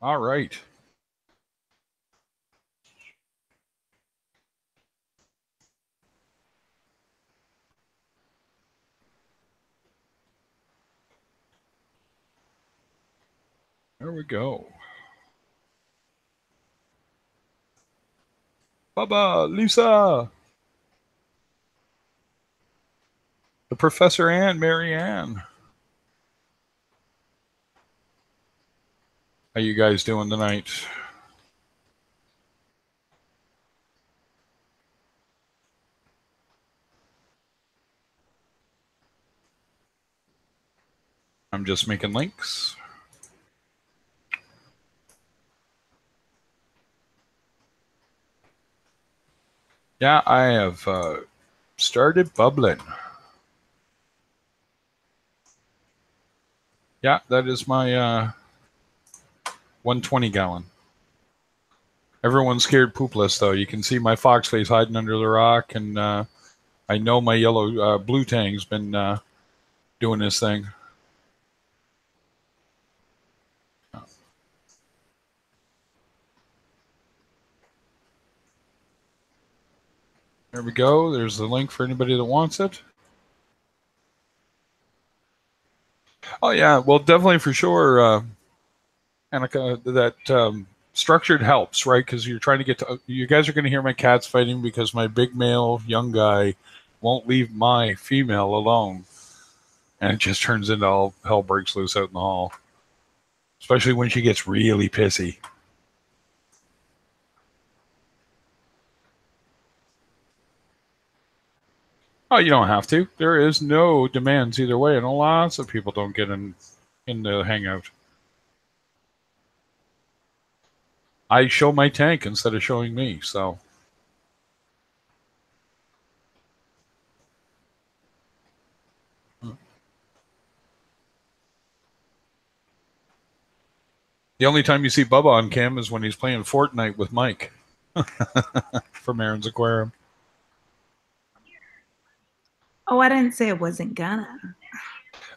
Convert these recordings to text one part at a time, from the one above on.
All right. There we go. Bubba, Lisa, the Professor Ann, Mary Ann. How you guys doing tonight? I'm just making links. Yeah, I have started bubbling. Yeah, that is my 120 gallon. Everyone's scared poopless, though. You can see my fox face hiding under the rock, and I know my yellow blue tang's been doing this thing. There we go. There's the link for anybody that wants it. Oh yeah, well definitely for sure, Annika. That structured helps, right? Because you're trying to get to. You guys are going to hear my cats fighting because my big male young guy won't leave my female alone, and it just turns into all hell breaks loose out in the hall, especially when she gets really pissy. Oh, you don't have to. There is no demands either way, and lots of people don't get in the hangout. I show my tank instead of showing me, so the only time you see Bubba on cam is when he's playing Fortnite with Mike from Aaron's Aquarium. Oh, I didn't say I wasn't gonna.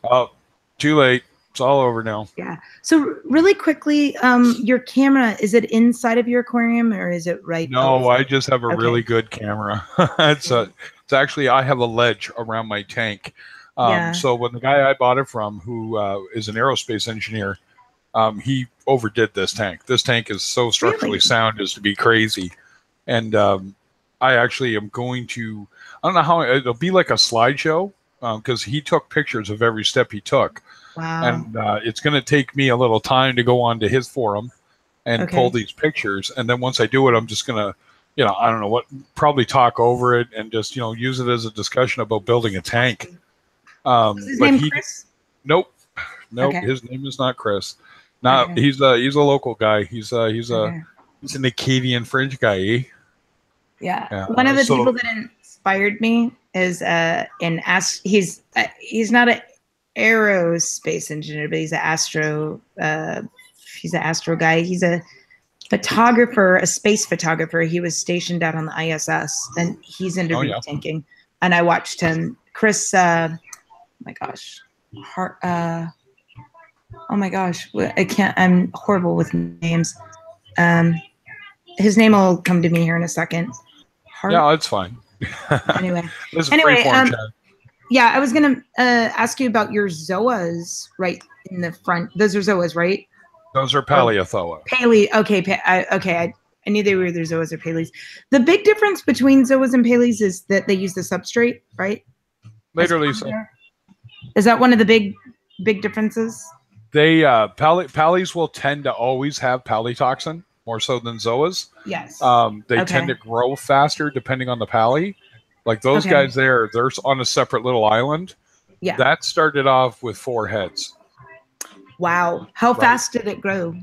Oh, too late. It's all over now. Yeah. So really quickly, your camera, is it inside of your aquarium or is it right No, outside? I just have a Okay. really good camera. It's actually I have a ledge around my tank. Yeah. So when the guy I bought it from, who is an aerospace engineer, he overdid this tank. This tank is so structurally Really? sound as to be crazy. And I actually am going to. I don't know how it'll be like a slideshow because he took pictures of every step he took, Wow. and it's going to take me a little time to go onto his forum and pull Okay. these pictures. And then once I do it, I'm just going to, I don't know what, probably talk over it and just use it as a discussion about building a tank. Is his But name he, Chris? nope, Okay. his name is not Chris. No, Okay. he's a local guy. Okay. He's an Acadian French guy. Eh? Yeah. Yeah. One of the So people that inspired me is he's not an aerospace engineer, but he's an astro guy. He's a photographer, a space photographer. He was stationed out on the ISS, and he's into oh reef yeah. tanking. And I watched him. Chris, oh my gosh, oh my gosh, I can't. I'm horrible with names. Um, his name will come to me here in a second. Yeah, it's fine. Anyway, This is anyway, freeform chat. yeah, I was gonna ask you about your zoas right in the front. Those are zoas, right? Those are Paleothoa. Paley. Okay, okay. I knew they were either zoas or paleys. The big difference between zoas and paleys is that they use the substrate, right? Later, Lisa. Is that one of the big differences? They palies will tend to always have palitoxin more so than zoas. Yes. They tend to grow faster depending on the pali. Like those guys there, they're on a separate little island. Yeah. That started off with 4 heads. Wow. How fast did it grow?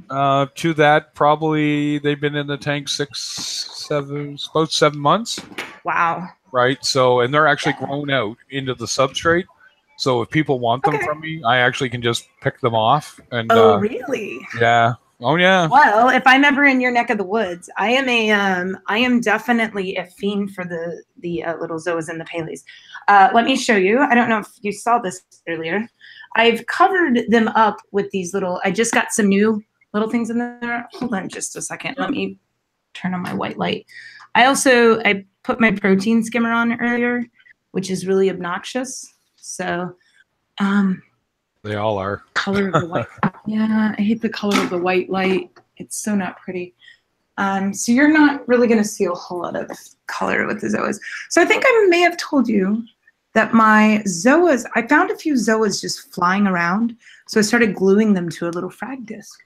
To that, probably they've been in the tank about 7 months. Wow. Right. So, and they're actually grown out into the substrate. So if people want them from me, I actually can just pick them off. And really? Yeah. Oh yeah. Well, if I'm ever in your neck of the woods, I am definitely a fiend for the little zoas and the paleys. Let me show you. I don't know if you saw this earlier. I've covered them up with these little. I just got some new little things in there. Hold on just a second. Let me turn on my white light. I put my protein skimmer on earlier, which is really obnoxious. So, they all are. Color of the white. Yeah, I hate the color of the white light. It's so not pretty. So you're not really going to see a whole lot of color with the zoas. So I think I may have told you that my zoas, I found a few zoas just flying around. So I started gluing them to a little frag disc.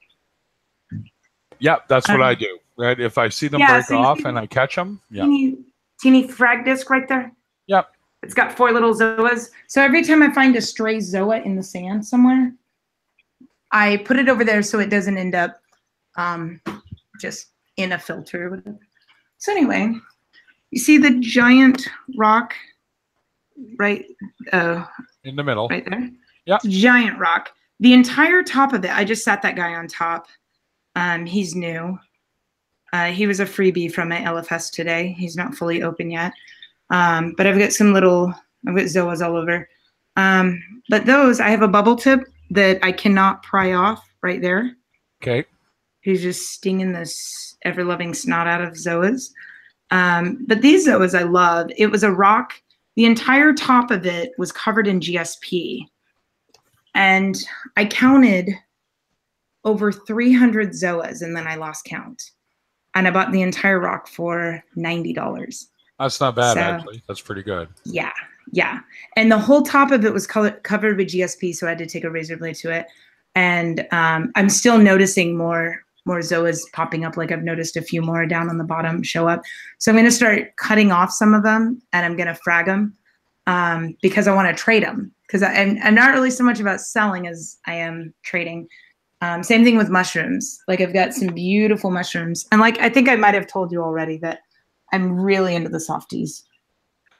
Yeah, that's what I do. Right? If I see them break off and I catch them, teeny frag disc right there. Yep. It's got 4 little zoas. So every time I find a stray zoa in the sand somewhere, I put it over there so it doesn't end up just in a filter or whatever. So anyway, you see the giant rock right in the middle, right there? Yeah. Giant rock. The entire top of it, I just sat that guy on top. He's new. He was a freebie from my LFS today. He's not fully open yet. But I've got zoas all over. But those, I have a bubble tip that I cannot pry off right there. Okay. He's just stinging this ever-loving snot out of zoas. But these zoas I love. It was a rock. The entire top of it was covered in GSP. And I counted over 300 zoas, and then I lost count. And I bought the entire rock for $90. That's not bad, actually. That's pretty good. Yeah, yeah. And the whole top of it was covered with GSP, so I had to take a razor blade to it. And I'm still noticing more zoas popping up. Like I've noticed a few more down on the bottom show up. So I'm going to start cutting off some of them, and I'm going to frag them because I want to trade them. Because I'm not really so much about selling as I am trading. Same thing with mushrooms. Like I've got some beautiful mushrooms. And like I think I might have told you already that I'm really into the softies.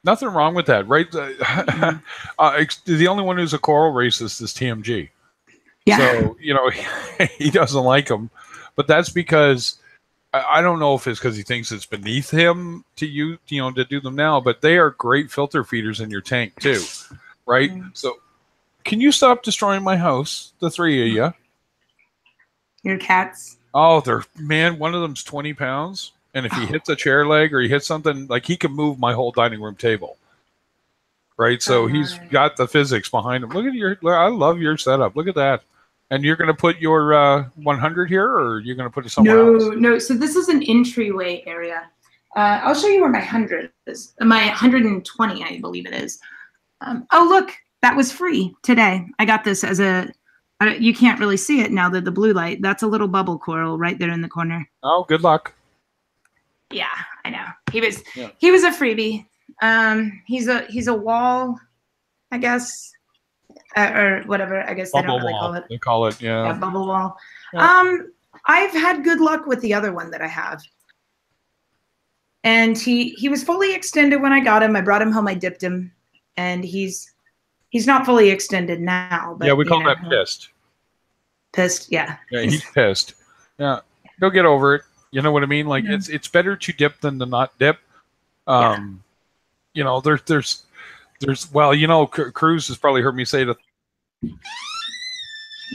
Nothing wrong with that, right? The only one who's a coral racist is TMG. Yeah. So, he doesn't like them. But that's because, I don't know if it's because he thinks it's beneath him to to do them now, but they are great filter feeders in your tank too, right? So can you stop destroying my house, the 3 of you? Your cats? Oh, one of them's 20 pounds. And if he hits a chair leg or he hits something, like he can move my whole dining room table. Right? So he's got the physics behind him. Look at I love your setup. Look at that. And you're going to put your 100 here, or you're going to put it somewhere else? No. So this is an entryway area. I'll show you where my 100 is. My 120, I believe it is. Oh, look, that was free today. I got this as you can't really see it now that the blue light. That's a little bubble coral right there in the corner. Oh, good luck. Yeah, I know. He was a freebie. He's a wall, I guess, or whatever. I guess they don't really call it. They call it, yeah, bubble wall. Yeah. I've had good luck with the other one that I have, and he was fully extended when I got him. I brought him home. I dipped him, and he's not fully extended now. But yeah, we call that pissed. Pissed, yeah. Yeah, he's pissed. Yeah, go get over it. You know what I mean? Like it's better to dip than to not dip. There's Cruz has probably heard me say that.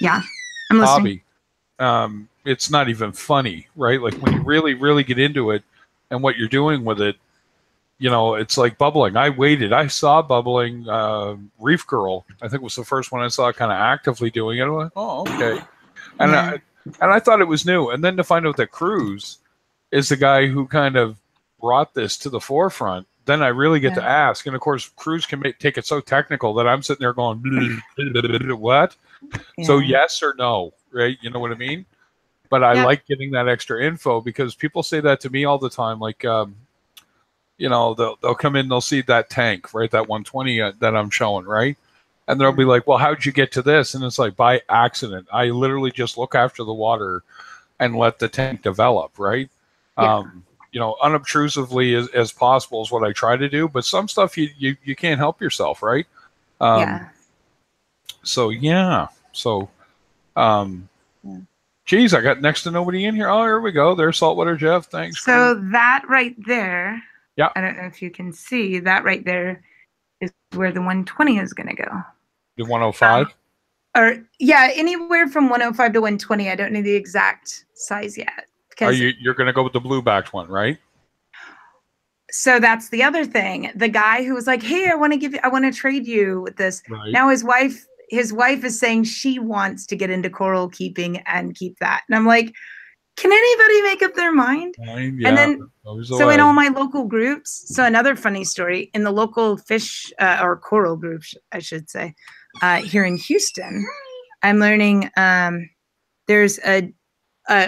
Yeah, I'm listening. Hobby. It's not even funny, right? Like when you really, really get into it and what you're doing with it, it's like bubbling. I saw bubbling. Reef Girl, I think, was the first one I saw kind of actively doing it. I'm like, oh, okay. And I thought it was new. And then to find out that Cruz is the guy who kind of brought this to the forefront, then I really get to ask. And of course, Cruz can take it so technical that I'm sitting there going, what? Yeah. So yes or no, right? You know what I mean? But I like getting that extra info because people say that to me all the time. Like, they'll come in, they'll see that tank, right? That 120 that I'm showing, right? And they'll be like, well, how'd you get to this? And it's like, by accident. I literally just look after the water and let the tank develop, right? Yeah. Unobtrusively as possible is what I try to do. But some stuff you can't help yourself, right? So, yeah. So, geez, I got next to nobody in here. Oh, here we go. There's Saltwater Jeff. Thanks. So that right there, yeah. I don't know if you can see, that right there is where the 120 is going to go. The 105? or yeah, anywhere from 105 to 120. I don't know the exact size yet. You're going to go with the blue backed one, right? So that's the other thing. The guy who was like, "Hey, I want to trade you with this." Right. Now his wife is saying she wants to get into coral keeping and keep that. And I'm like, can anybody make up their mind? Yeah, and then so in all my local groups, so another funny story in the local fish or coral groups, I should say, here in Houston, I'm learning there's a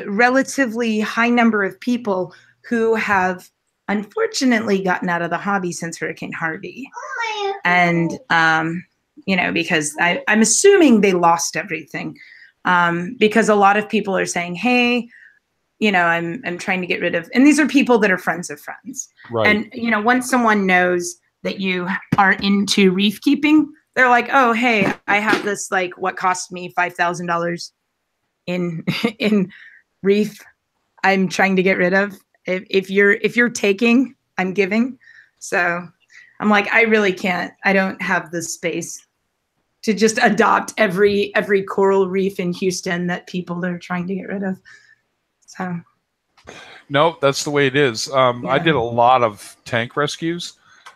relatively high number of people who have unfortunately gotten out of the hobby since Hurricane Harvey. And, because I'm assuming they lost everything because a lot of people are saying, hey, I'm trying to get rid of, and these are people that are friends of friends. Right. And, once someone knows that you are into reef keeping, they're like, oh, hey, I have this, like, what cost me $5,000 in reef I'm trying to get rid of. If you're taking, I'm giving. So I'm like, I really can't. I don't have the space to just adopt every coral reef in Houston that people are trying to get rid of. So no, that's the way it is. I did a lot of tank rescues.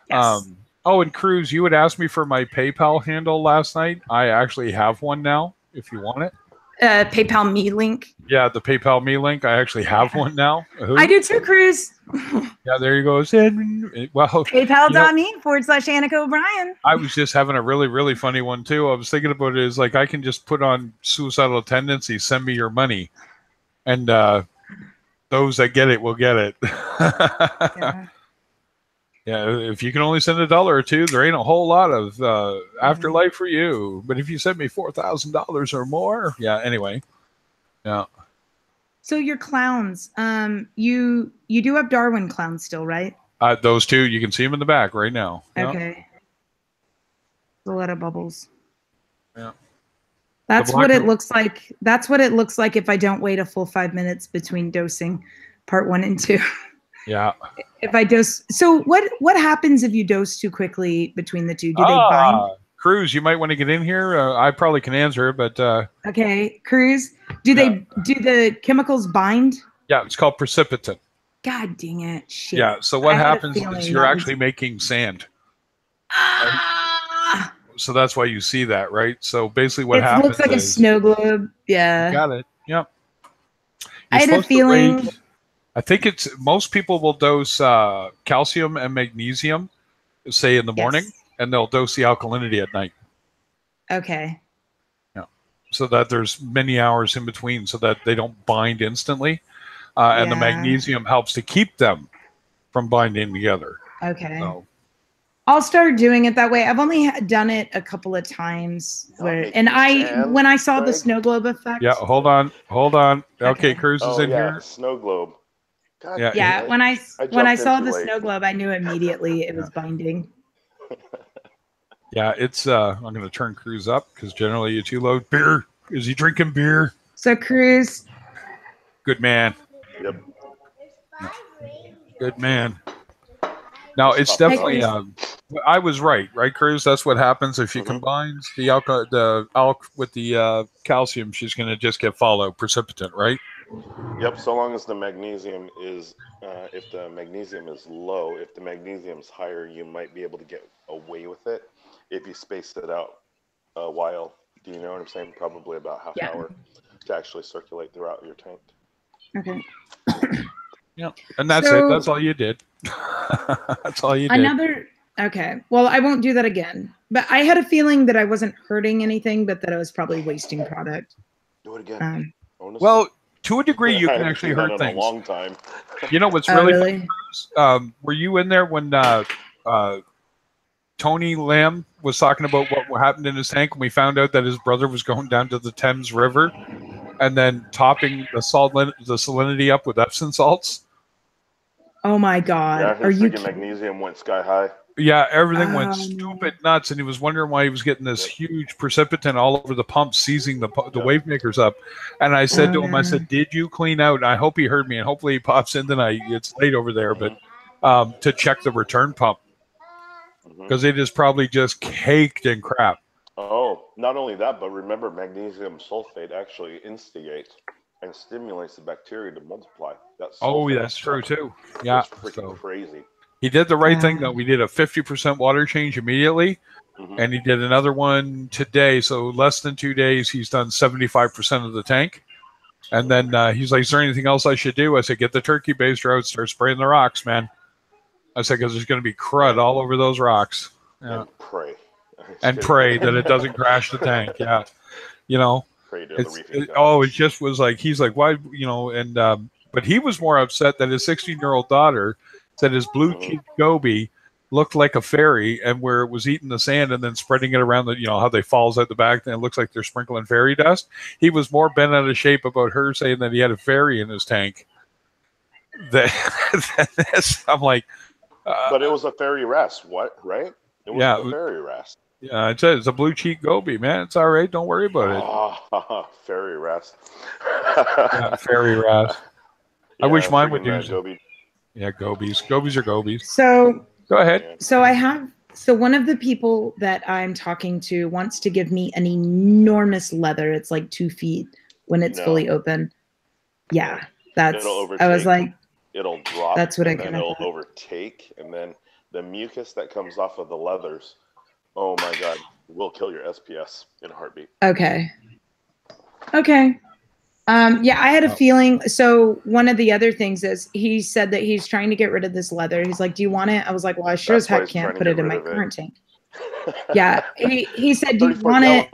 Yes. And Cruz, you had asked me for my PayPal handle last night. I actually have one now, if you want it. PayPal me link. Yeah, the PayPal me link. I actually have one now. I do too, Cruz. Yeah, there you go. Well, PayPal.me/Annika O'Brien. I was just having a really, really funny one too. I was thinking about it as like I can just put on suicidal tendencies, send me your money, and those that get it will get it. Yeah, if you can only send $1 or $2, there ain't a whole lot of afterlife for you. But if you send me $4,000 or more, yeah. Anyway, yeah. So your clowns, you do have Darwin clowns still, right? Those two, you can see them in the back right now. Okay. A lot of bubbles. Yeah. That's what it looks like. That's what it looks like if I don't wait a full 5 minutes between dosing part 1 and 2. Yeah. If I dose, so what happens if you dose too quickly between the two? Do they bind? Cruz, you might want to get in here. I probably can answer, but okay, Cruz, do the chemicals bind? Yeah, it's called precipitin. God dang it! Shit. Yeah. So what happens is you're actually making sand. Right? So that's why you see that, right? So basically, what happens? It looks like a snow globe. Yeah. You got it. Yep. I had a feeling. I think it's most people will dose calcium and magnesium, say in the morning, and they'll dose the alkalinity at night. Okay. Yeah. So that there's many hours in between, so that they don't bind instantly, and the magnesium helps to keep them from binding together. Okay. So. I'll start doing it that way. I've only done it a couple of times, when I saw the snow globe effect. Yeah. Hold on. Okay, Cruz is in here. Snow globe. God, yeah. When I saw the snow globe, I knew immediately it was binding. Yeah, it's. I'm going to turn Cruz up because generally you're too low. Beer. Is he drinking beer? So Cruz. Good man. Yep. Good man. Now it's definitely. I was right, Cruz? That's what happens if you combines the alk with the calcium. She's going to just get precipitant, right? Yep. So long as the magnesium is, if the magnesium is low, if the magnesium is higher, you might be able to get away with it if you space it out a while. Do you know what I'm saying? Probably about half hour to actually circulate throughout your tank. Okay. Yeah, and that's it. That's all you did. That's all you did. Okay. Well, I won't do that again. But I had a feeling that I wasn't hurting anything, but that I was probably wasting product. Do it again. Well, to a degree, you can actually hurt things. A long time. You know what's really funny? Were you in there when Tony Lamb was talking about what happened in his tank when we found out that his brother was going down to the Thames River and then topping the salinity up with Epsom salts? Oh my God! Yeah, his magnesium went sky high. Yeah, everything went stupid nuts, and he was wondering why he was getting this huge precipitant all over the pump, seizing the wave makers up. And I said to him, I said, "Did you clean out?" And I hope he heard me, and hopefully he pops in tonight. It's late over there, but to check the return pump because it is probably just caked in crap. Oh, not only that, but remember, magnesium sulfate actually instigates and stimulates the bacteria to multiply. Oh, that's true too. Yeah. It's freaking crazy. He did the right thing though. We did a 50% water change immediately, and he did another one today. So less than 2 days, he's done 75% of the tank. And then he's like, "Is there anything else I should do?" I said, "Get the turkey baster out, start spraying the rocks, man." I said, "Because there's going to be crud all over those rocks." Yeah. And pray. And pray that it doesn't crash the tank. Yeah, you know, Pray to the reefing it just was like, he's like, "Why?" You know, and but he was more upset that his 16-year-old daughter said his blue-cheeked goby looked like a fairy, and where it was eating the sand and then spreading it around the, you know, how they falls out the back, and it looks like they're sprinkling fairy dust. He was more bent out of shape about her saying that he had a fairy in his tank. Than this. I'm like, but it was a fairy wrasse, what? Right? It was a fairy wrasse. Yeah, it says it's a blue-cheeked goby, man. It's all right. Don't worry about it. Fairy wrasse. Yeah, fairy wrasse. I wish mine would do. Goby. Yeah, gobies. Gobies are gobies. So go ahead. So one of the people that I'm talking to wants to give me an enormous leather. It's like 2 feet when it's fully open. Yeah, that's. I was like, it'll drop. That's what I kind of. It'll overtake, and then the mucus that comes off of the leathers. Oh my God, will kill your SPS in a heartbeat. Okay. Yeah, I had a feeling. So one of the other things is he said that he's trying to get rid of this leather. He's like, "Do you want it?" I was like, "Well, I sure as heck can't put it in my current tank." Yeah, he said, "Do you want it?"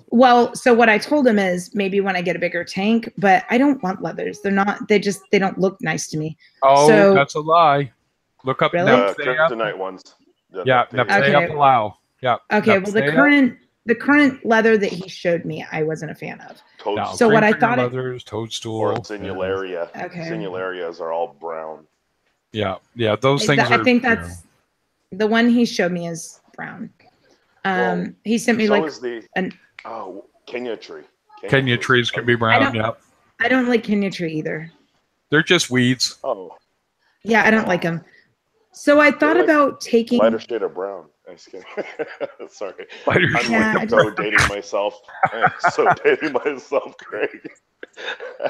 Well, so what I told him is maybe when I get a bigger tank, but I don't want leathers. They're not. They don't look nice to me. Oh, so, that's a lie. Look up the kryptonite ones. Yeah, Palau. Yeah. Okay. Well, the current leather that he showed me, I wasn't a fan of. Toadstool. So what I thought leathers, toadstool, or Sinularia. Okay. Sinularias are all brown. Yeah, those things. I think that's the one he showed me is brown. He sent me Kenya tree. Kenya trees can be brown. Yeah. I don't like Kenya tree either. They're just weeds. Oh. Yeah, I don't like them. So I thought about taking lighter shade of brown. I'm just kidding. Sorry. I'm so dating myself. Craig.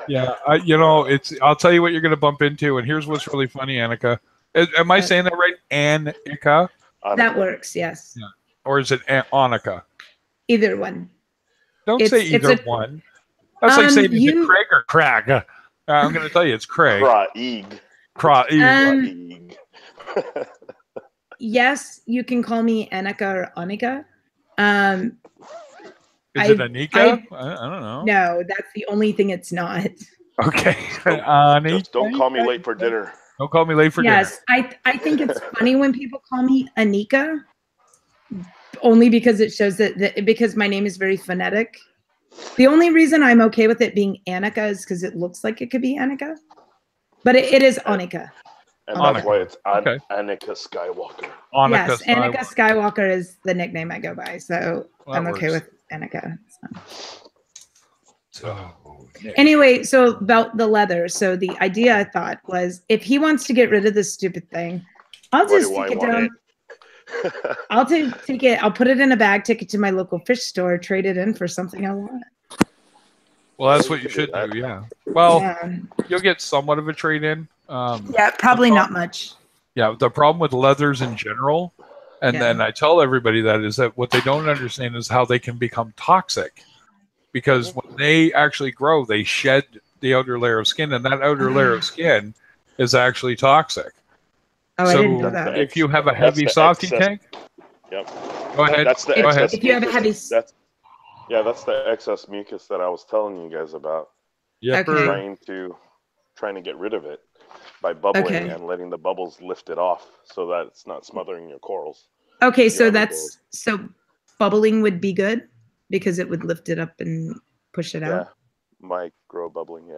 Yeah, I'll tell you what you're going to bump into, and here's what's really funny, Annika. Am I saying that right? Annika? That works, yes. Yeah. Or is it Annika? Either one. Don't say either one. That's like saying is it Craig or Crag? I'm going to tell you it's Craig. Craig. Yes, you can call me Annika or Annika. Is it Anika? I don't know. No, that's the only thing it's not. Okay. Just don't call me late for dinner. Don't call me late for dinner. Yes, I think it's funny when people call me Anika, only because it shows that because my name is very phonetic. The only reason I'm okay with it being Annika is because it looks like it could be Annika, but it is Annika. And that's why it's Annika Skywalker. Yes, Annika Skywalker is the nickname I go by, so I'm okay with Annika. Anyway, so about the leather. So the idea I thought was if he wants to get rid of this stupid thing, I'll just take it down. I'll take it. I'll put it in a bag, take it to my local fish store, trade it in for something I want. Well, that's what you should do. Yeah. Well, you'll get somewhat of a trade in. Yeah, probably not much. Yeah, the problem with leathers in general, and then I tell everybody that is that what they don't understand is how they can become toxic, because when they actually grow, they shed the outer layer of skin, and that outer layer of skin is actually toxic. Oh, so I didn't know that. If you have a heavy softy tank, yep. Go ahead. Go ahead. If you have a heavy, that's the excess mucus that I was telling you guys about. Yeah, Trying to get rid of it by bubbling and letting the bubbles lift it off so that it's not smothering your corals. Okay, so bubbling would be good because it would lift it up and push it out. Micro bubbling,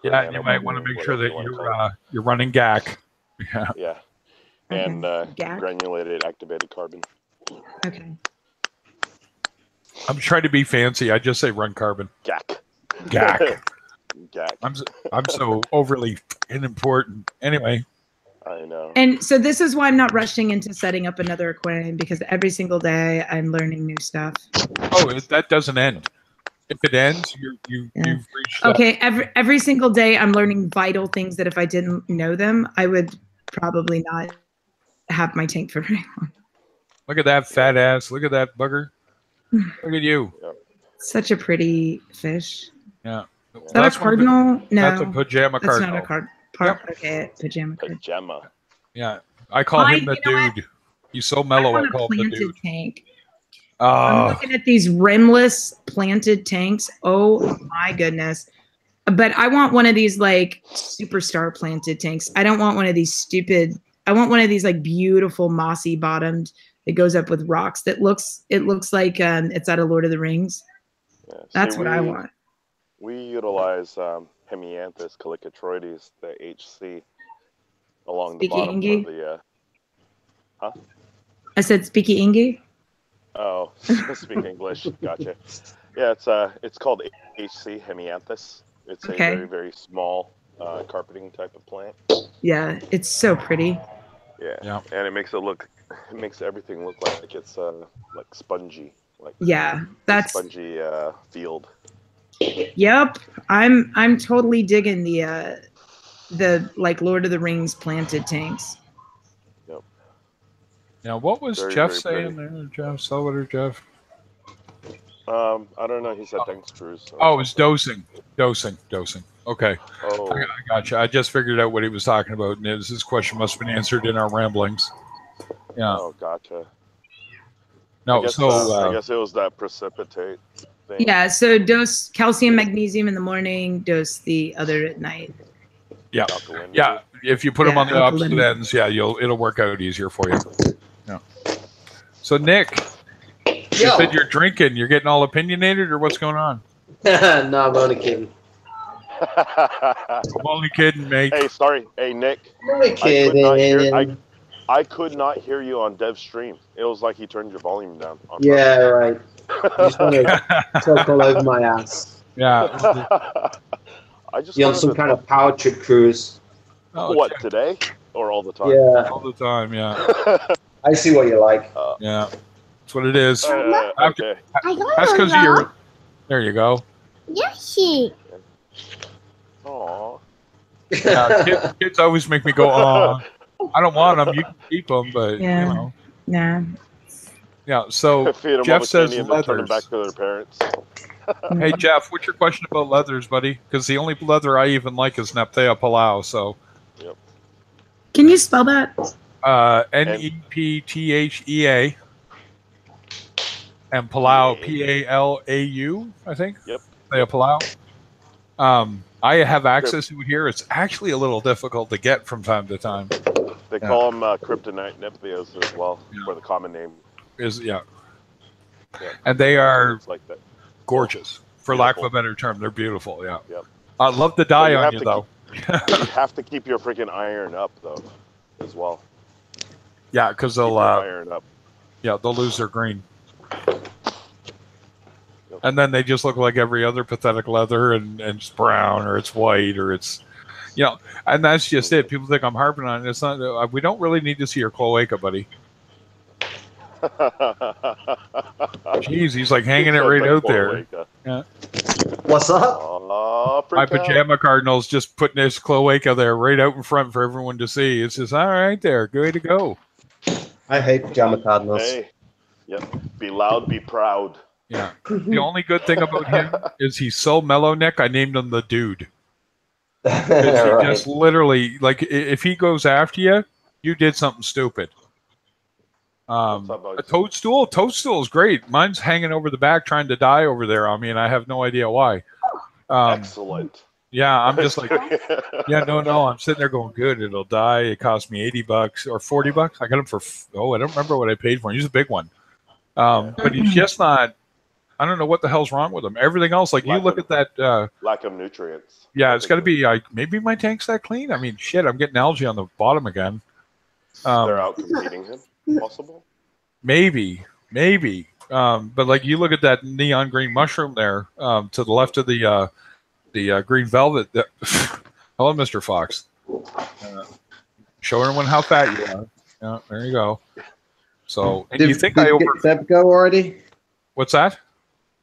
Yeah, you might want to make sure that you're running GAC. Yeah. Yeah. And granulated activated carbon. Okay. I'm trying to be fancy. I just say run carbon. GAC. GAC. I'm so overly important. Anyway, I know. And so this is why I'm not rushing into setting up another aquarium, because every single day I'm learning new stuff. Oh, that doesn't end. If it ends, you've reached. Okay, every single day I'm learning vital things that if I didn't know them, I would probably not have my tank for very long. Look at that fat ass. Look at that bugger. Look at you. Such a pretty fish. Yeah. Is that a cardinal? No. That's a pajama That's cardinal. not a card. Okay, pajama card. Pajama. Yeah. I call him the dude. He's so mellow, I call him the dude. Tank. I'm looking at these rimless planted tanks. Oh my goodness. But I want one of these like superstar planted tanks. I don't want one of these stupid. I want one of these like beautiful mossy bottomed that goes up with rocks. It looks like it's out of Lord of the Rings. Yeah. That's what I want. We utilize Hemianthus calicotroides, the HC, along the bottom of the. I said speaky Ingy. Oh, speak English. Gotcha. Yeah, it's called HC Hemianthus. It's a very, very small carpeting type of plant. Yeah, it's so pretty. Yeah. And it makes everything look like it's like spongy. Like that's spongy field. Yep, I'm totally digging the like Lord of the Rings planted tanks. Yep. Now, what was Very, Jeff very saying pretty. there, Jeff? Salvador Jeff? I don't know. He said tank screws. Oh, it was dosing. Okay. Oh. I gotcha. I just figured out what he was talking about, and his question must have been answered in our ramblings. Yeah. Oh, gotcha. No, I guess, so I guess it was that precipitate thing. Yeah, so dose calcium, magnesium in the morning, dose the other at night. Yeah. Yeah. If you put them on the opposite alkalinity. ends, it'll work out easier for you. Yeah. So Nick, you said you're drinking. You're getting all opinionated, or what's going on? No, I'm only kidding. I'm only kidding, mate. Hey, sorry. Hey, Nick. Only kidding. I could not hear you on Dev's stream. It was like he turned your volume down. Yeah, right. You just want to talk all over my ass. Yeah. I just You're on some kind of power trip cruise. Oh, what, Jeff, today or all the time? Yeah, all the time. Yeah. I see what you like. Yeah. That's what it is. Okay. That's because you're. There you go. Yoshi. Aw. Yeah, kids always make me go, oh, I don't want them. You can keep them, but you know. Nah. Yeah. So Feed 'em all Jeff the says candy and then turn them leathers. back to their parents. Hey Jeff, what's your question about leathers, buddy? Because the only leather I even like is Nepthea Palau. So. Can you spell that? Nepthea. And Palau, Palau, I think. Yep. Nepthea Palau. I have access to it here. It's actually a little difficult to get from time to time. They call them kryptonite Nephtheas as well, for the common name. Yeah. And they are It's like that. gorgeous, for lack of a better term. They're beautiful. Yeah. Yep. I'd love to die you on have you to though. You have to keep your freaking iron up though, as well. Yeah, because Keep they'll your iron up. they'll lose their green. And then they just look like every other pathetic leather, and it's brown or it's white or it's, and that's just it. People think I'm harping on it. It's not. We don't really need to see your cloaca, buddy. Jeez, he's like hanging it right out there. Yeah. What's up? My pajama cardinal's just putting his cloaca there right out in front for everyone to see. It's just all right there. Good way to go. I hate pajama cardinals. Hey, yep. Be loud, be proud. Yeah. The only good thing about him is he's so mellow, Nick. I named him the dude. He just literally, like, if he goes after you, you did something stupid. A toadstool? Toadstool is great. Mine's hanging over the back trying to die over there on me, and I have no idea why. Excellent. Yeah, I'm just like, no. I'm sitting there going, good. It'll die. It cost me $80 or $40. I got him for, I don't remember what I paid for him. He's a big one. But he's just not, I don't know what the hell's wrong with him. Everything else, like you look at that. Lack of nutrients. Yeah, it's got to be like, maybe my tank's that clean. I mean, shit, I'm getting algae on the bottom again. They're out competing him. Possible? Maybe. But like you look at that neon green mushroom there to the left of the green velvet. Hello, Mr. Fox. Show everyone how fat you are. Yeah, there you go. So, and Did, you think did I over? Dev go already? What's that?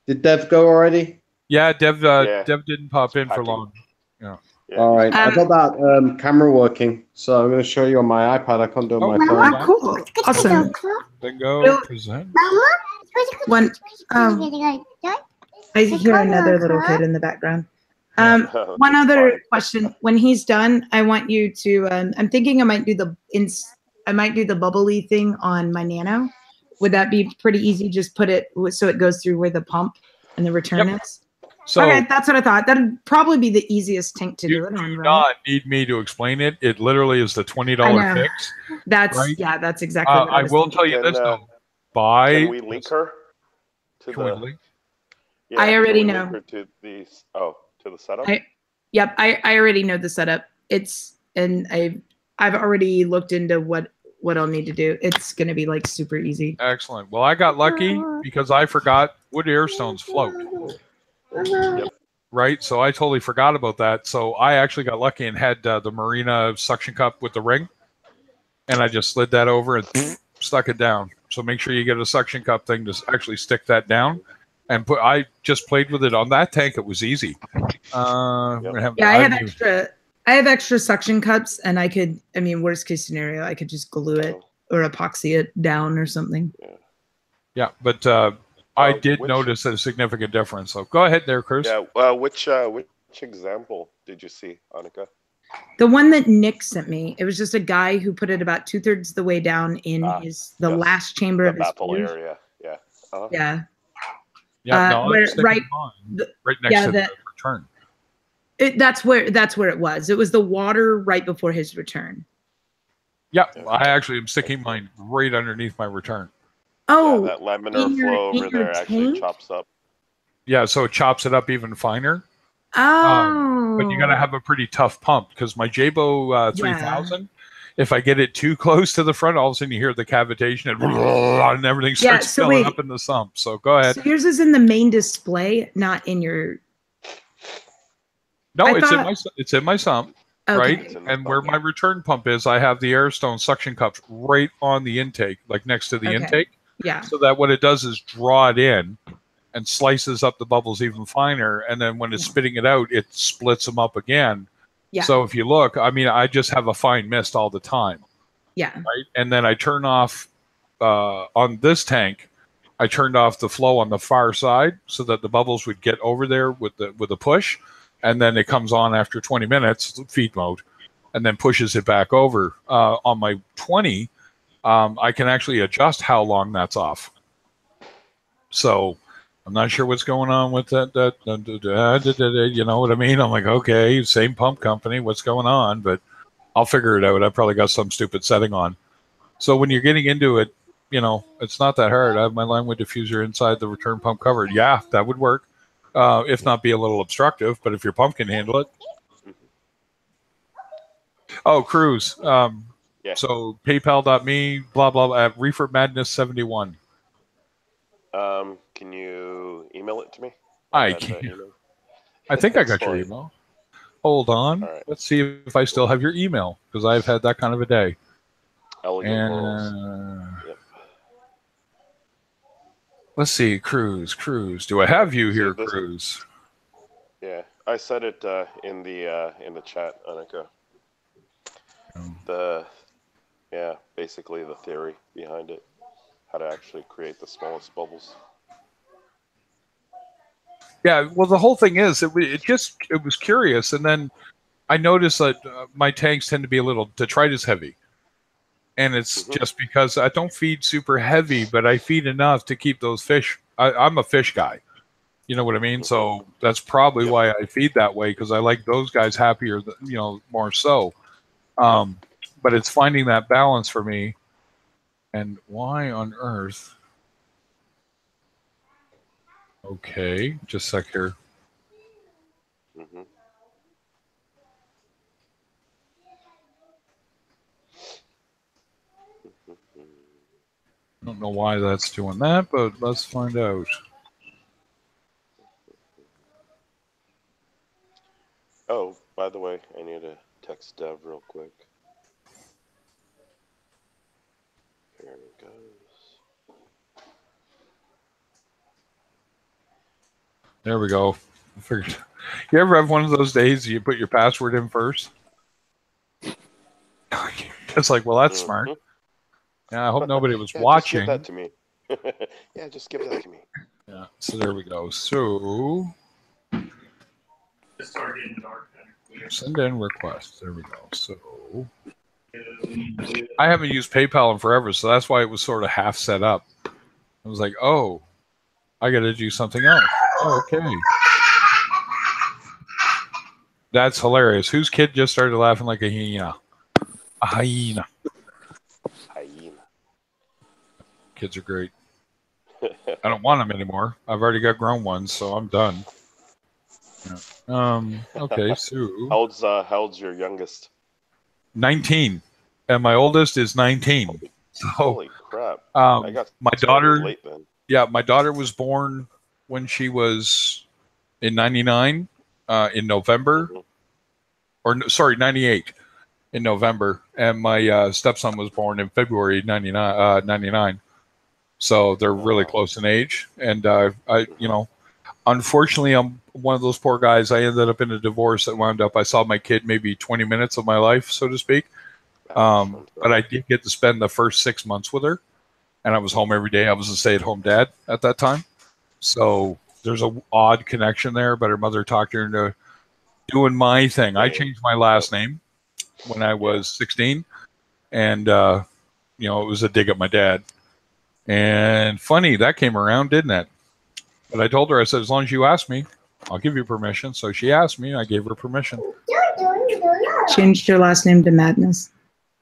Did Dev go already? Yeah, Dev. Yeah. Dev didn't pop in for Packing. long. Yeah, All he's right, I got that camera working, so I'm going to show you on my iPad. I can't do it on my phone. Oh, cool. Awesome. Bingo. Bill- Present. One, I hear another little kid in the background. One That's other fine. question. When he's done, I want you to. I'm thinking I might do the bubbly thing on my Nano. Would that be pretty easy? Just put it so it goes through where the pump and the return is. So Okay, that's what I thought. That'd probably be the easiest tank to you do it on, do right? not need me to explain it. It literally is the I $20 know. fix. That's Right? that's exactly what I I was will thinking. tell you Can, this uh, though. Buy. Can we link her to Can we the? link? Yeah, I can already we know. link her to the to the setup. Yep, I already know the setup. I've already looked into what I'll need to do. It's gonna be like super easy. Excellent. Well, I got lucky because I forgot wood air stones float. Yep. Right, so I totally forgot about that. So I actually got lucky and had the Marina suction cup with the ring, and I just slid that over and stuck it down. So make sure you get a suction cup thing to actually stick that down. And I just played with it on that tank. It was easy. Yeah, I have extra suction cups, and I could. I mean, worst case scenario, I could just glue it or epoxy it down or something. Yeah, but I did notice a significant difference. So go ahead there, Cruz. Yeah. Which example did you see, Annika? The one that Nick sent me, it was just a guy who put it about 2/3 the way down in the last chamber the of his baffle fuse. area. Yeah. Yeah. Yeah, no, where, right next to the return. That's where it was. It was the water right before his return. Yeah, I actually am sticking mine right underneath my return. Oh, yeah, that laminar flow over there actually chops up. Yeah, so it chops it up even finer. Oh. But you got to have a pretty tough pump because my Jabo 3000, if I get it too close to the front, all of a sudden you hear the cavitation and everything starts filling up in the sump. So go ahead. So yours is in the main display, not in your. No, it's in my sump, okay. right? And where my return pump is, I have the Airstone suction cups right on the intake, like next to the intake. Yeah. So that what it does is draw it in and slices up the bubbles even finer. And then when it's spitting it out, it splits them up again. Yeah. So if you look, I mean, I just have a fine mist all the time. Yeah. Right. And then I turn off on this tank, I turned off the flow on the far side so that the bubbles would get over there with a push. And then it comes on after 20 minutes, feed mode, and then pushes it back over. On my 20, I can actually adjust how long that's off. So I'm not sure what's going on with that. You know what I mean? I'm like, okay, same pump company. What's going on? But I'll figure it out. I probably got some stupid setting on. So when you're getting into it, you know, it's not that hard. I have my line wind diffuser inside the return pump covered. Yeah, that would work. If not be a little obstructive, but if your pump can handle it. Oh, Cruz. So PayPal.me, blah, blah, blah, at Reefer Madness 71. Can you email it to me? I can. I think I got your email. Hold on. Right. Let's see if I still have your email, because I've had that kind of a day. Yep. Let's see, Cruz. Do I have you here, Cruz? Yeah, I said it in the chat, Annika. Basically the theory behind it, how to actually create the smallest bubbles. Yeah, well, the whole thing is it was curious, and then I noticed that my tanks tend to be a little detritus heavy. And it's just because I don't feed super heavy, but I feed enough to keep those fish. I'm a fish guy. You know what I mean? So that's probably why I feed that way, because I like those guys happier, more so. But it's finding that balance for me. And why on earth? Okay, just a sec here. I don't know why that's doing that, but let's find out. Oh, by the way, I need to text Dev real quick. There we go. I figured. You ever have one of those days you put your password in first? It's like, well, that's smart. Yeah, I hope nobody was watching. Just give that to me. Yeah, just give that to me. Yeah, so there we go. So send in request. There we go. So I haven't used PayPal in forever, so that's why it was sort of half set up. I was like, oh, I got to do something else. Oh, okay. That's hilarious. Whose kid just started laughing like a hyena? A hyena. Hyena. Kids are great. I don't want them anymore. I've already got grown ones, so I'm done. Yeah. Okay, so How old's your youngest? 19, and my oldest is 19. So, holy crap! I got my daughter. Late then. Yeah, my daughter was born when she was in 99, in November, or sorry, 98 in November, and my stepson was born in February 99. So they're really close in age, and unfortunately, I'm one of those poor guys. I ended up in a divorce that wound up. I saw my kid maybe 20 minutes of my life, so to speak. But I did get to spend the first 6 months with her, and I was home every day. I was a stay-at-home dad at that time, so there's a odd connection there. But her mother talked her into doing my thing. I changed my last name when I was 16, and it was a dig at my dad. And funny, that came around, didn't it? But I told her, I said, as long as you ask me, I'll give you permission. So she asked me, I gave her permission. Changed your last name to Madness.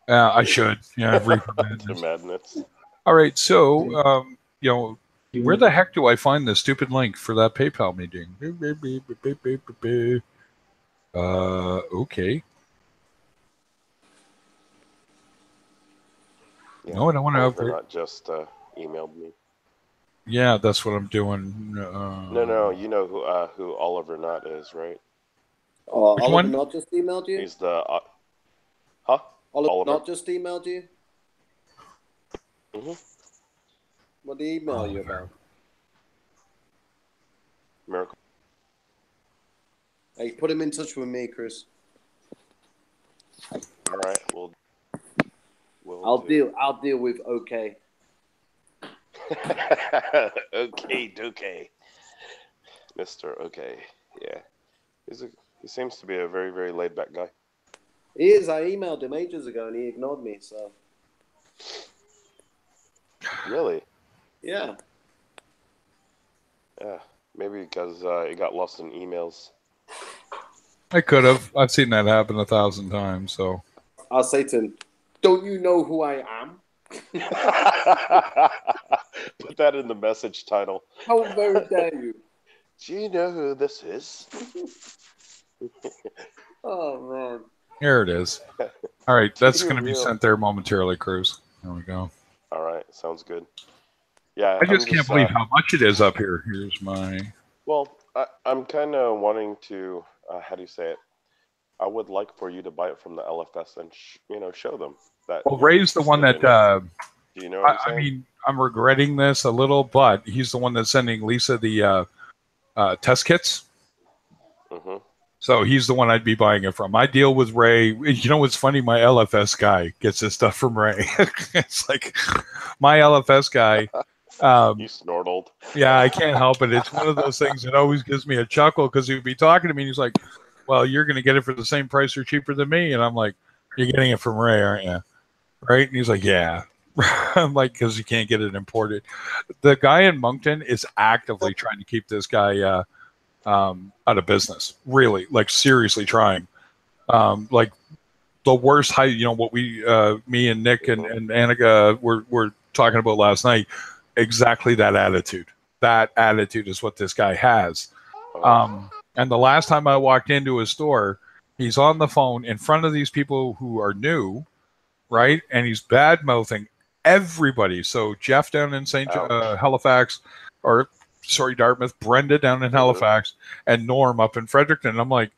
I should. Yeah, To Madness. All right. So, where the heck do I find the stupid link for that PayPal meeting? Okay. Yeah. No, I don't want to upgrade. Not just emailed me. Yeah, that's what I'm doing. No, you know who Oliver Knott is, right? Oh, Which Oliver one? Knott just emailed you? He's the Oliver Knott just emailed you? Mm-hmm. What did he email you about? Miracle. Hey, put him in touch with me, Chris. All right, we'll I'll deal with OK. Okay. Mr. Okay. Yeah. He seems to be a very, very laid back guy. He is. I emailed him ages ago and he ignored me, so. Really? Yeah. Yeah. Maybe because he got lost in emails. I could have. I've seen that happen 1,000 times. So I'll say to him, don't you know who I am? Put that in the message title. How very dare you? Do you know who this is? Oh, man. here it is. All right, that's going to be sent there momentarily, Cruz. There we go. All right, sounds good. Yeah, I just can't believe how much it is up here. Here's my. Well, I'm kind of wanting to. How do you say it? I would like for you to buy it from the LFS and show them that. Well, Ray's the one that. Do you know what I'm saying? I mean, I'm regretting this a little, but he's the one that's sending Lisa the test kits. Mm-hmm. So he's the one I'd be buying it from. I deal with Ray. You know what's funny? My LFS guy gets his stuff from Ray. It's like my LFS guy. You snortled. Yeah, I can't help it. It's one of those things that always gives me a chuckle because he'd be talking to me and he's like, well, you're going to get it for the same price or cheaper than me. And I'm like, you're getting it from Ray, aren't you? Right? And he's like, yeah. I'm like, because you can't get it imported. The guy in Moncton is actively trying to keep this guy out of business. Really, like seriously trying. Like the worst height, what we, me and Nick and Annika were talking about last night. Exactly that attitude. That attitude is what this guy has. And the last time I walked into his store, he's on the phone in front of these people who are new, right? And he's bad mouthing everybody. So Jeff down in Halifax, Dartmouth, Brenda down in Halifax, and Norm up in Fredericton. I'm like,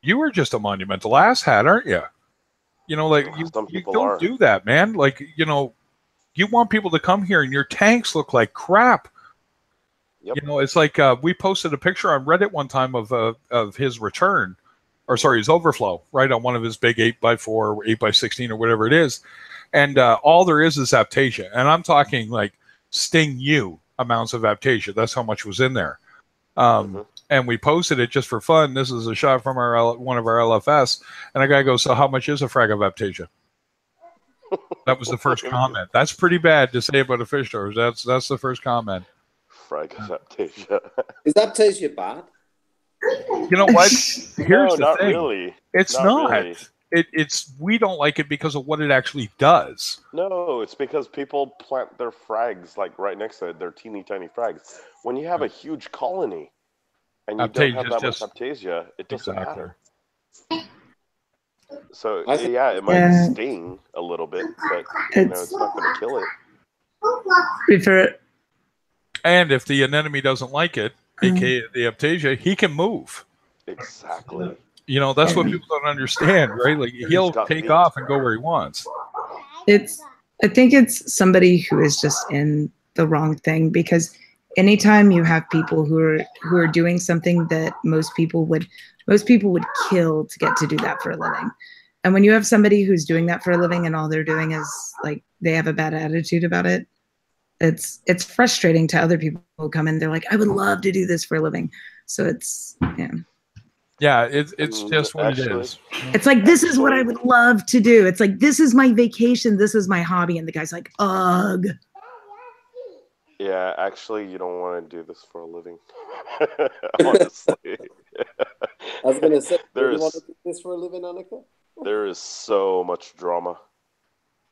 you are just a monumental asshat, aren't you? You don't do that, man. Like, you want people to come here and your tanks look like crap. Yep. You know, it's like we posted a picture on Reddit one time of his return, or sorry, his overflow, right, on one of his big 8x4, 8x16, or whatever it is, and all there is Aptasia, and I'm talking like Sting U amounts of Aptasia. That's how much was in there. And we posted it just for fun. This is a shot from one of our LFS, and a guy goes, "So how much is a frag of Aptasia?" That was the first comment. That's pretty bad to say about a fish store. That's the first comment. Frag of Aptasia. Is Aptasia bad? You know what? Here's the not thing. Really. It's Not not. really. It's we don't like it because of what it actually does. No, it's because people plant their frags like right next to it. They're teeny tiny frags. When you have a huge colony and you don't have Aptasia's that just- much Aptasia, it doesn't Exactly. matter. So I think- yeah, it might Yeah. sting a little bit, but it's not going to kill it. Refer. And if the anemone doesn't like it, aka the Aptasia, he can move. Exactly. You know, that's what people don't understand, right? Like he'll got take feet. off and go where he wants. I think it's somebody who is just in the wrong thing, because anytime you have people who are doing something that most people would kill to get to do that for a living. And when you have somebody who's doing that for a living and all they're doing is like they have a bad attitude about it, it's frustrating to other people who come in. They're like, I would love to do this for a living. So it's Yeah, it's just what it Actually- is. it's like, this is what I would love to do. It's like, this is my vacation. This is my hobby. And the guy's like, ugh. Yeah, actually, you don't want to do this for a living. Honestly, I was going to say, do There you is- want to do this for a living, Annika? there is so much drama.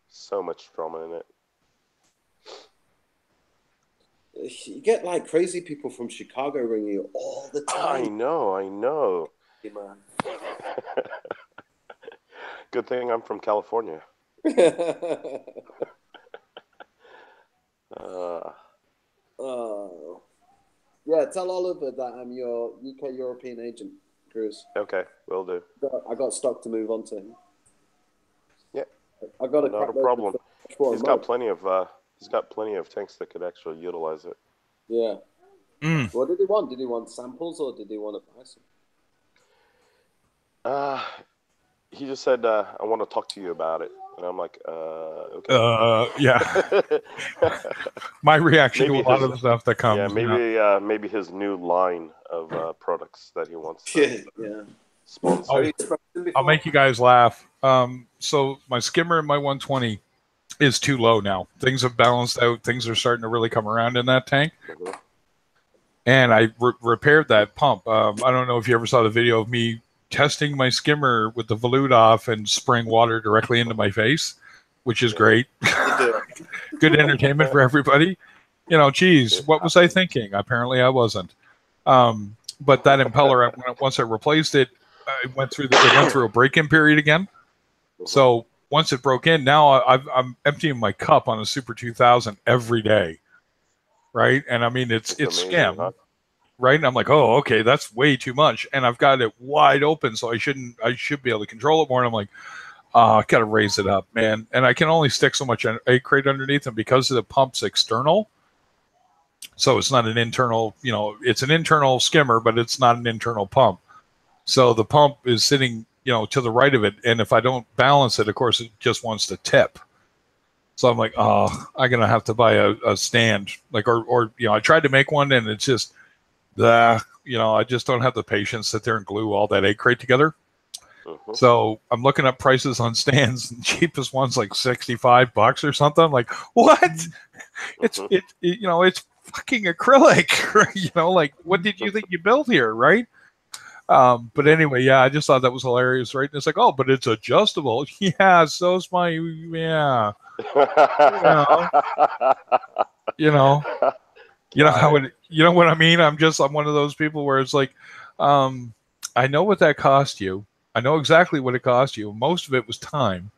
So much drama in it. You get like crazy people from Chicago ringing you all the I time. know. Man. Good thing I'm from California. Oh. Yeah, tell Oliver that I'm your UK European agent, Cruz. Okay, will do. I got stock to move on to him. Yeah. I got Not a problem. He's got plenty of tanks that could actually utilize it. Yeah. Mm. What did he want? Did he want samples or did he want to buy some? He just said, "I want to talk to you about it," and I'm like, "Okay." Yeah. My reaction Maybe to a lot his- of the stuff that comes. Yeah, maybe his new line of products that he wants to Yeah. sponsor. Oh, Have you spoken before? I'll make you guys laugh. So my skimmer and my 120 is too low now. Things have balanced out. Things are starting to really come around in that tank. Mhm. And I repaired that pump. I don't know if you ever saw the video of me testing my skimmer with the volute off and spraying water directly into my face, which is great. Good entertainment for everybody. You know, geez, what was I thinking? Apparently I wasn't. But that impeller, once I replaced it, it went through a break-in period again. So once it broke in, now I'm emptying my cup on a Super 2000 every day, right? And I mean, it's amazing, skim, huh? right? And I'm like, oh, okay, that's way too much, and I've got it wide open, so I should be able to control it more. And I'm like, oh, I got to raise it up, man. And I can only stick so much egg crate underneath, and because the pump's external, so it's not an internal, it's an internal skimmer, but it's not an internal pump. So the pump is sitting, to the right of it. And if I don't balance it, of course, it just wants to tip. So I'm like, oh, I'm going to have to buy a stand. Like, or I tried to make one and it's just, I just don't have the patience to sit there and glue all that egg crate together. Mhm. So I'm looking up prices on stands. The cheapest one's like $65 or something. I'm like, what? It's fucking acrylic. Like, what did you think you built here, right? But anyway, yeah, I just thought that was hilarious, right? And it's like, oh, but it's adjustable. Yeah, so's my, yeah. You know how it, you know what I mean? I'm one of those people where it's like, I know what that cost you. I know exactly what it cost you. Most of it was time,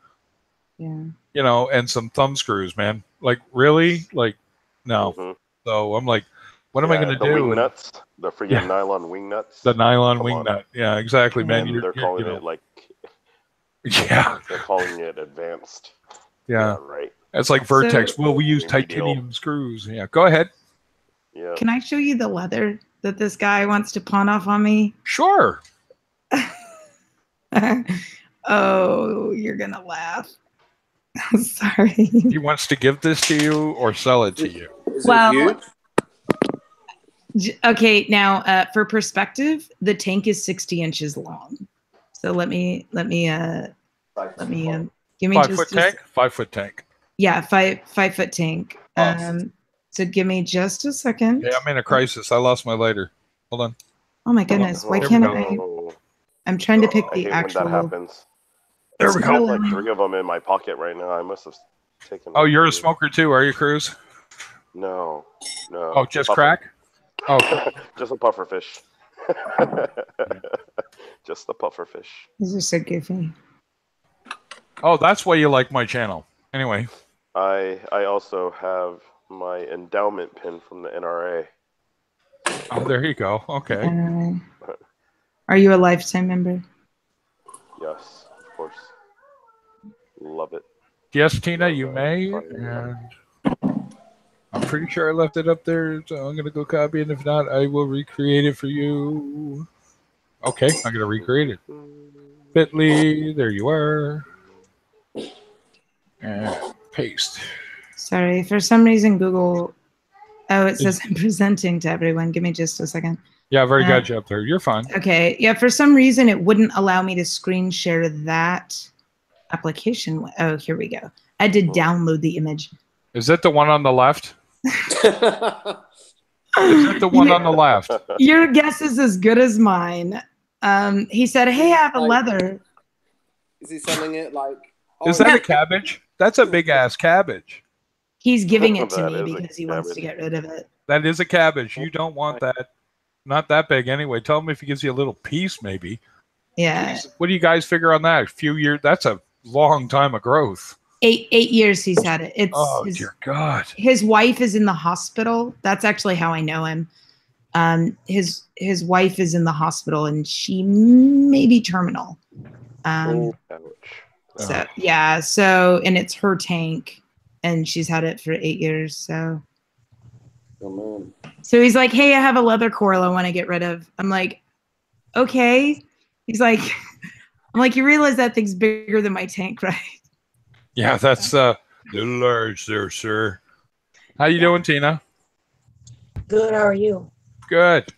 Yeah. and some thumb screws, man. Like, really? Like, no. Mhm. So I'm like, what am I going to The do? wing And nuts, the freaking nylon wing nuts. the nylon Come wing on. nut. Yeah, exactly, man. And they're calling it like, yeah, they're calling it advanced. yeah. Right. It's like Vertex. So- Will we use Remedial. titanium screws? Yeah, go ahead. Yeah. Can I show you the leather that this guy wants to pawn off on me? Sure. Oh, you're gonna laugh. I'm sorry. He wants to give this to you or sell it to you. Is Well, it huge? Okay, now for perspective, the tank is 60 inches long. So let me give me 5 foot tank? 5 foot tank. Yeah, 5 foot tank. Awesome. So give me just a second. Hey, I'm in a crisis. I lost my lighter. Hold on. Oh my goodness, why Here we can't go. I'm trying to pick I the hate actual. when that happens. There we I have go. like 3 of them in my pocket right now. I must have taken. Oh, you're a like 3. smoker too, are you, Cruz? No. Oh, just Puffer. crack? Oh, Just a puffer fish. Just the puffer fish. This is so goofy. oh, that's why you like my channel. Anyway, I also have my endowment pin from the NRA. oh, there you go. Okay. Are you a lifetime member? Yes, of course. Love it. Yes, Tina, you may. And I'm pretty sure I left it up there, so I'm gonna go copy it. If not, I will recreate it for you. Okay, I'm gonna recreate it. Bitly, there you are. And paste. Sorry, for some reason Google. Oh, it says I'm presenting to everyone. Give me just a second. Yeah, I've already got you up there. You're fine. Okay, yeah. For some reason, it wouldn't allow me to screen share that application. Oh, here we go. I had to download the image. Is it the one on the left? Is it the one on the left? Your guess is as good as mine. He said, "Hey, I have a leather." Is he selling it like? Is that a cabbage? That's a big ass cabbage. He's giving it to That me is a because he wants to cabbage. get rid of it. That is a cabbage. You don't want that. Not that big anyway. Tell him if he gives you a little piece, maybe. Yeah, What do you guys figure on that? A few years? That's a long time of growth. 8 years he's had it. It's Oh, dear God. his wife is in the hospital. That's actually how I know him. His wife is in the hospital and she may be terminal. Ouch. So yeah, so and it's her tank, and she's had it for 8 years. So Oh man. so he's like, "Hey, I have a leather coral I want to get rid of." I'm like, "Okay." He's like, "I'm like, you realize that thing's bigger than my tank, right?" Yeah, that's little large there, sir. How you doing, Tina? Good. How are you? Good.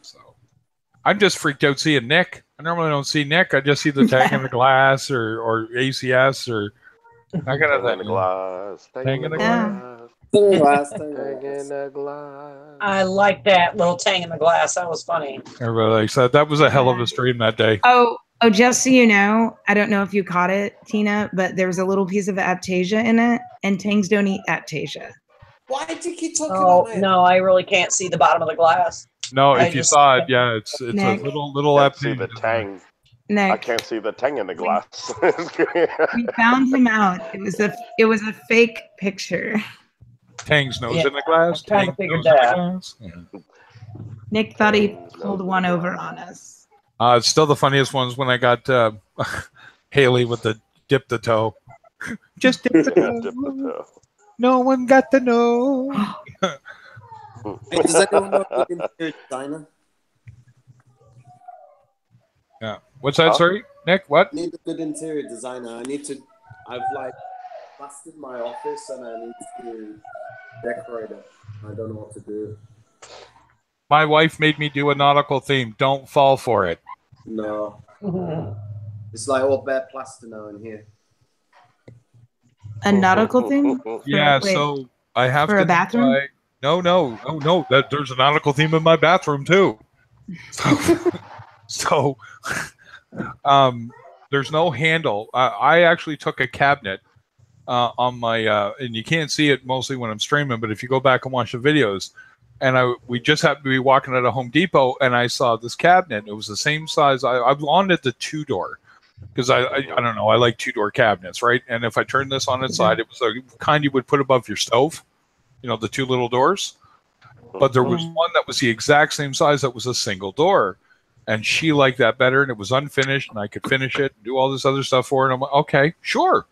So, I'm just freaked out seeing Nick. I normally don't see Nick. I just see the tank in the glass or ACS or that kind of Tang in the thing. glass. Tang in the glass. Tang in the glass. I like that little tang in the glass. That was funny. Everybody likes that. That was a hell of a stream that day. Oh, just so you know, I don't know if you caught it, Tina, but there was a little piece of Aptasia in it, and tangs don't eat Aptasia. Why do you keep talking Oh about it? no, I really can't see the bottom of the glass. No, I if you just- saw it, yeah, it's a Nick. little Can't see aptitude. the tang. I Nick, can't see the tang in the glass. we found him out. It was a fake picture. Tang's nose Yeah, in the glass. I kinda Tang's figured nose in the that. glass. Yeah. Nick thought he Tang's pulled nose one in the over glass. on us. It's still the funniest ones when I got Haley with the dip the toe. Just dip the Dip the toe. toe. No one got to know. Hey, does anyone know a good interior designer? Yeah. What's that, Huh? sorry? Nick, what? I need a good interior designer. I've like plastered my office and I need to decorate it. I don't know what to do. My wife made me do a nautical theme. Don't fall for it. No. Mhm. It's like all bare plaster now in here. A nautical thing? Yeah, wait, so I have for to a bathroom? buy- No. There's a nautical theme in my bathroom too. So, there's no handle. I actually took a cabinet on my, and you can't see it mostly when I'm streaming, but if you go back and watch the videos, and we just happened to be walking at a Home Depot, and I saw this cabinet. It was the same size. I wanted the 2-door because I don't know. I like 2-door cabinets, right? And if I turned this on its side, it was the kind you would put above your stove. You know, the 2 little doors. But there was one that was the exact same size that was a single door. And she liked that better, and it was unfinished, and I could finish it and do all this other stuff for her. And I'm like, okay, sure.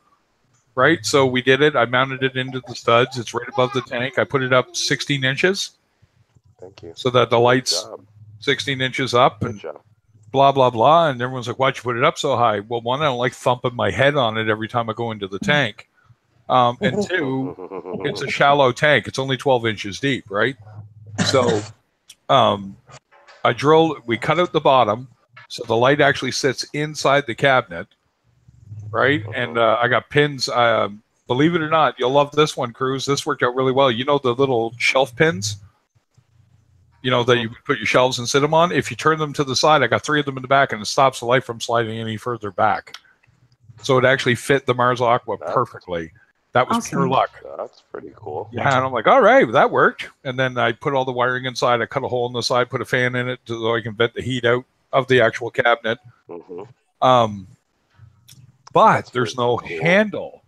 right? So we did it. I mounted it into the studs. It's right above the tank. I put it up 16 inches Thank you. so that the Good light's job. 16 inches up Good and job. blah, blah, blah. And everyone's like, why'd you put it up so high? Well, one, I don't like thumping my head on it every time I go into the tank. And two, it's a shallow tank. It's only 12 inches deep, right? So we cut out the bottom so the light actually sits inside the cabinet, right? And I got pins. Believe it or not, you'll love this one, Cruz. This worked out really well. You know the little shelf pins? You know, that you put your shelves and sit them on? If you turn them to the side, I got 3 of them in the back, and it stops the light from sliding any further back. So it actually fit the Mars Aqua perfectly. That was pure luck. That's pretty cool. Yeah, and I'm like, all right, that worked. And then I put all the wiring inside. I cut a hole in the side, put a fan in it so I can vent the heat out of the actual cabinet. But there's no handle,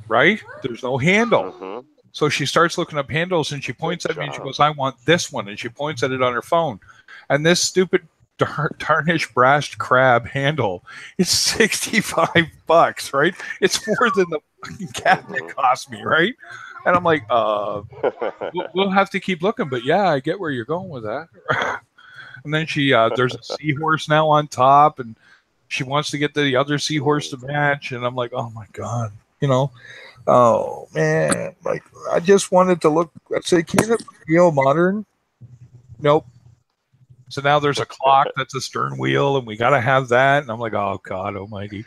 right? There's no handle. So she starts looking up handles, and she points at me, and she goes, I want this one. And she points at it on her phone. And this stupid tarnished brass crab handle is $65, right? It's more than the fucking cabinet cost me, right? And I'm like, we'll have to keep looking, but yeah, I get where you're going with that. And then there's a seahorse now on top, and she wants to get the other seahorse to match, and I'm like, oh my god, oh man, like I just wanted to look. I'd say, can it feel modern? Nope. So now there's a clock that's a stern wheel, and we got to have that. And I'm like, oh, God almighty.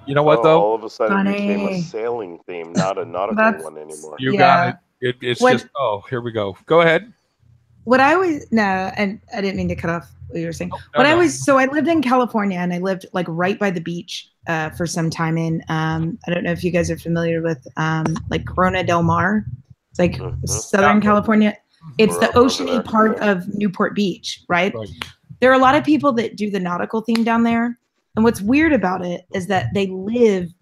You know what, though? All of a sudden it became a sailing theme, not a nautical one anymore. You got it. It's just, here we go. Go ahead. What I always, and I didn't mean to cut off what you were saying. So I lived in California, and I lived like right by the beach for some time in, I don't know if you guys are familiar with like Corona del Mar. It's like Southern California. It's the oceany part of Newport Beach, right? There are a lot of people that do the nautical theme down there. And what's weird about it is that they live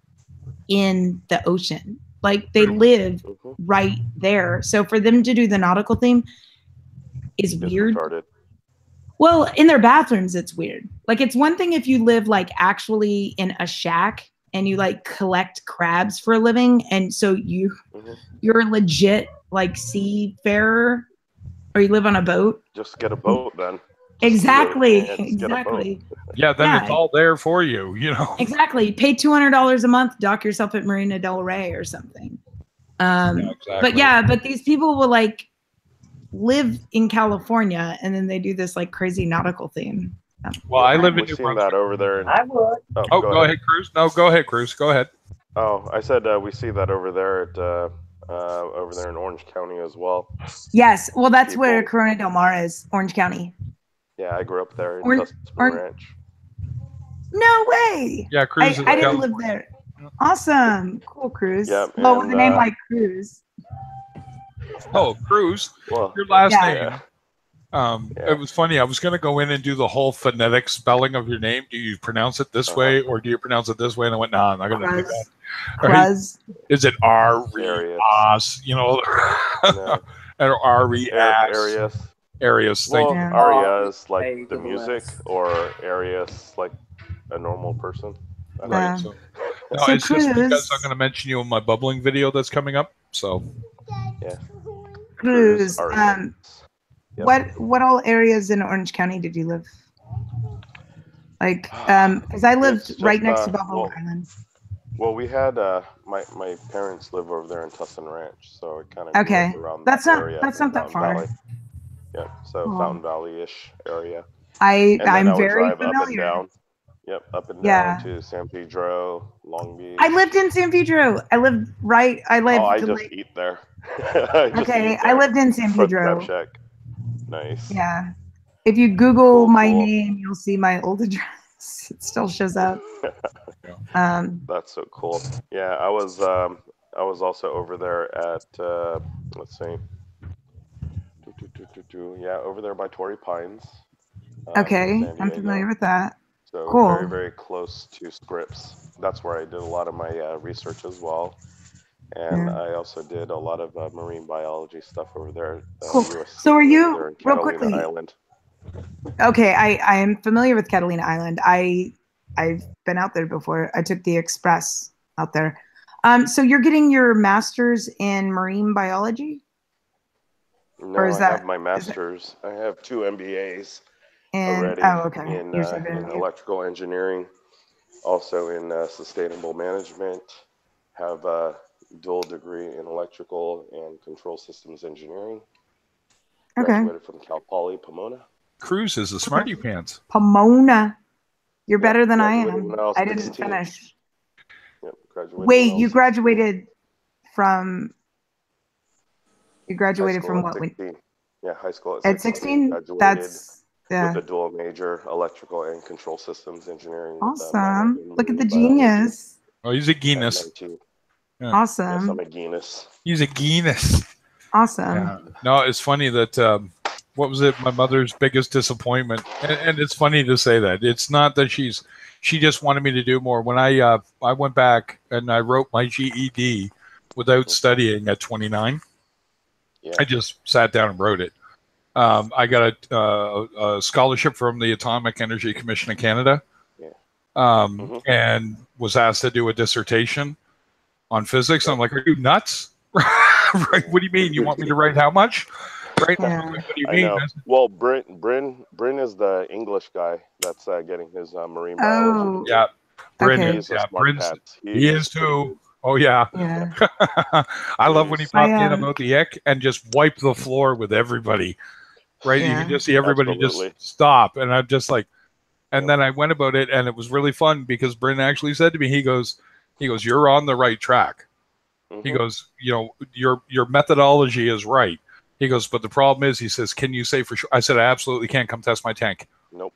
in the ocean. Like they live right there. So for them to do the nautical theme is weird. Well, in their bathrooms, it's weird. Like it's one thing if you live like actually in a shack and you like collect crabs for a living. And so you're legit like seafarer. Or you live on a boat. Just get a boat then. Exactly. Yeah, then it's all there for you, Exactly. Pay $200 a month, dock yourself at Marina Del Rey or something. But these people will like live in California and then they do this like crazy nautical theme. Well, I live in New Brunswick. That over there. I would. Oh, go ahead, Cruz. No, go ahead, Cruz. Go ahead. Oh, I said we see that over there at over there in Orange County as well. Yes, well, that's where Corona Del Mar is, Orange County. Yeah, I grew up there in Tustin Ranch. No way. Yeah, Cruz. I didn't live there. Awesome, cool, Cruz. Yeah, well, with a name like Cruz. Oh, Cruz. Well, your last name. It was funny. I was going to go in and do the whole phonetic spelling of your name. Do you pronounce it this way or do you pronounce it this way? And I went, no, I'm not going to do that. Cruz. Is it R-E-S? Or R-E-S? Arius. Well, Arias like the music or Arias like a normal person. Right. So it's just because I'm going to mention you in my bubbling video that's coming up. So. Yeah. Cruz. What all areas in Orange County did you live? Like, because I lived right next to Balboa Island. Well, we had my parents live over there in Tustin Ranch, so it kind of around that's that area. That's not that far. Valley. Yeah, so Fountain Valley-ish area. I'm very familiar. Up and down to San Pedro, Long Beach. I lived in San Pedro. I lived. I just eat there. I lived in San Pedro. Shack. Nice. Yeah. If you Google my name, you'll see my old address. It still shows up. That's so cool. Yeah, I was also over there at let's see. Yeah, over there by Torrey Pines. Okay, I'm familiar with that. So cool. Very, very close to Scripps. That's where I did a lot of my research as well. And I also did a lot of marine biology stuff over there. Cool. So are you, real quickly, Island. Okay, I am familiar with Catalina Island. I've been out there before. I took the express out there. So you're getting your master's in marine biology? No, Or is I that- have my master's. I have 2 MBAs And already okay. in, You're so good. in electrical engineering, also in sustainable management. Have a dual degree in electrical and control systems engineering. Okay. Graduated from Cal Poly Pomona. Cruz is a smarty pants. Pomona. You're Yep, better than I graduated am. when I was I didn't 16. finish. Yep, graduated when I Wait, was you 16. graduated from High graduated school from at what? 16. Yeah, high school At 16? Graduated That's with a dual major, electrical and control systems engineering. With a minor awesome. in Look at the marine biology genius. Oh, he's a at Guinness. 19. Yes, Awesome. I'm a Guinness. He's a Guinness. Awesome. Yeah. No, it's funny that what was it? My mother's biggest disappointment, and it's funny to say that. It's not that she just wanted me to do more. When I went back and I wrote my GED without studying at 29, Yeah. I just sat down and wrote it. I got a scholarship from the Atomic Energy Commission of Canada, Yeah. And was asked to do a dissertation on physics. I'm like, are you nuts? Right? What do you mean? You want me to write how much? Right? Yeah. What do you I mean? know. Well, Bryn is the English guy that's getting his marine biology. Oh, Yeah, Bryn Okay. He's a yeah, smart Bryn's, pants. he is He's pretty too. good. Oh yeah. yeah. I love when he Jeez. popped in I, about the ick and just wiped the floor with everybody. Right? You Yeah. can just see everybody Absolutely. just stop. And I'm just like, and then I went about it and it was really fun because Bryn actually said to me, he goes, you're on the right track. He Mhm. goes, your methodology is right. He goes, but the problem is, he says, can you say for sure? I said, I absolutely can't. Come test my tank. Nope.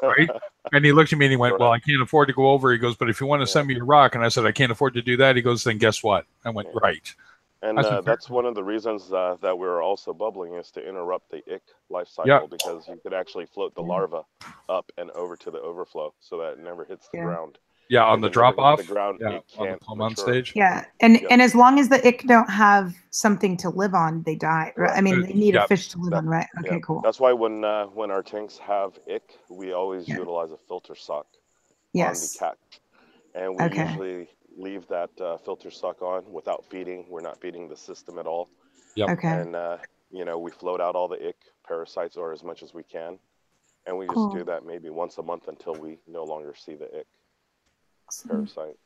Right? And he looked at me and he went, Sure well, not. I can't afford to go over. He goes, but if you want to send me your rock. And I said, I can't afford to do that. He goes, then guess what? I went, Yeah. right. And I said, that's one of the reasons that we're also bubbling is to interrupt the ick life cycle Yeah. because you could actually float the larva up and over to the overflow so that it never hits the Yeah. ground. Yeah, on If the it never drop hits off. the ground, Yeah, it on the can't plumb on mature. stage. Yeah. And Yep. and as long as the ick don't have something to live on, they die. Right? I mean, they need Yeah. a fish to live That- on, right? Okay, Yeah. cool. That's why when our tanks have ick, we always Yeah. utilize a filter sock Yes. on the catch, and we Okay. usually leave that filter sock on without feeding. We're not feeding the system at all, Yep. Okay. and we float out all the ick parasites or as much as we can, and we just Cool. do that maybe once a month until we no longer see the ick Awesome. parasite.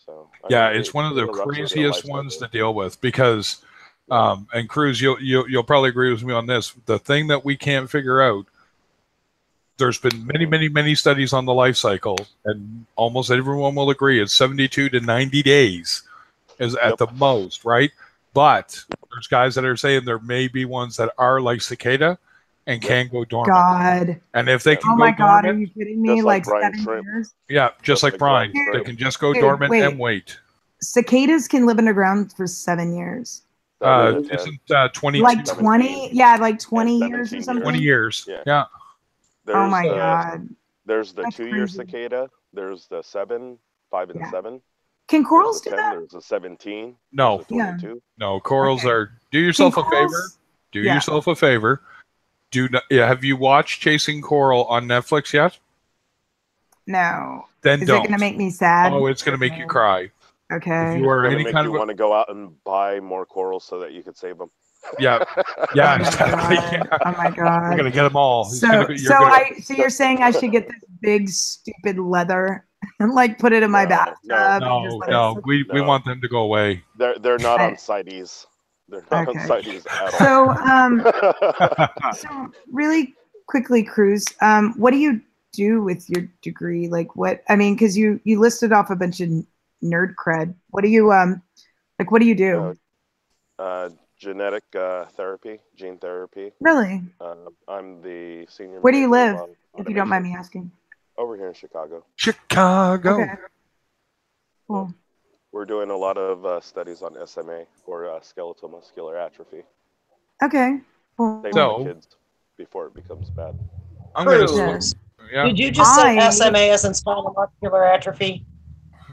So Yeah, I mean, it's one of the interrupts their craziest life ones to cycle. deal with because, and Cruz, you'll probably agree with me on this. The thing that we can't figure out, there's been many studies on the life cycle, and almost everyone will agree it's 72 to 90 days is at Yep. the most, right? But there's guys that are saying there may be ones that are like cicada and Yep. can go dormant. God. And if they Yeah. can Oh go my God. Are dormant, you kidding me? Just Like like brine 7 shrimp. years? yeah, just Just like like brine, brine they shrimp. can just go Dude, dormant wait. and wait. Cicadas can live underground for 7 years. 7 to 10. Isn't 22? Like 17. 20? Yeah, like 20 And years or 17 something. 20 years. Yeah. Yeah. Oh There's my the, God. There's the That's 2-year crazy. cicada. There's the 7, 5, and Yeah. 7. Can There's corals the do 10. that? There's the 17. No. There's the Yeah. 22. No, corals Okay. are. Do yourself Can a favor. corals- Do Yeah. yourself a favor. Do not. Yeah, have you watched Chasing Coral on Netflix yet? No. Then Is don't. it going to make me sad? Oh, it's going to make you cry. If Okay. you are It's gonna any make kind you of want to go out and buy more corals so that you could save them. yeah, Oh yeah, my exactly. God. Yeah. Oh my You're God. gonna get them all. It's So, gonna be, so I, so you're saying I should get this big stupid leather and like put it in my No, bathtub? no. and no, just let no. it sit? We No. want them to go away. They're not I- on CITES. They're not on Okay. CITES at So, all. so really quickly, Cruz, what do you do with your degree? Like what, I mean, cause you listed off a bunch of nerd cred. What do you, like, what do you do? Genetic therapy, gene therapy. Really? I'm the senior. Where do you manager live? of If you don't mind automation me asking. over here in Chicago. Chicago. Okay. Cool. We're doing a lot of studies on SMA or skeletal muscular atrophy. Okay. Cool. Save So- the kids before it becomes bad. I'm gonna. Cruz. Yes. Yeah. Did you just say I- SMA as in spinal muscular atrophy?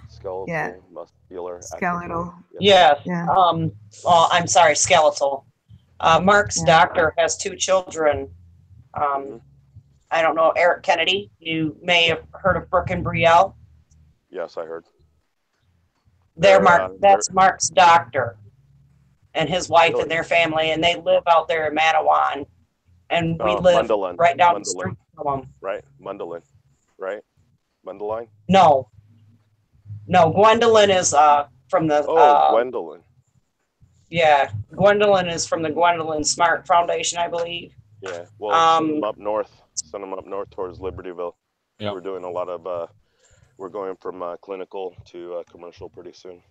Skeletal Yeah. muscular Skeletal. atrophy. Yes. Yeah. Yeah. I'm sorry, skeletal. Mark's Yeah. doctor has 2 children. I don't know, Eric Kennedy. You may have heard of Brooke and Brielle. Yes, I heard. That's Mark's doctor and his wife Really? and their family, and they live out there in Mattawan, and we live Mundelein. right down the Mundelein. street from them. Right, Mundelein, right? Mundelein. No, Gwendolyn is from the. Gwendolyn. Yeah, Gwendolyn is from the Gwendolyn Smart Foundation, I believe. Yeah, well, send them up north. Send them up north towards Libertyville. Yeah. We're doing a lot of. We're going from clinical to commercial pretty soon.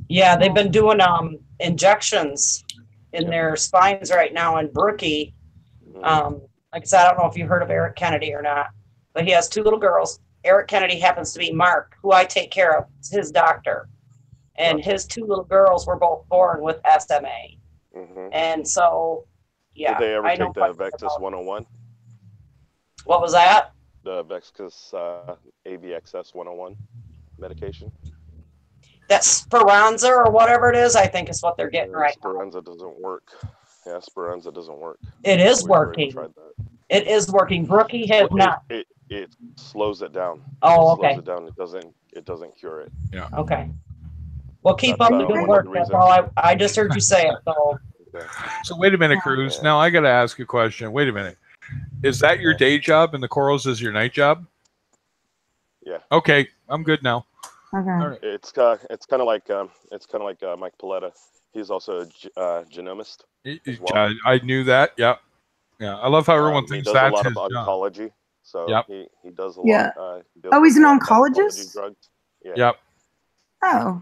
Yeah, they've been doing injections in their spines right now in Brookie. Like I said, I don't know if you heard of Eric Kennedy or not, but he has 2 little girls. Eric Kennedy happens to be Mark, who I take care of. It's his doctor. And his 2 little girls were both born with SMA. And so, yeah. Did they ever take the Vexus 101? What was that? The Vexus AVXS 101 medication? That's Speranza or whatever it is, I think is what they're getting right now. Speranza doesn't work. Yeah, Speranza doesn't work. It is working. It is working. Brookie has not. It slows it down. Oh, okay. Okay. Slows it down. It doesn't cure it. Yeah. Okay. Well, keep That's, up the good work. That's all I just heard you say it. So So wait a minute, Cruz. Now I got to ask a question. Wait a minute. Is that your day job and the corals is your night job? Yeah. Okay, I'm good now. Okay. All right. It's kind of like Mike Paletta. He's also a genomist. as well. I knew that. Yeah. Yeah. I love how everyone thinks he does that's a lot his of job. oncology. So Yep. he does a Yeah. lot. Oh, he's an deals with oncologist? drugs. Yeah. Yep. Oh,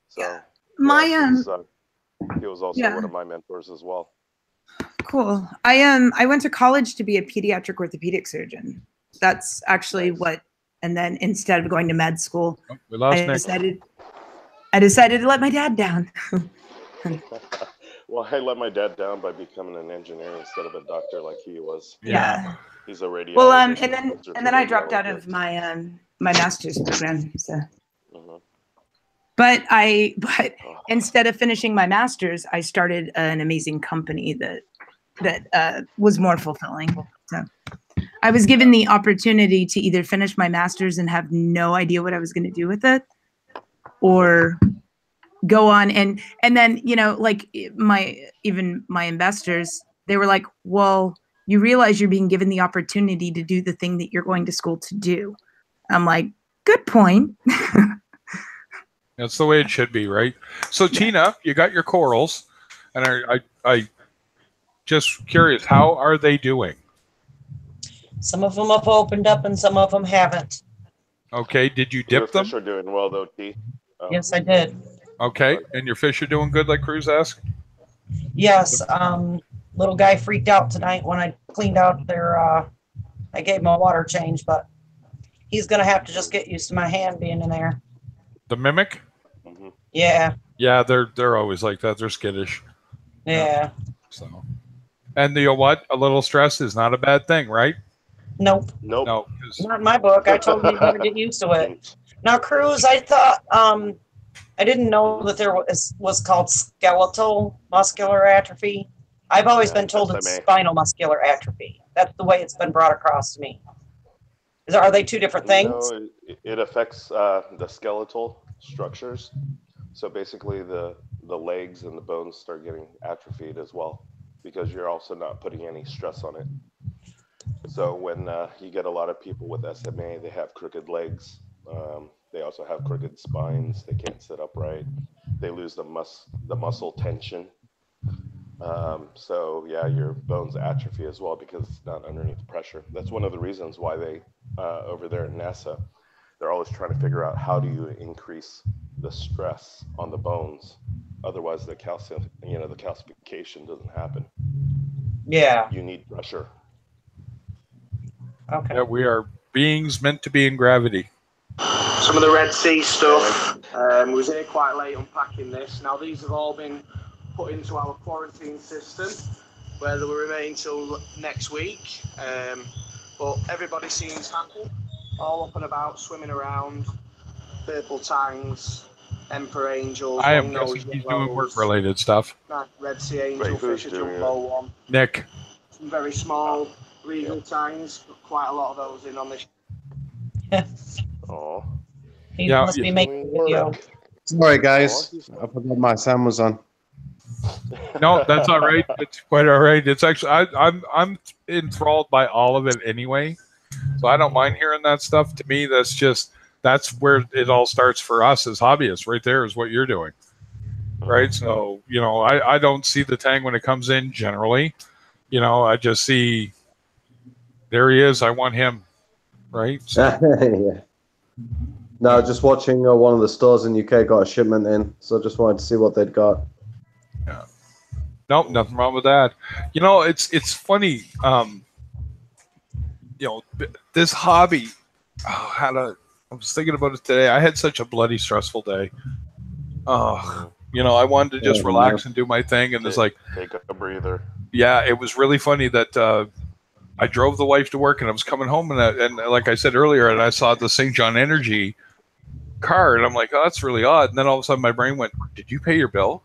So my he was also yeah. one of my mentors as well. Cool. I went to college to be a pediatric orthopedic surgeon. That's actually Nice. and then instead of going to med school, Oh, we lost I Nick. decided to let my dad down. Well, I let my dad down by becoming an engineer instead of a doctor like he was. Yeah. He's a radiologist. Well, and then I dropped out of my master's program. So, Mhm. but instead of finishing my master's, I started an amazing company that was more fulfilling. So, I was given the opportunity to either finish my master's and have no idea what I was going to do with it, or go on and then, like my investors, they were like, well, you realize you're being given the opportunity to do the thing that you're going to school to do. I'm like, good point. That's the way it should be, right? So Tina, you got your corals, and I just curious, how are they doing? some of them have opened up and some of them haven't. Okay, did you Your dip them? fish are doing well though, T. Yes, I did. Okay, and your fish are doing good, like Cruz asked? Yes, little guy freaked out tonight when I cleaned out their, I gave him a water change, but he's gonna have to just get used to my hand being in there. The mimic? Mm-hmm. Yeah, Yeah, they're always like that. They're skittish. yeah. So, and you know what? A little stress is not a bad thing, right? Nope, Nope. No, 'cause- not in my book. I told him you better get used to it. Now, Cruz, I thought, I didn't know that there was called skeletal muscular atrophy. I've always been told it's SMA. spinal muscular atrophy. That's the way it's been brought across to me. Are they two different things? No, it affects the skeletal structures. So basically, the legs and the bones start getting atrophied as well, because you're also not putting any stress on it. So when you get a lot of people with SMA, they have crooked legs. They also have crooked spines. They can't sit upright. They lose the muscle tension. So yeah, your bones atrophy as well because it's not underneath pressure. That's one of the reasons why they over there at NASA, they're always trying to figure out how do you increase the stress on the bones. Otherwise, the calcium, the calcification doesn't happen. Yeah. You need pressure. Okay. yeah, we are beings meant to be in gravity. Some of the Red Sea stuff. We was here quite late unpacking this. Now these have all been put into our quarantine system, where they will remain till next week. But everybody seems happy, all up and about, swimming around. Purple tangs, emperor angels. I am long-nosed guessing he's yellows, doing work-related stuff. nice Red Sea angel Wait, who's fish, a doing jumbo one. Nick, Some very small regal tangs, but quite a lot of those in on this. Oh, He Yeah, must be making a video. Sorry, guys. I forgot my sound was on. No, that's all right. It's quite all right. It's actually I'm enthralled by all of it anyway, so I don't mind hearing that stuff. To me, that's where it all starts for us as hobbyists. Right there is what you're doing, right? So I don't see the tang when it comes in generally. I just see there he is. I want him, right? So, Yeah. No, just watching one of the stores in UK got a shipment in, so just wanted to see what they'd got. yeah. Nope, nothing wrong with that. It's funny. This hobby. I was thinking about it today. I had such a bloody stressful day. I wanted to just relax and do my thing, and it's like take a breather. Yeah, it was really funny that I drove the wife to work, and I was coming home, and like I said earlier, and I saw the St. John Energy card, and I'm like, oh, that's really odd. And then all of a sudden, my brain went, "Did you pay your bill?"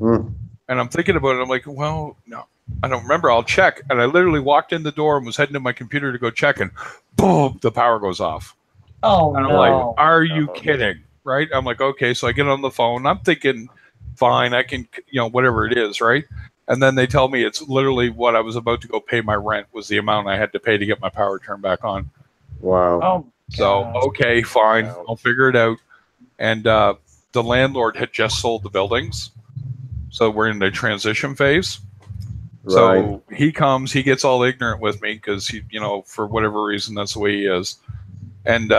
Mm. And I'm thinking about it. I'm like, well, no, I don't remember. I'll check. And I literally walked in the door and was heading to my computer to go check, and boom, the power goes off. Oh, and I'm no. like, are you kidding? Right? I'm like, okay. So I get on the phone. I'm thinking, fine, I can, whatever it is, right? And then they tell me it's literally what I was about to go pay my rent was the amount I had to pay to get my power turned back on. Wow. Oh, So, God. okay, fine. Wow. I'll figure it out. And the landlord had just sold the buildings. So we're in the transition phase. So he comes, he gets all ignorant with me because he, for whatever reason, that's the way he is. And,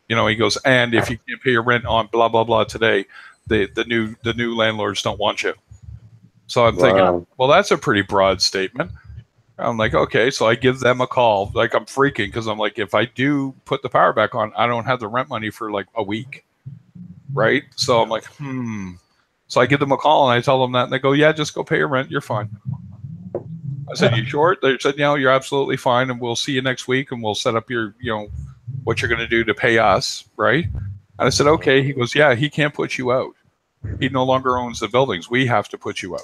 he goes, and if you can't pay your rent on blah, blah, blah today, the new landlords don't want you. So I'm thinking, well, that's a pretty broad statement. I'm like, okay, so I give them a call. Like, I'm freaking because I'm like, if I do put the power back on, I don't have the rent money for like a week. Right? So I'm like, So I give them a call and I tell them that, and they go, yeah, just go pay your rent. You're fine. I said, you sure? They said, you're absolutely fine, and we'll see you next week, and we'll set up your, what you're going to do to pay us, right? And I said, okay. He goes, yeah, he can't put you out. He no longer owns the buildings. We have to put you out.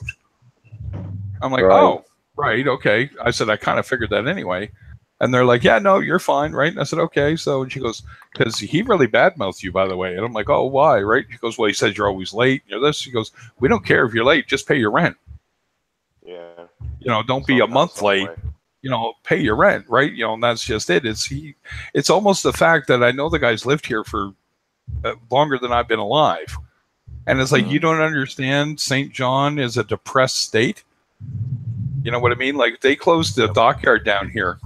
I'm like, oh, right, okay. I said, I kind of figured that anyway. And they're like, yeah, no, you're fine, right? And I said, okay. So, and she goes, because he really badmouthed you, by the way. And I'm like, oh, why, right? She goes, well, he says you're always late. You're this. She goes, we don't care if you're late. Just pay your rent. Yeah. Don't be a month late. Pay your rent, right? And that's just it. It's almost the fact that I know the guy's lived here for longer than I've been alive. And it's like, you don't understand St. John is a depressed state. You know what I mean? Like, they closed the dockyard down here.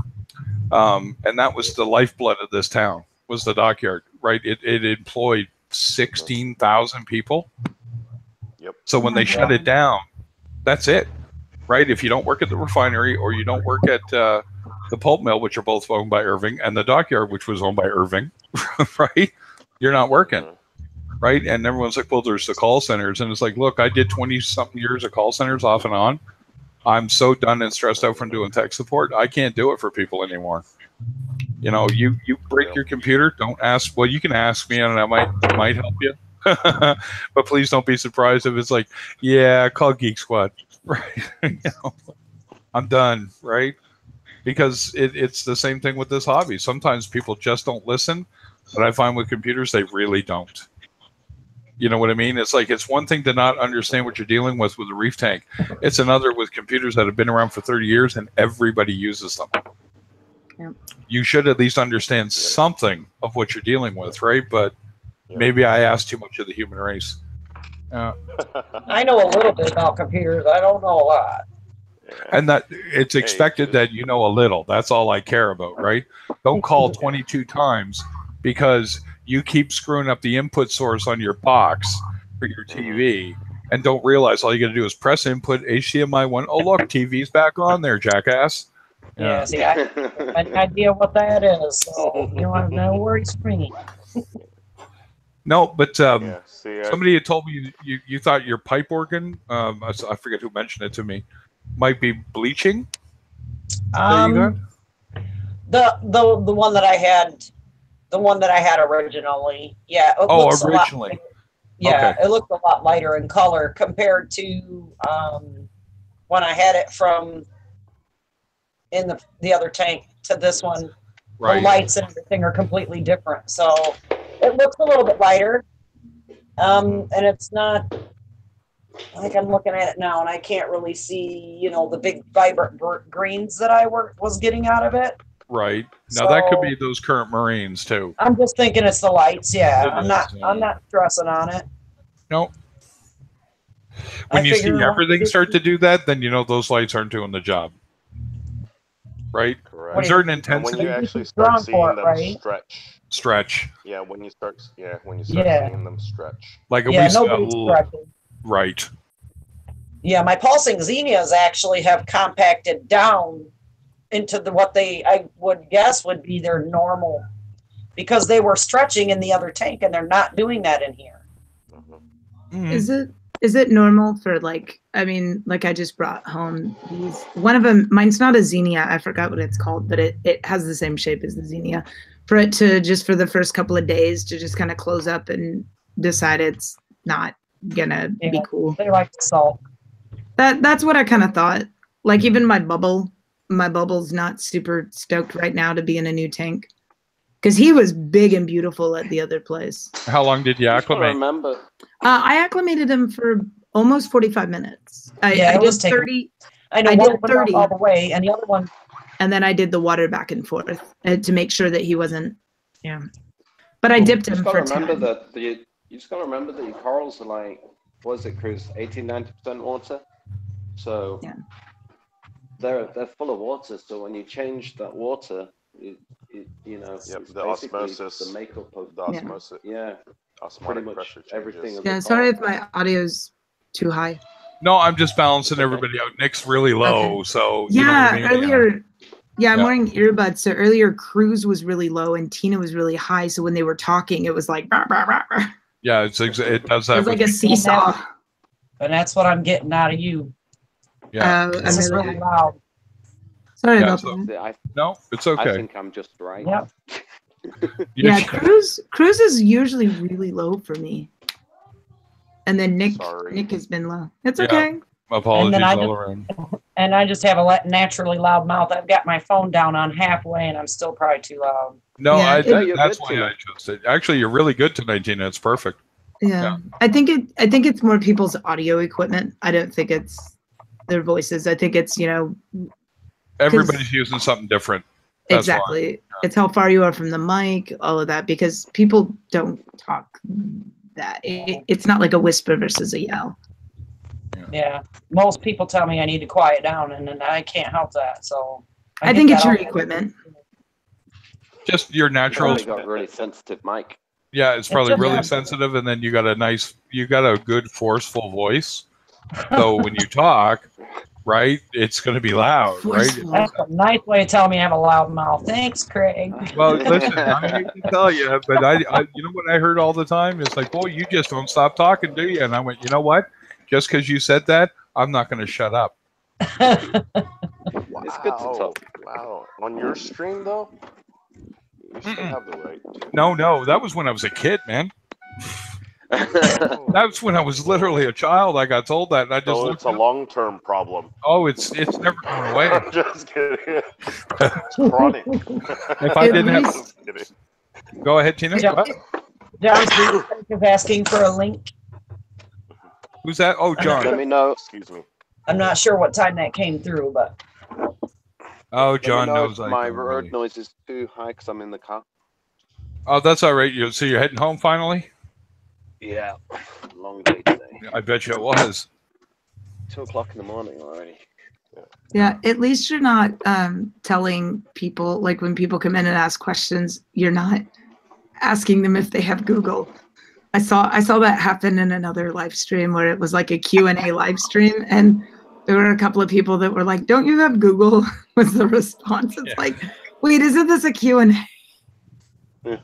And that was the lifeblood of this town, was the dockyard, right? It employed 16,000 people. Yep. So when they shut it down, that's it, right? If you don't work at the refinery or you don't work at the pulp mill, which are both owned by Irving, and the dockyard, which was owned by Irving, right? You're not working, right? And everyone's like, well, there's the call centers. And it's like, look, I did 20-something years of call centers off and on. I'm so done and stressed out from doing tech support. I can't do it for people anymore. You break your computer. Don't ask. Well, you can ask me, and I might help you. But please don't be surprised if it's like, yeah, call Geek Squad, right? I'm done, right? Because it's the same thing with this hobby. Sometimes people just don't listen, but I find with computers they really don't. You know what I mean? It's like, it's one thing to not understand what you're dealing with a reef tank. It's another with computers that have been around for 30 years and everybody uses them. Yep. You should at least understand something of what you're dealing with, right? But maybe I ask too much of the human race. I know a little bit about computers. I don't know a lot. And that it's expected that you know a little. That's all I care about, right? Don't call 22 times because you keep screwing up the input source on your box for your TV and don't realize all you got to do is press input HDMI 1. Oh, look, TV's back on there, jackass. Yeah, see, I have an idea what that is. So you want to know where it's ringing. No, but See, somebody had told me you thought your pipe organ, I forget who mentioned it to me, might be bleaching. That you got? The one that I had. The one that I had originally, yeah. Originally. Yeah, Okay. it looked a lot lighter in color compared to when I had it from in the other tank to this one. Right. The lights and everything are completely different. So It looks a little bit lighter, and it's not. I think I'm looking at it now, and I can't really see, you know, the big vibrant greens that I was getting out of it. Right. Now that could So- be those current Marines too. I'm just thinking it's the lights. Yeah, It I'm is, not. yeah. I'm not stressing on it. No. When I you see figure everything start to do that, then you know those lights aren't doing the job. Right? Correct. What Is do there you- an And when intensity? you actually Drawn start for seeing it, them right? stretch, Stretch. yeah, when you start Yeah. seeing them stretch, Like Yeah, we said, nobody's stretching. right. Yeah, my pulsing zinnias actually have compacted down into what I would guess would be their normal, because they were stretching in the other tank and they're not doing that in here. Mhm. Is it normal for, like, I mean, like, I just brought home these, one of them, mine's not a zinnia, I forgot what it's called, but it has the same shape as the zinnia, for it to just for the first couple of days to just kind of close up and decide it's not gonna be Yeah. cool. They like salt. That's what I kind of thought. Like, even my bubble's not super stoked right now to be in a new tank, because he was big and beautiful at the other place. How long did you Just gotta acclimate? remember, I acclimated him for almost 45 minutes. Yeah, I it did was taking- 30, I know I one did went out 30. all the way, and the other one. and then I did the water back and forth to make sure that he wasn't. Yeah, but I dipped you him just gotta for remember 10. that you just gotta remember that your corals are like, what is it, Cruz? 80-90% water. So Yeah. they're full of water. So when you change that water, you know, Yep, it's the basically osmosis. the makeup of the osmosis, yeah, osmotic much pressure changes. everything of Yeah, the sorry if coral. my audio's too high. No, I'm just balancing Okay. everybody out. Nick's really low, Okay. so you know what Yeah, I mean? earlier. Yeah, I'm Yeah. wearing earbuds. So earlier, Cruz was really low and Tina was really high. So when they were talking, it was like, "Rah, rah, rah, rah." Yeah, it does It that. was like with a seesaw. And that's what I'm getting out of you. Yeah. This is really loud. Sorry Yeah, about so- that. I No, it's I okay. think I'm just right. Yep. You Yeah, just- Cruz is usually really low for me. And then Nick Sorry. has been low. It's Yeah. okay. apologies I all just- around. And I just have a naturally loud mouth. I've got my phone down on halfway, and I'm still probably too loud. No, Yeah, you're that's good why tonight. I chose it. Actually, you're really good tonight, Tina. It's perfect. Yeah. I think it's more people's audio equipment. I don't think it's their voices. I think it's, Everybody's using something different. That's why. exactly. It's how far you are from the mic, all of that, because people don't talk that. It's not like a whisper versus a yell. Yeah. Most people tell me I need to quiet down, and then I can't help that. So I get think it's that your out. equipment. Just your natural. Probably got really sensitive mic. Yeah, it's probably just- really yeah. sensitive, and then you got a good forceful voice. So when you talk, right, it's going to be loud, right? Forceful. That's a nice way of telling me I have a loud mouth. Thanks, Craig. Well, listen, I hate to tell you, but I you know what I heard all the time? It's like, boy, you just don't stop talking, do you? And I went, you know what? Just because you said that, I'm not going to shut up. It's good to talk. Wow. On your stream though, you still Mm-mm. have the right to. No, that was when I was a kid, man. That's when I was literally a child. I got told that, and I just So looked it's a up. long-term problem. Oh, it's never going away. I'm just kidding. It's chronic. If I At didn't have, least- Just kidding. go ahead, Tina. Yeah. What? John Steve is asking for a link. Who's that? Oh, Let John. me know. Excuse me. I'm not sure what time that came through, but Oh, Let me John know knows. if I my don't road really- noise is too high because I'm in the car. Oh, that's all right. So you're heading home finally? Yeah, long day today. I bet you it was. 2:00 in the morning already. Yeah, at least you're not telling people, like when people come in and ask questions, you're not asking them if they have Google. I saw that happen in another live stream where it was like a Q&A live stream, and there were a couple of people that were like, "Don't you have Google?" was the response. It's Yeah. like, wait, isn't this a Q&A? I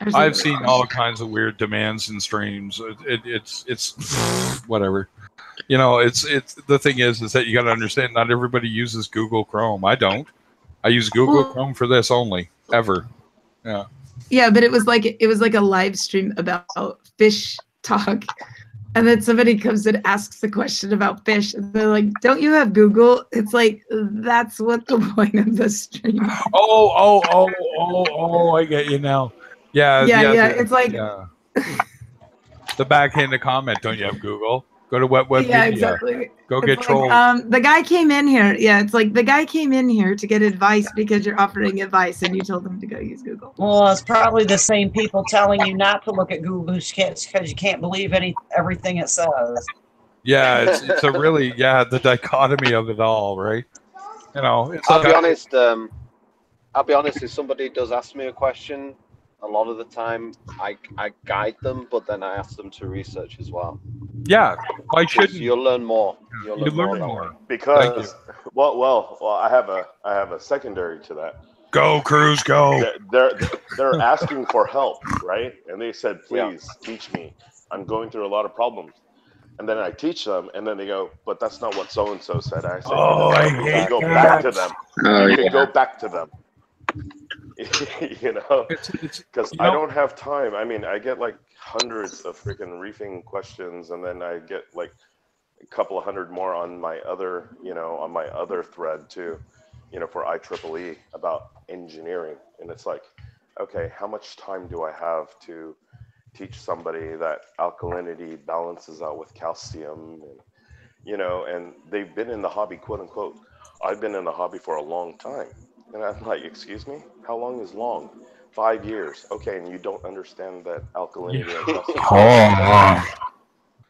was I've like, seen all kinds of weird demands in streams. It's whatever. You know, it's the thing is that you got to understand. Not everybody uses Google Chrome. I don't. I use Google Well- Chrome for this only ever. Yeah. Yeah, but it was like a live stream about fish talk. And then somebody comes and asks a question about fish, and they're like, "Don't you have Google?" It's like, that's what the point of the stream is. Oh! I get you now. Yeah, Yeah, the- it's like yeah. The backhanded comment. Don't you have Google? Go to Wet Web yeah, Media. exactly. Go It's get like, trolled. the guy came in here. Yeah, it's like the guy came in here to get advice because you're offering advice and you told him to go use Google. Well, it's probably the same people telling you not to look at Google because you can't believe everything it says. Yeah, it's a really the dichotomy of it all, right? You know, it's I'll be like honest. I'll be honest. If somebody does ask me a question, a lot of the time I guide them, but then I ask them to research as well. yeah. Why 'Cause shouldn't you'll learn more? You'll you learn more. learn that more? way. Because well, I have a secondary to that. Go, Cruz, go. They're asking for help, right? And they said, please teach me. I'm going through a lot of problems. And then I teach them, and then they go, but that's not what so and so said. I said, Oh, I you hate can go that. back to them. Oh, You can yeah. go back to them. You know, It's because you I know- don't have time. I mean, I get like hundreds of freaking reefing questions, and then I get like a couple of hundred more on my other, on my other thread too, for IEEE about engineering. And it's like, okay, how much time do I have to teach somebody that alkalinity balances out with calcium, and and they've been in the hobby, quote unquote. I've been in the hobby for a long time, and I'm like, excuse me, how long is long? 5 years. Okay, and you don't understand that alkalinity and calcium.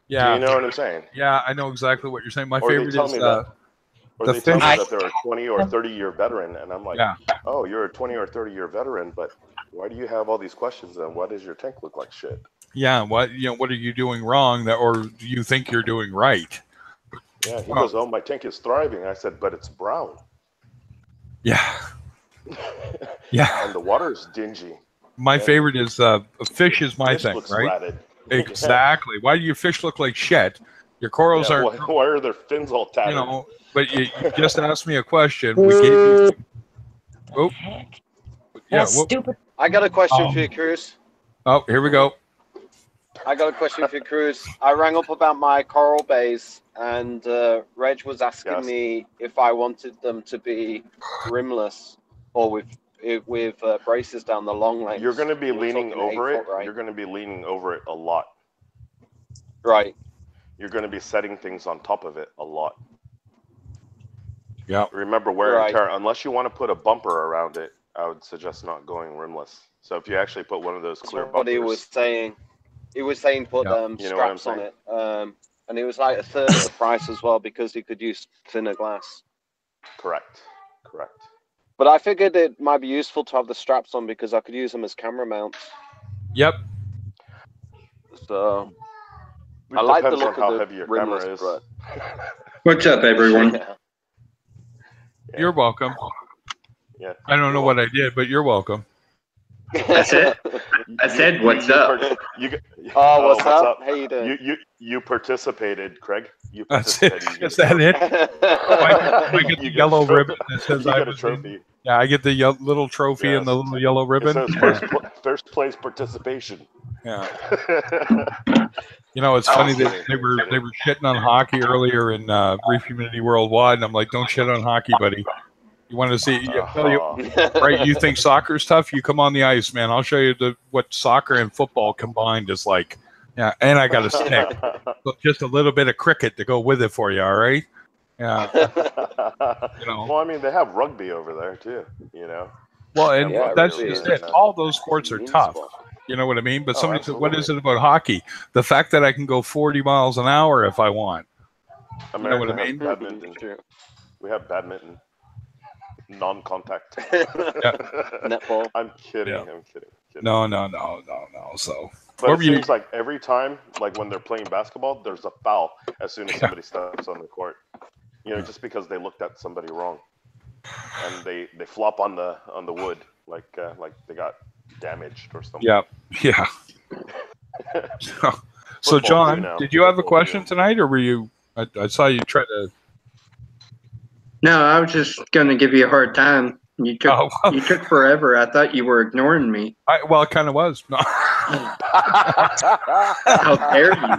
yeah. Do you know what I'm saying? Yeah, I know exactly what you're saying. My Or they favorite tell is me that, or the they tell me fish. that they're a 20 or 30-year veteran, and I'm like, Yeah. oh, you're a 20 or 30-year veteran, but why do you have all these questions, and why does your tank look like shit? Yeah, what are you doing wrong that, or do you think you're doing right? Yeah, he goes, oh, my tank is thriving. I said, but it's brown. Yeah, yeah. And the water's dingy. My And favorite is fish is my Fish thing, looks right? ratted. Exactly. Why do your fish look like shit? Your corals Yeah, aren't, why are their fins all tattered? But you just asked me a question. We gave you. Oh, Heck, yeah. that's stupid. I got a question for you, Cruz. Oh, here we go. I got a question for you, Cruz. I rang up about my coral bays, and Reg was asking Yes. me if I wanted them to be rimless or with braces down the long lengths. You're going to be We're leaning talking over 8 it. foot, right? You're going to be leaning over it a lot. Right. You're going to be setting things on top of it a lot. Yeah. Remember, wear Right. and tear. Unless you want to put a bumper around it, I would suggest not going rimless. So if you actually put one of those clear That's what he bumpers, was saying. He was saying put Yeah. You know what I'm straps on it. And it was like a third of the price as well because he could use thinner glass. correct. But I figured it might be useful to have the straps on because I could use them as camera mounts. Yep. So It I like the depends look on how of the heavy your rimless, camera is. but What's up, everyone? yeah. You're welcome. Yeah. I don't know what I did, but you're welcome. That's it. I said, "What's up?" Oh, what's up? How you doing? You participated, Craig. You That's it. participated. You Is that it? I get the You get yellow a trophy. ribbon that says You I get a was trophy. Yeah, I get the little trophy and the Yes. little yellow It ribbon. says first place participation. Yeah. It's funny that they were shitting on hockey earlier in Reef Community Worldwide, and I'm like, don't shit on hockey, buddy. You want to see? Right? You think soccer's tough? You come on the ice, man. I'll show you what soccer and football combined is like. Yeah, and I got a stick, just a little bit of cricket to go with it for you. All right? Yeah. Well, I mean, they have rugby over there too. Well, and Yeah, that's rugby just is it. All those sports are Mean tough. sport. You know what I mean? But Oh, somebody said, what is absolutely. it about hockey? The fact that I can go 40 miles an hour if I want. America what I has mean? badminton. True. We have badminton. Non-contact. Netball. I'm kidding. Yeah. I'm kidding. No. So, But What it were you- seems like every time, like when they're playing basketball, there's a foul as soon as somebody steps on the court. Just because they looked at somebody wrong, and they flop on the wood like they got damaged or something. yeah. So, Football too John, now. did you have a Football question too. tonight, or were you? I saw you try to. No, I was just going to give you a hard time. You took Oh, well. you took forever. I thought you were ignoring me. Well, it kind of was. No. How dare you?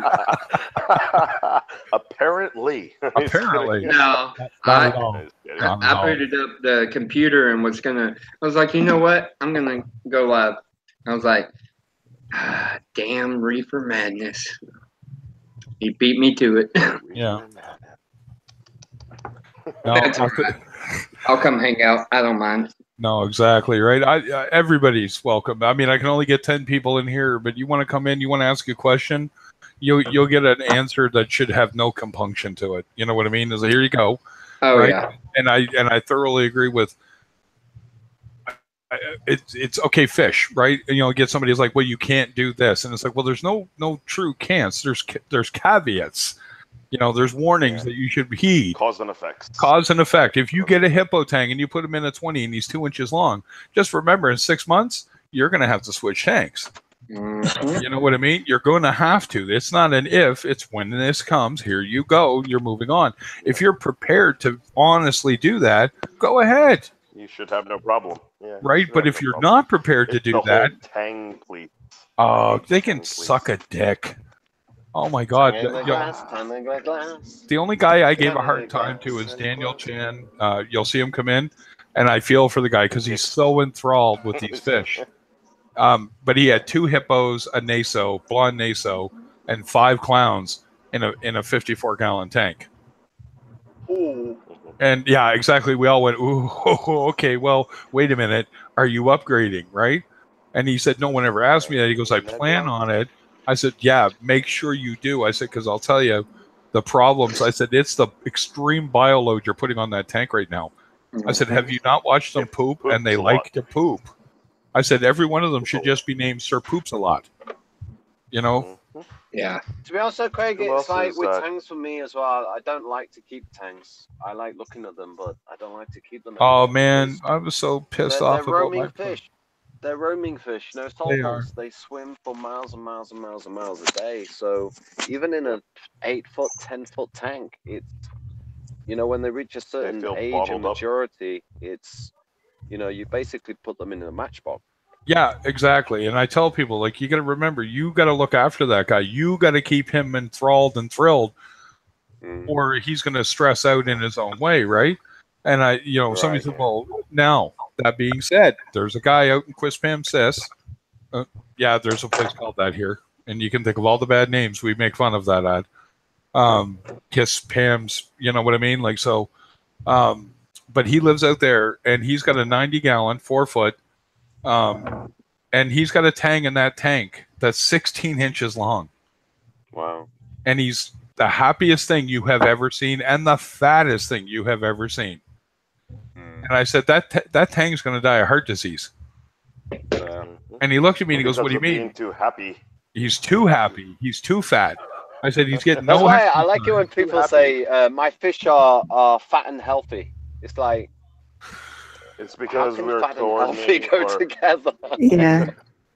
Apparently. Apparently. No, Not at I, all. I, I booted up the computer and was gonna. I was like, you know what? I'm gonna go live. I was like, damn Reefer Madness. He beat me to it. Yeah. That's all right. I'll come hang out. I don't mind. No, exactly right. Everybody's welcome. I mean, I can only get 10 people in here, but you want to come in, you want to ask a question, you'll get an answer that should have no compunction to it. You know what I mean? Is here you go. Oh right? yeah. And I thoroughly agree with. It's okay, fish, right? And, get somebody who's like, well, you can't do this, and it's like, well, there's no true can'ts. There's caveats. There's warnings that you should heed. Cause and effects. Cause and effect. If you get a hippo tang and you put him in a 20 and he's 2 inches long, just remember in 6 months, you're going to have to switch tanks. Mm-hmm. You know what I mean? You're going to have to. It's not an if, it's when this comes. Here you go. You're moving on. If you're prepared to honestly do that, go ahead. You should have no problem. Yeah, right? But if you're not prepared to do that, tang please. They can suck a dick. Oh my God! The only guy I gave a hard time to is Daniel Chan. You'll see him come in, and I feel for the guy because he's so enthralled with these fish. But he had 2 hippos, a naso, blonde naso, and 5 clowns in a 54-gallon tank. Ooh. And yeah, exactly. We all went, ooh, okay. Well, wait a minute. Are you upgrading, right? And he said, no one ever asked me that. He goes, I plan on it. I said, yeah, make sure you do. I said, because I'll tell you the problems. I said, it's the extreme bioload you're putting on that tank right now. I said, have you not watched them poop? And they like to poop. I said, every one of them should just be named Sir Poops a lot. Yeah. To be honest, though, Craig, Who it's else like is, with tangs for me as well. I don't like to keep tangs. I like looking at them, but I don't like to keep them. Oh man, I was so pissed off they're about roaming my fish. They're roaming fish. No They are. saltwater. They swim for miles and miles and miles and miles a day. So even in a 8-foot, 10-foot tank, it's when they reach a certain feel age bottled and up. maturity, it's you basically put them in a matchbox. Yeah, exactly. And I tell people, like, you got to remember, you got to look after that guy. You got to keep him enthralled and thrilled, or he's going to stress out in his own way, right? And somebody said, well, now, that being said, there's a guy out in Quispam Sis. Yeah, there's a place called that here. And you can think of all the bad names we make fun of that at. Kiss Pam's, you know what I mean? Like, so, but he lives out there, and he's got a 90-gallon, 4-foot, and he's got a tang in that tank that's 16 inches long. Wow. And he's the happiest thing you have ever seen and the fattest thing you have ever seen. And I said, that tang's going to die of heart disease. And he looked at me and he goes, what do you mean? Being too happy. He's too happy. He's too fat. I said, he's getting That's no why exercise. I like it when people say, my fish are fat and healthy. It's like, It's because how can we're fat and healthy coordinating go our- together? Yeah.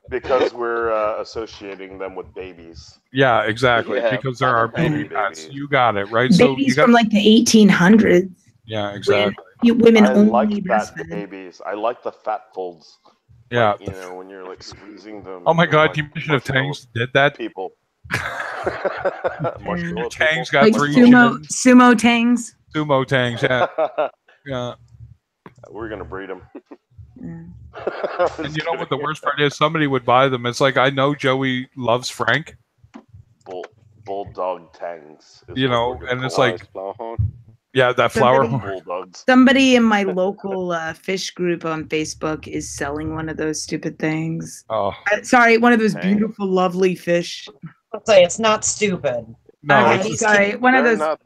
because we're associating them with babies. Yeah, exactly. Yeah, Because there are baby baby cats. babies. You got it, right? So you Babies got, from like the 1800s. yeah, exactly. Women I only like fat breastfed. babies. I like the fat folds. Yeah. Like, when you're like squeezing them. Oh my and, God, like, you mentioned if marshmallow Tangs did that. people. Marshmallow Tangs people. got Like 3 sumo tangs. sumo tangs. Yeah, yeah. We're gonna breed them. And you know what the worst part is? Somebody would buy them. It's like, I know Joey loves Frank, Bulldog tangs. is you what know, we're gonna and it's call like, it. Flowerhorn. yeah, that flower Somebody- horn. Bulldogs. Somebody in my local fish group on Facebook is selling one of those stupid things. Oh, Sorry, one of those Tang. beautiful, lovely fish. Let's say it's not stupid. no, Okay, it's- it's- sorry, one of They're those. not.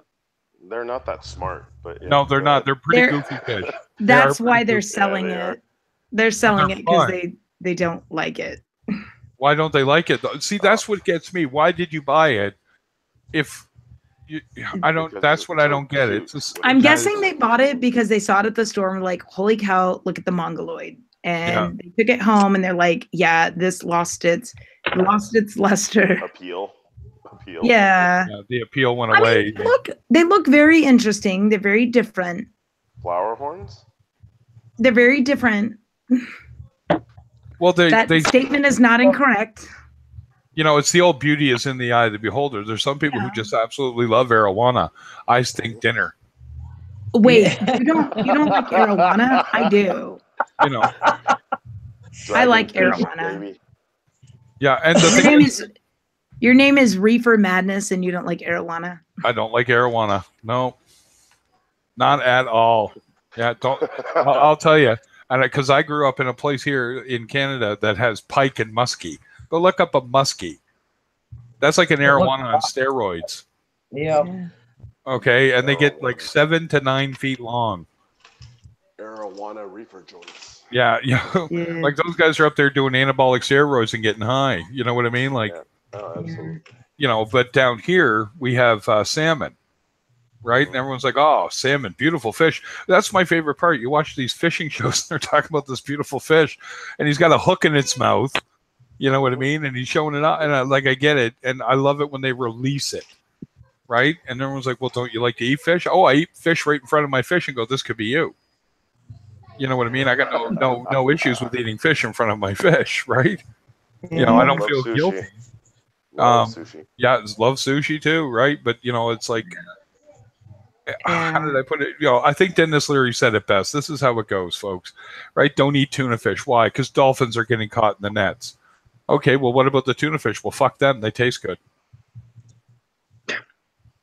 They're not that smart, but yeah, no, they're go not. ahead. They're pretty They're- goofy fish. That's They are why pretty they're goofy. selling they are. it. They're selling They're it because fun. they don't like it. Why don't they like it? See, that's what gets me. Why did you buy it? If you, I don't. Because That's it's what I so don't get. cute. It's just, I'm that guessing is- they bought it because they saw it at the store and were like, "Holy cow, look at the mongoloid!" And they took it home and they're like, "Yeah, this lost its luster." Appeal. Yeah. yeah, the appeal went I away. mean, they look very interesting. They're very different. Flower horns. They're very different. Well, That they statement is not incorrect. you know, it's the old beauty is in the eye of the beholder. There's some people who Yeah. just absolutely love arowana. I think dinner. Wait, you don't like arowana? I do. You know, I like Dragon fish, arowana. baby. Yeah, and the Your thing name is, is your name is Reefer Madness, and you don't like arowana. I don't like arowana. No, not at all. Yeah, don't. I'll tell you, and because I grew up in a place here in Canada that has pike and muskie. Go look up a muskie. That's like an arowana on steroids. Yeah. Okay, and they get like 7 to 9 feet long. Arowana reefer joints. Yeah, Yeah. like those guys are up there doing anabolic steroids and getting high. You know what I mean? Like, Yeah. Oh, absolutely. you know, but down here we have salmon, right? And everyone's like, oh, salmon, beautiful fish. That's my favorite part. You watch these fishing shows and they're talking about this beautiful fish and he's got a hook in its mouth. You know what I mean? And he's showing it out. And I get it. And I love it when they release it, right? And everyone's like, well, don't you like to eat fish? Oh, I eat fish right in front of my fish and go, this could be you. You know what I mean? I got no issues with eating fish in front of my fish, right? You know, I don't Love feel sushi. guilty. Love sushi. Yeah, love sushi too, right? But you know, it's like, how did I put it? You know, I think Dennis Leary said it best. This is how it goes, folks. Right? Don't eat tuna fish. Why? Because dolphins are getting caught in the nets. Okay, well, what about the tuna fish? Well, fuck them. They taste good.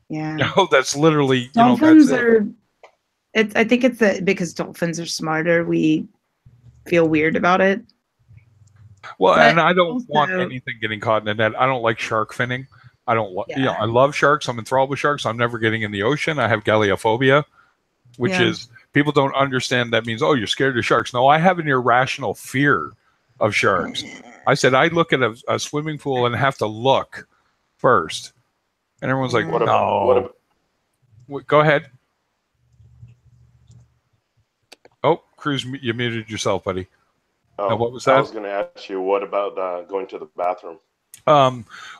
Yeah. No, that's literally Dolphins that's it. are. I think it's because dolphins are smarter. We feel weird about it. Well, But and I don't want also- anything getting caught in the net. I don't like shark finning. I don't like, Yeah. I love sharks. I'm enthralled with sharks. I'm never getting in the ocean. I have galleophobia, which Yeah. is people don't understand that means, oh, you're scared of sharks. No, I have an irrational fear of sharks. I said, I look at a swimming pool and have to look first. And everyone's like, What no. about, what about, Go ahead. Oh, Cruz, you muted yourself, buddy. oh, Now, what was I that? was going to ask you, what about going to the bathroom?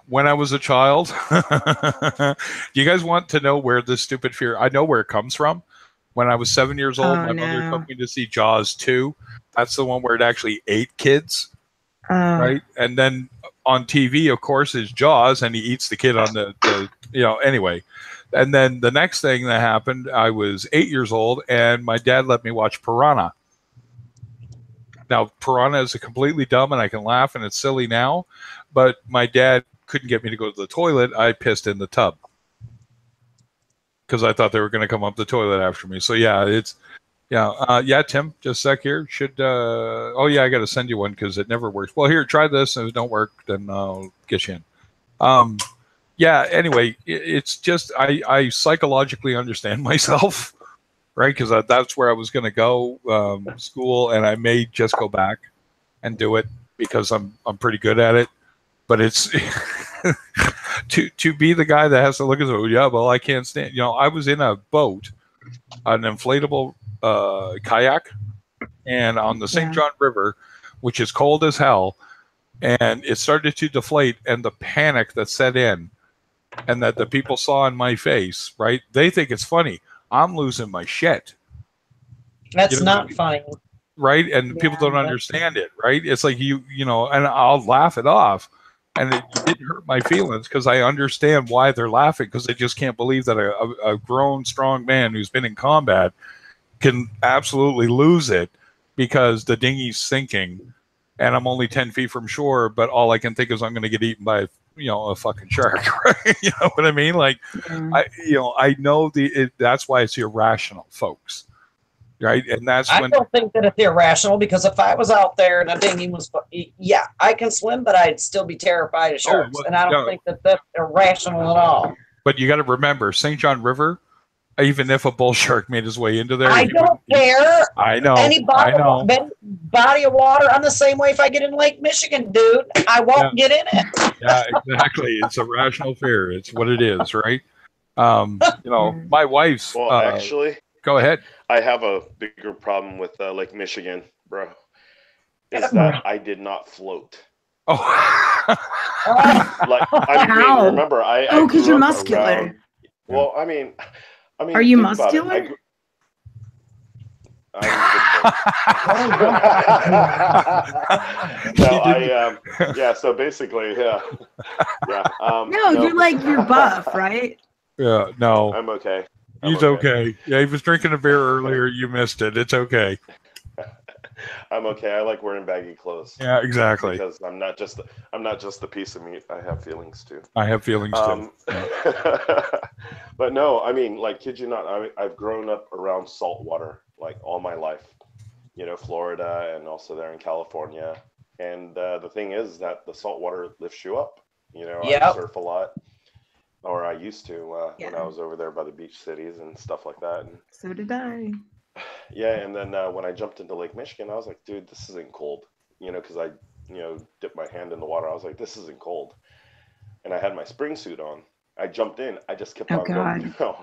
When I was a child, do you guys want to know where this stupid fear? I know where it comes from. When I was 7 years old, Oh, my mother no. took me to see Jaws 2. That's the one where it actually ate kids, right? And then on TV, of course, is Jaws, and he eats the kid on the anyway. And then the next thing that happened, I was 8 years old, and my dad let me watch Piranha. Now, Piranha is completely dumb, and I can laugh, and it's silly now. But my dad couldn't get me to go to the toilet. I pissed in the tub because I thought they were going to come up the toilet after me. So yeah, Tim, just a sec here. Should oh yeah, I got to send you one because it never works. Well, here, try this. If it don't work, then I'll get you in. Yeah. Anyway, it's just I psychologically understand myself, right? Because that's where I was going to go, school, and I may just go back and do it because I'm pretty good at it. But it's to be the guy that has to look at it. Yeah, well, I can't stand. You know, I was in a boat, an inflatable kayak, and on the St. John River, which is cold as hell, and it started to deflate, and the panic that set in, and that the people saw in my face, right? They think it's funny. I'm losing my shit. That's You know what I not mean? funny. Right? And people don't understand it, right? It's like you know, and I'll laugh it off. And it didn't hurt my feelings because I understand why they're laughing, because they just can't believe that a grown, strong man who's been in combat can absolutely lose it because the dinghy's sinking and I'm only 10 feet from shore, but all I can think is I'm going to get eaten by, a fucking shark, right? You know what I mean? Like, I know that's why it's irrational, folks. Right, and that's I when don't think that it's irrational, because if I was out there and a dinghy was, yeah, I can swim, but I'd still be terrified of sharks, well, and I don't yeah. think that that's irrational at all. But you got to remember, St. John River, even if a bull shark made his way into there, I don't care. I know. Any body, I know. body of water, I'm the same way if I get in Lake Michigan, dude. I won't get in it. Yeah, exactly. It's a rational fear. It's what it is, right? My wife's. Well, actually, go ahead. I have a bigger problem with Lake Michigan, bro. Is that I did not float. Oh. Like, How? remember, I because grew you're up muscular. around- well, I mean, Are you think about it. muscular? Yeah. So basically, yeah. No, you're buff, right? Yeah, no. I'm okay. He's okay. Yeah, he was drinking a beer earlier. You missed it. It's okay. I'm okay. I like wearing baggy clothes. Yeah, exactly. Because I'm not just the piece of meat. I have feelings too. I have feelings too. But no, I mean, like, kid you not, I've grown up around salt water like all my life. You know, Florida and also there in California. And the thing is that the salt water lifts you up. You know, Yep. I surf a lot, or I used to when Yeah. I was over there by the beach cities and stuff like that. And So did I. yeah, and then when I jumped into Lake Michigan, I was like, dude, this isn't cold. You know, because I, dipped my hand in the water. I was like, this isn't cold. And I had my spring suit on. I jumped in. I just kept Oh, on going down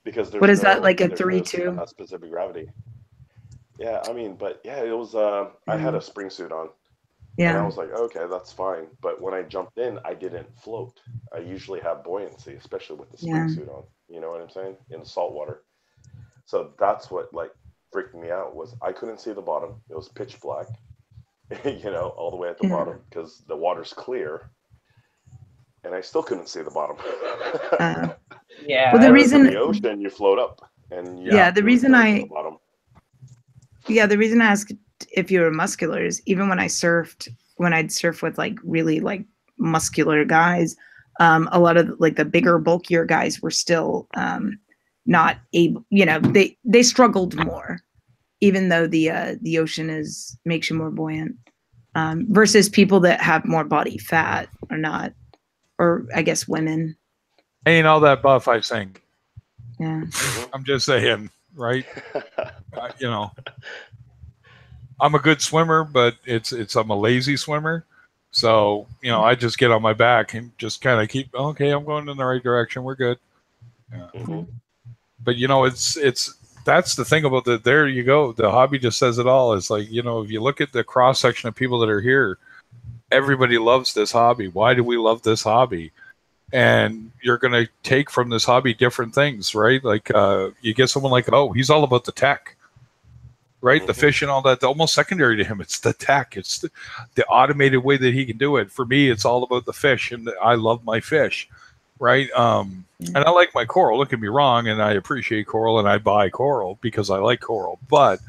because there's What is that, like a there's 3-2? specific gravity. Yeah, I mean, but yeah, it was. I had a spring suit on, and I Yeah. was like, okay, that's fine. But when I jumped in, I didn't float. I usually have buoyancy, especially with the spring Yeah. suit on. You know what I'm saying? In the salt water. So that's what like freaked me out was I couldn't see the bottom. It was pitch black, all the way at the Yeah. bottom because the water's clear, and I still couldn't see the bottom. Yeah. Well, the Whereas in reason- the ocean, you float up, and Yeah, the reason float to I- the bottom. Yeah, the reason I asked if you were muscular is even when I'd surf with like really like muscular guys, a lot of like the bigger, bulkier guys were still not able, they struggled more, even though the ocean makes you more buoyant, versus people that have more body fat or not, or I guess women. Ain't all that buff, I think. Yeah. I'm just saying, right? I'm a good swimmer, but I'm a lazy swimmer. So, I just get on my back and just kind of keep, okay, I'm going in the right direction. We're good. Yeah. Mhm. But, that's the thing about there you go. The hobby just says it all. It's like, if you look at the cross section of people that are here, everybody loves this hobby. Why do we love this hobby? And you're going to take from this hobby different things, right? Like you get someone like, oh, he's all about the tech, right? The fish and all that, almost secondary to him. It's the tech. It's the automated way that he can do it. For me, it's all about the fish, and I love my fish, right? And I like my coral. Don't get me wrong, and I appreciate coral, and I buy coral because I like coral. But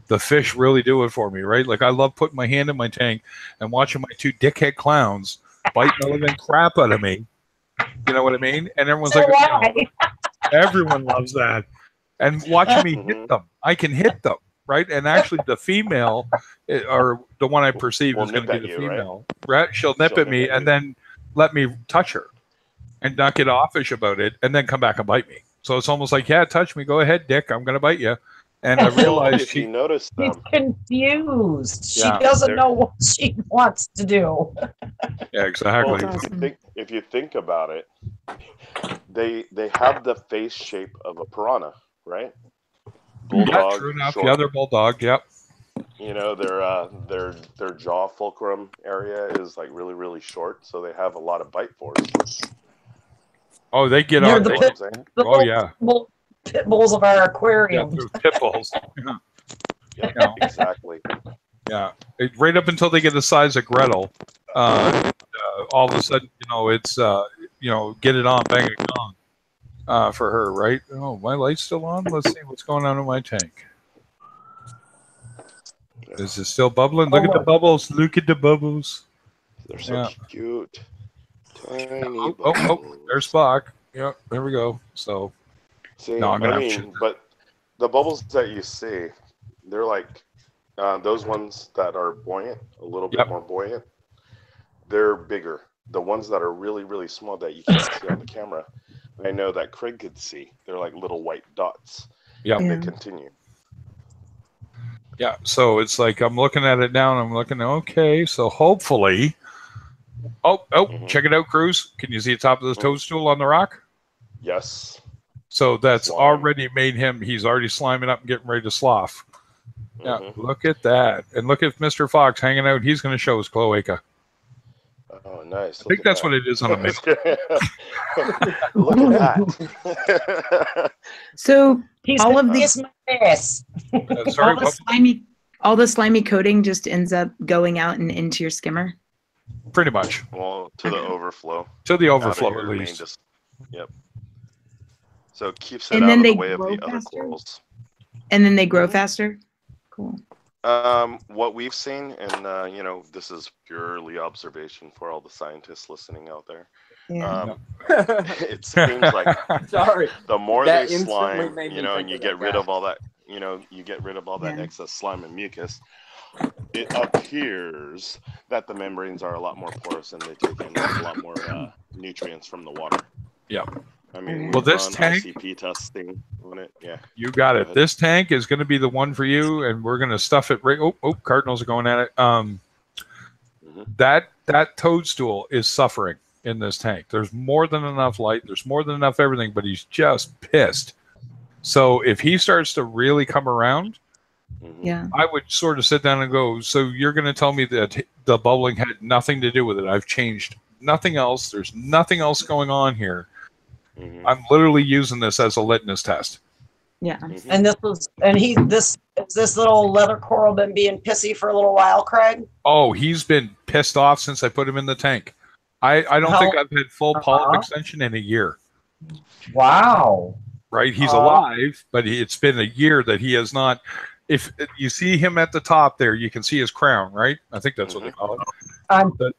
the fish really do it for me, right? Like I love putting my hand in my tank and watching my two dickhead clowns bite the living crap out of me. You know what I mean? And everyone's So like, why? everyone loves that. And watch me hit them. I can hit them, right? And actually, the female, or the one I perceive Will is going nip to be at the you, right? female, right? She'll nip at me and then let me touch her and not get offish about it and then come back and bite me. So it's almost like, yeah, touch me. Go ahead, Dick. I'm going to bite you. And I realized if you notice She's them, confused. She Yeah. doesn't know what she wants to do. yeah, exactly. well, if you think about it, they have the face shape of a piranha, right? Yeah, true enough. short. Yeah, they're bulldog. Yep. Their jaw fulcrum area is like really, really short, so they have a lot of bite force. Oh, they get They're on. the You know what I'm saying? Oh, yeah. Pit bulls of our Yeah, aquarium. they're pit bulls. Yeah, Yeah. exactly. Yeah, right up until they get the size of Gretel, all of a sudden, it's get it on, bang it on, for her, right? Oh, my light's still on. Let's see what's going on in my tank. Is it still bubbling? Look at the bubbles. Look at the bubbles. They're so Yeah. cute. Tiny Oh, bubbles. there's Spock. Yeah, there we go. So, See, No, I'm gonna I have to- mean, but the bubbles that you see, they're like those ones that are buoyant, a little bit Yep. more buoyant. They're bigger. The ones that are really, really small that you can't see on the camera, I know that Craig could see. They're like little white dots. yeah. They Yeah. continue. Yeah, so it's like I'm looking at it now, and I'm looking. Okay, so hopefully, Mhm. check it out, Cruz. Can you see the top of the toadstool on the rock? Yes. So that's Slime. already made him. He's already sliming up and getting ready to slough. Yeah, Mhm. look at that, and look at Mr. Fox hanging out. He's going to show his cloaca. Oh, nice. I think that's what it is on a mix. Look at that. So He's all gonna of these, kiss my ass. Sorry, all the slimy coating just ends up going out and into your skimmer. pretty much Well, to the overflow. to the Out of overflow your at main least. yep. So it keeps it And out then of the they way of grow the other faster? corals. And then they grow faster. Cool. What we've seen, and you know, this is purely observation for all the scientists listening out there. Yeah. It seems like Sorry. the more That they instantly slime, made you me know, think and you of get that rid guy. of all that, you know, you get rid of all that Yeah. excess slime and mucus. It appears that the membranes are a lot more porous and they take in a lot more nutrients from the water. Yeah. I mean, Well, we've this run tank- ICP testing on it. Yeah. You got Go it. ahead. This tank is going to be the one for you, and we're going to stuff it right. Oh, Cardinals are going at it. That toadstool is suffering in this tank. There's more than enough light. There's more than enough everything, but he's just pissed. So if he starts to really come around, Yeah. I would sort of sit down and go, so you're going to tell me that the bubbling had nothing to do with it. I've changed nothing else. There's nothing else going on here. I'm literally using this as a litmus test. Yeah. And this little leather coral been being pissy for a little while, Craig? Oh, he's been pissed off since I put him in the tank. I don't think I've had full polyp extension in a year. Wow. Right? He's alive, but it's been a year that he has not. If you see him at the top there, you can see his crown, right? I think that's what they call it.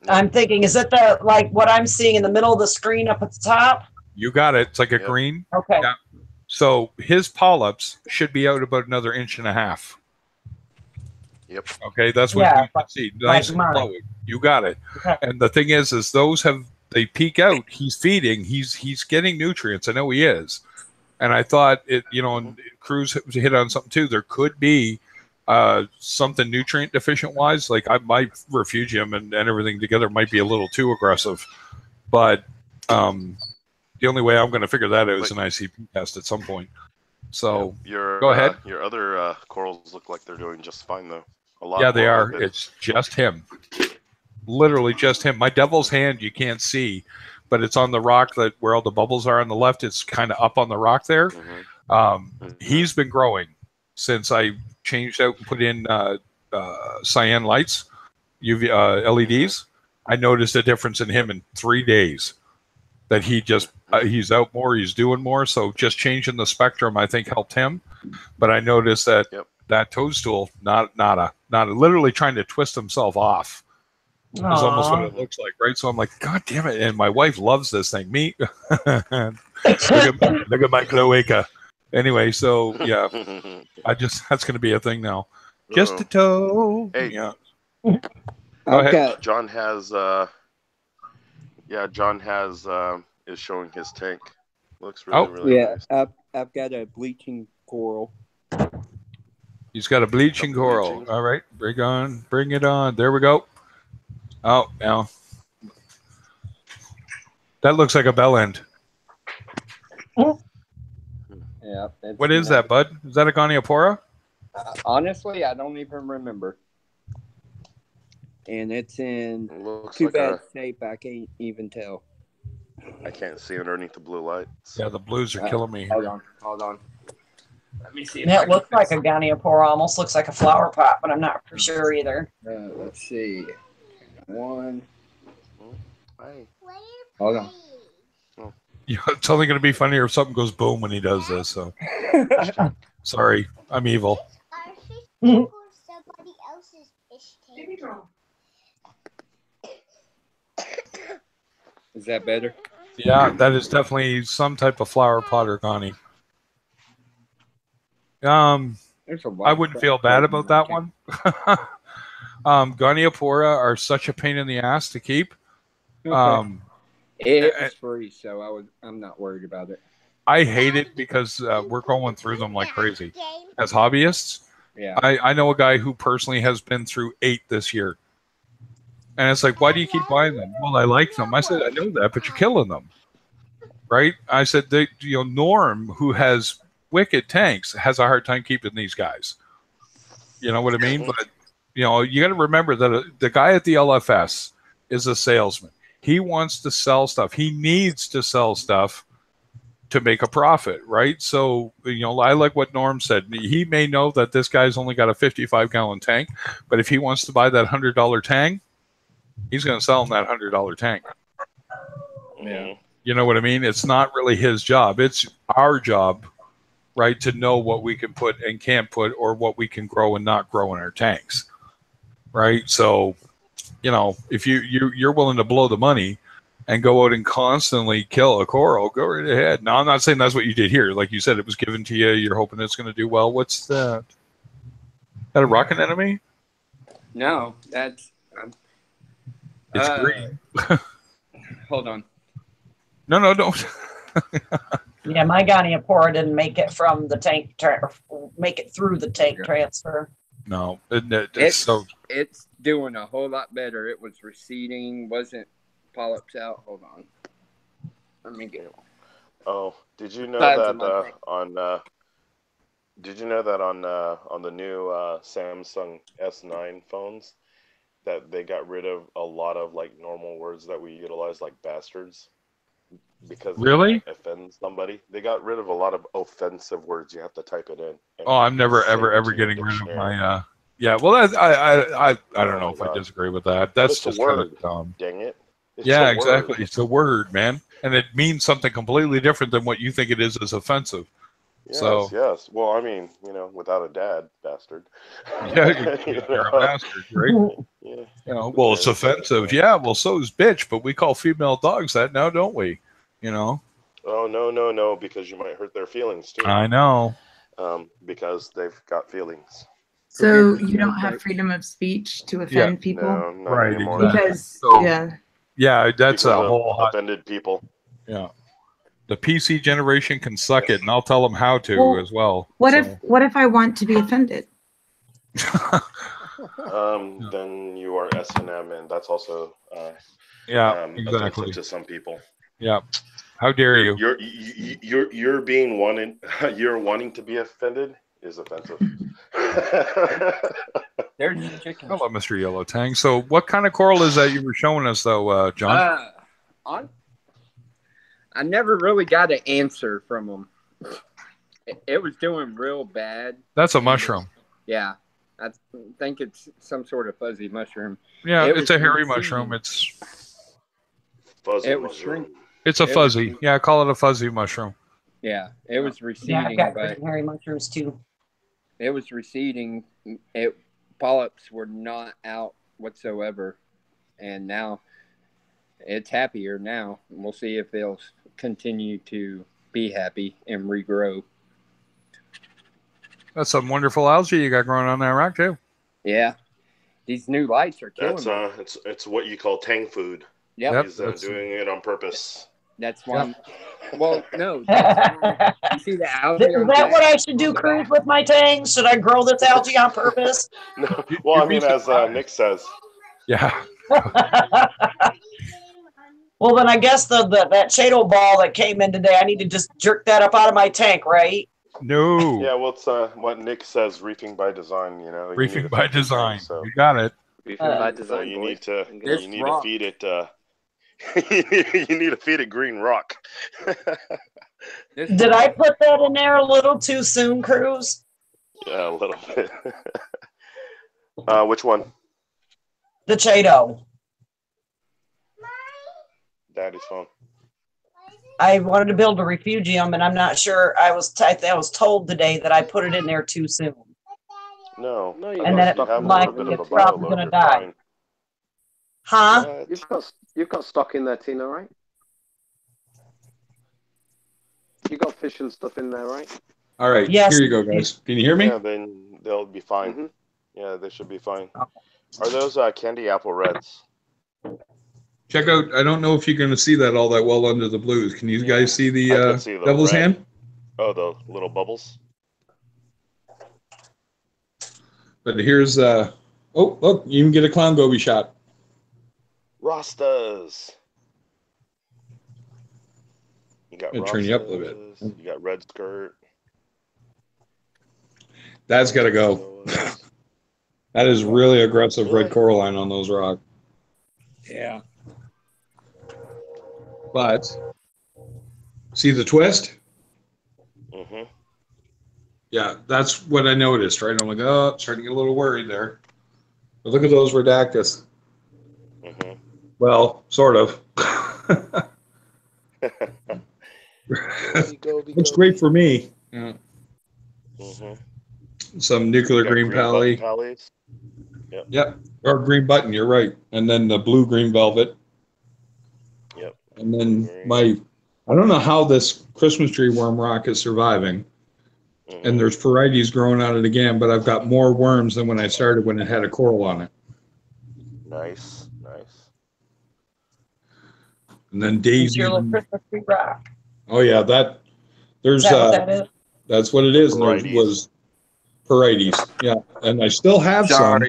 I'm thinking, is it the like what I'm seeing in the middle of the screen up at the top? You got it. It's like a green. Okay. Yeah. So his polyps should be out about another 1.5 inches. Yep. Okay, that's what Yeah, you can see. Nice and mine. flowing. You got it. Okay. And the thing is those they peak out. He's feeding. He's getting nutrients. I know he is. And I thought it, you know, and Cruz hit on something too. There could be something nutrient deficient wise. Like my refugium and everything together might be a little too aggressive. But the only way I'm going to figure that out is an ICP test at some point. So go ahead. Your other corals look like they're doing just fine though. A lot. Yeah, they more are. like It's just him. Literally just him. My devil's hand you can't see, but it's on the rock that where all the bubbles are on the left. It's kind of up on the rock there. He's been growing since I changed out and put in cyan lights, UV LEDs. I noticed a difference in him in 3 days. That he just he's out more, he's doing more. So just changing the spectrum, I think, helped him. But I noticed that that toadstool, not literally trying to twist himself off. Is almost what it looks like, right? So I'm like, God damn it! And my wife loves this thing. Me, look at my cloaca. Anyway, so yeah, that's going to be a thing now. Just a toe. Hey, yeah. Go ahead. John has is showing his tank. Looks really nice. I've got a bleaching coral. He's got a bleaching coral. All right, bring it on. There we go. Oh, now that looks like a bell end. Yeah. What is that, bud? Is that a Goniopora? Honestly, I don't even remember. And it's in Looks too like bad shape. I can't even tell. I can't see underneath the blue lights. Yeah, the blues are killing me. Hold on. Let me see. It looks like a Goniopora, almost looks like a flower pot, but I'm not for sure either. Let's see. One. Hi. Hold on. Yeah, it's only going to be funnier if something goes boom when he does this. So, sorry, I'm evil. Somebody else's fish tank. Is that better? Yeah, that is definitely some type of flower pot or Goni. I wouldn't feel bad about that one. Goniopora are such a pain in the ass to keep. It was free, so I'm not worried about it. I hate it because we're going through them like crazy. As hobbyists, yeah, I know a guy who personally has been through 8 this year. And it's like, why do you keep buying them? Well, I like them. I said, I know that, but you're killing them. Right? I said, Norm, who has wicked tanks, has a hard time keeping these guys. You know what I mean? But, you got to remember that the guy at the LFS is a salesman. He wants to sell stuff. He needs to sell stuff to make a profit, right? So, I like what Norm said. He may know that this guy's only got a 55-gallon tank, but if he wants to buy that $100 tank, he's going to sell him that $100 tank. Yeah. You know what I mean? It's not really his job. It's our job, right, to know what we can put and can't put, or what we can grow and not grow in our tanks, right? So, you know, if you're willing to blow the money and go out and constantly kill a coral, go right ahead. Now, I'm not saying that's what you did here. Like you said, it was given to you. You're hoping it's going to do well. What's that? That a rocket enemy? No, that's. It's green. Hold on. No, don't. Yeah, my Goniapora didn't make it from the tank, make it through the tank transfer. No, it's doing a whole lot better. It was receding, wasn't polyps out. Hold on. Let me get it. Oh, did you know That's that on? Did you know that on the new Samsung S9 phones, that they got rid of a lot of like normal words that we utilize, like bastards, because really they offend somebody. They got rid of a lot of offensive words. You have to type it in. Oh, I'm never ever getting rid of my. Yeah, well, I don't know if I disagree with that. That's just kind of dumb. Dang it. Yeah, exactly. It's a word, man, and it means something completely different than what you think it is as offensive. Yes, yes. Well, I mean, you know, without a dad, bastard. Yeah, you're a bastard, right? Yeah. You know, well, it's offensive. Yeah, well, so is bitch, but we call female dogs that now, don't we? You know? Oh, no, because you might hurt their feelings, too. I know. Because they've got feelings. So you don't have freedom of speech to offend people? No, not right, anymore. Because, Yeah, that's a whole offended people. Yeah. The PC generation can suck it, and I'll tell them how to as well. What if I want to be offended? Then you are S&M, and that's also exactly offensive to some people. Yeah. How dare you? You're being wanted. You're wanting to be offended is offensive. There's chicken. Hello, Mr. Yellow Tang. So, what kind of coral is that you were showing us, though, John? I never really got an answer from them. It was doing real bad. That's a mushroom. Yeah. I think it's some sort of fuzzy mushroom. Yeah, it's a hairy mushroom. It's fuzzy mushroom. It's a fuzzy. Yeah, call it a fuzzy mushroom. Yeah, it was receding. Yeah, I've got pretty hairy mushrooms too. It was receding. Polyps were not out whatsoever, and now it's happier now. We'll see if they'll continue to be happy and regrow. That's some wonderful algae you got growing on that rock too. Yeah, these new lights are killing me. It's what you call tang food. Yep. He's doing it on purpose. That's why. Well, no. You see the algae? Is that what I should do, Cruz, with my tangs? Should I grow this algae on purpose? No. Well, I mean, as Nick says. Yeah. Well, then I guess that Chato ball that came in today, I need to just jerk that up out of my tank, right? No. Yeah, well, it's what Nick says, reefing by design. You know, reefing by design. So. You got it. Reefing by design. So you need to feed it. You need to feed it green rock. Did I put that in there a little too soon, Cruz? Yeah, a little bit. Which one? The Chato. Daddy's phone. I wanted to build a refugium, and I'm not sure. I was told today that I put it in there too soon. No, and then it's probably gonna die. Huh? You've got stock in there, Tina, right? You got fish and stuff in there, right? All right. Yes. Here you go, guys. Can you hear me? Yeah, then they'll be fine. Mm-hmm. Yeah, they should be fine. Are those candy apple reds? Check out. I don't know if you're going to see that all that well under the blues. Can you guys see the devil's hand? Oh, the little bubbles. But here's oh, look, you can get a clown goby shot. Rastas. You got I'll turn you up a little bit. You got red skirt. That's got to go. That is really aggressive red coralline on those rocks. Yeah. But see the twist? Mm-hmm. Yeah, that's what I noticed, right? I'm like, oh, starting to get a little worried there. But look at those redactus. Mm-hmm. Well, sort of. Looks great for me. Yeah. Mm-hmm. some nuclear Got green pally. pallies. Yep. Yep. Or green button, you're right. And then the blue green velvet. Yep. And then Green. I don't know how this Christmas tree worm rock is surviving. Mm-hmm. And there's varieties growing on it again, but I've got more worms than when I started when it had a coral on it. Nice, nice. And then It's daisy. your little Christmas tree rock. Oh yeah, there's Is that what that is? that's what it is. And there Varieties. was parietes. Yeah. And I still have some.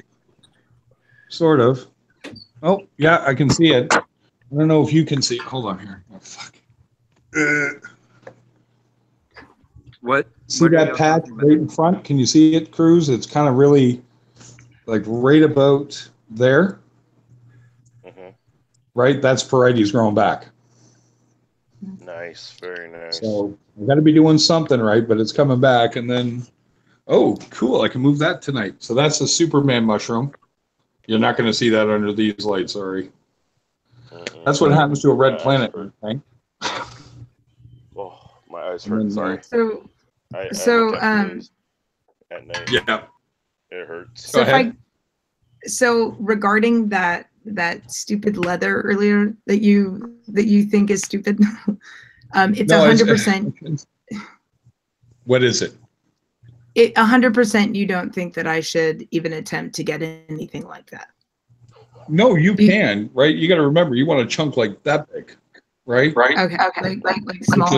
Sort of. Oh, yeah, I can see it. I don't know if you can see it. Hold on here. Oh, fuck. What? See what are that y'all patch talking about? right in front? Can you see it, Cruz? It's kind of really like right about there, Mm-hmm. right? That's parietes growing back. Nice, very nice. So I got to be doing something right, but it's coming back. And then, oh, cool. I can move that tonight. So that's a Superman mushroom. You're not going to see that under these lights, sorry. Mm-mm. That's what happens to a red My eyes planet, hurt. right? Oh, my eyes And hurt. then, Sorry. I So look at news at night. Yeah. It hurts. so Go ahead. so regarding that stupid leather earlier that you think is stupid, it's No, 100%. What is it? 100% you don't think that I should even attempt to get anything like that. No, you can, right? You got to remember, you want a chunk like that big, right? Right. Okay. Like small.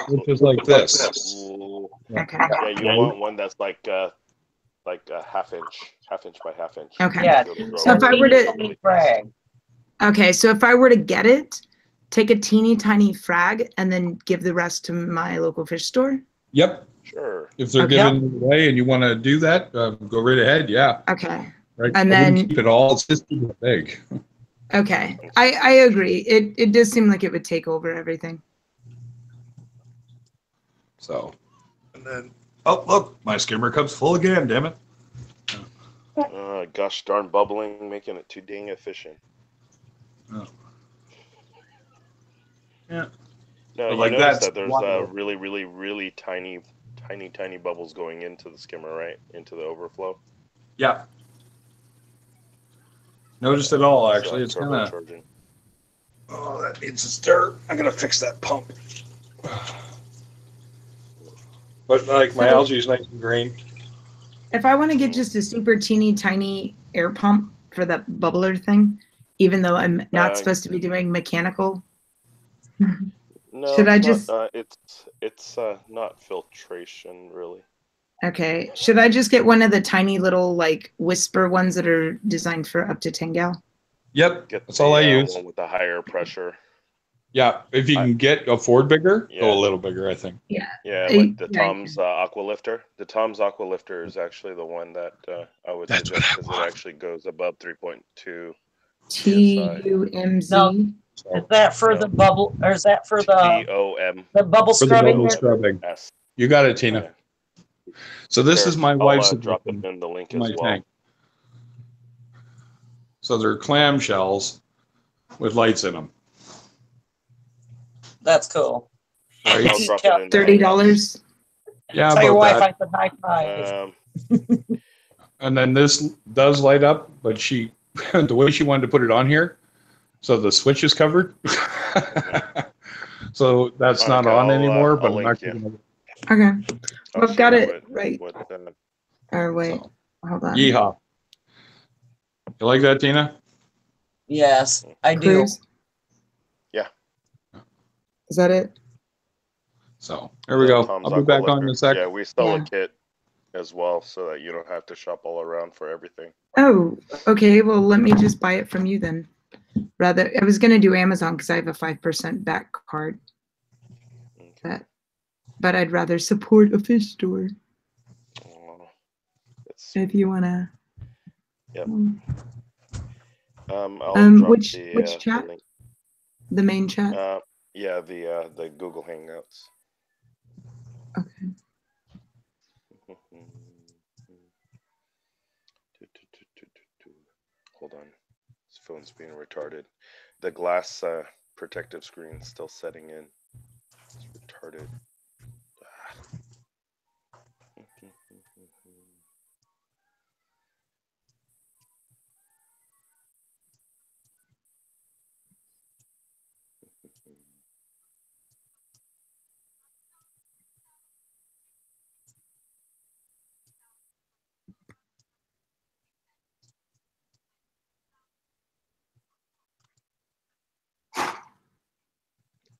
Which is like this. Ooh. Okay. Yeah, you want one that's like a half inch by half inch. Okay. Yeah. It'll grow So if I were to- really fast. Frag. Okay, so if I were to get it, take a teeny tiny frag and then give the rest to my local fish store. Yep. Sure. If they're Okay. giving it away and you want to do that, go right ahead. Yeah. Okay. Right. And I wouldn't then- keep it all. It's just too big. Okay. I agree. It does seem like it would take over everything. So, and then, oh, look, my skimmer cup's full again, damn it. Gosh darn bubbling, making it too dang efficient. Oh. Yeah. No, But you like notice that's that there's wonderful. really tiny bubbles going into the skimmer, right? Into the overflow. Yeah. Noticed it all, actually. It's kind of, turbocharging. oh, that needs a stir. I'm going to fix that pump. But like my algae is nice and green. If I want to get just a super teeny tiny air pump for that bubbler thing, even though I'm not supposed to be doing mechanical, No, should I it's just not, it's not filtration really. okay? Should I just get one of the tiny little like whisper ones that are designed for up to 10 gal? Yep. Get That's all I use. one with the higher pressure. Yeah. If you can get afford bigger, Yeah. go a little bigger, I think. Yeah. Yeah, like the Yeah. Tom's Aqua Lifter. The Tom's Aqua Lifter is actually the one that I would That's suggest what I because want. it actually goes above 3.2. TUMZ. Is that for the bubble, or is that for the TOM. bubble For the scrubbing? bubble scrubbing. S. You got it, Tina. So this is my I'll, wife's drop it addition in the link to as my well. tank. So they're clamshells with lights in them. That's cool. Right? I'll drop it in the $30. Yeah, Tell your about wife that. I said high five. And then this does light up, but she, the way she wanted to put it on here, so the switch is covered. So that's not Okay, on I'll, anymore, but I'll I'm link not you. gonna. Okay. I'll Well, I've got show you it right. what, Or wait, So, hold on. yeehaw. You like that, Tina? Yes, I do. Cruz? Yeah. Is that it? So there we go. Tom's I'll be Aqua back on Lifter. in a sec. Yeah, we sell Yeah. a kit as well so that you don't have to shop all around for everything. Oh, okay. Well, let me just buy it from you then. Rather, I was gonna do Amazon because I have a 5% back card. But I'd rather support a fish store. Oh, that's If you wanna. Yep. I'll drop which the chat? link. The main chat. Yeah, the Google Hangouts. Okay. Hold on, this phone's being retarded. The glass protective screen is still setting in. It's retarded.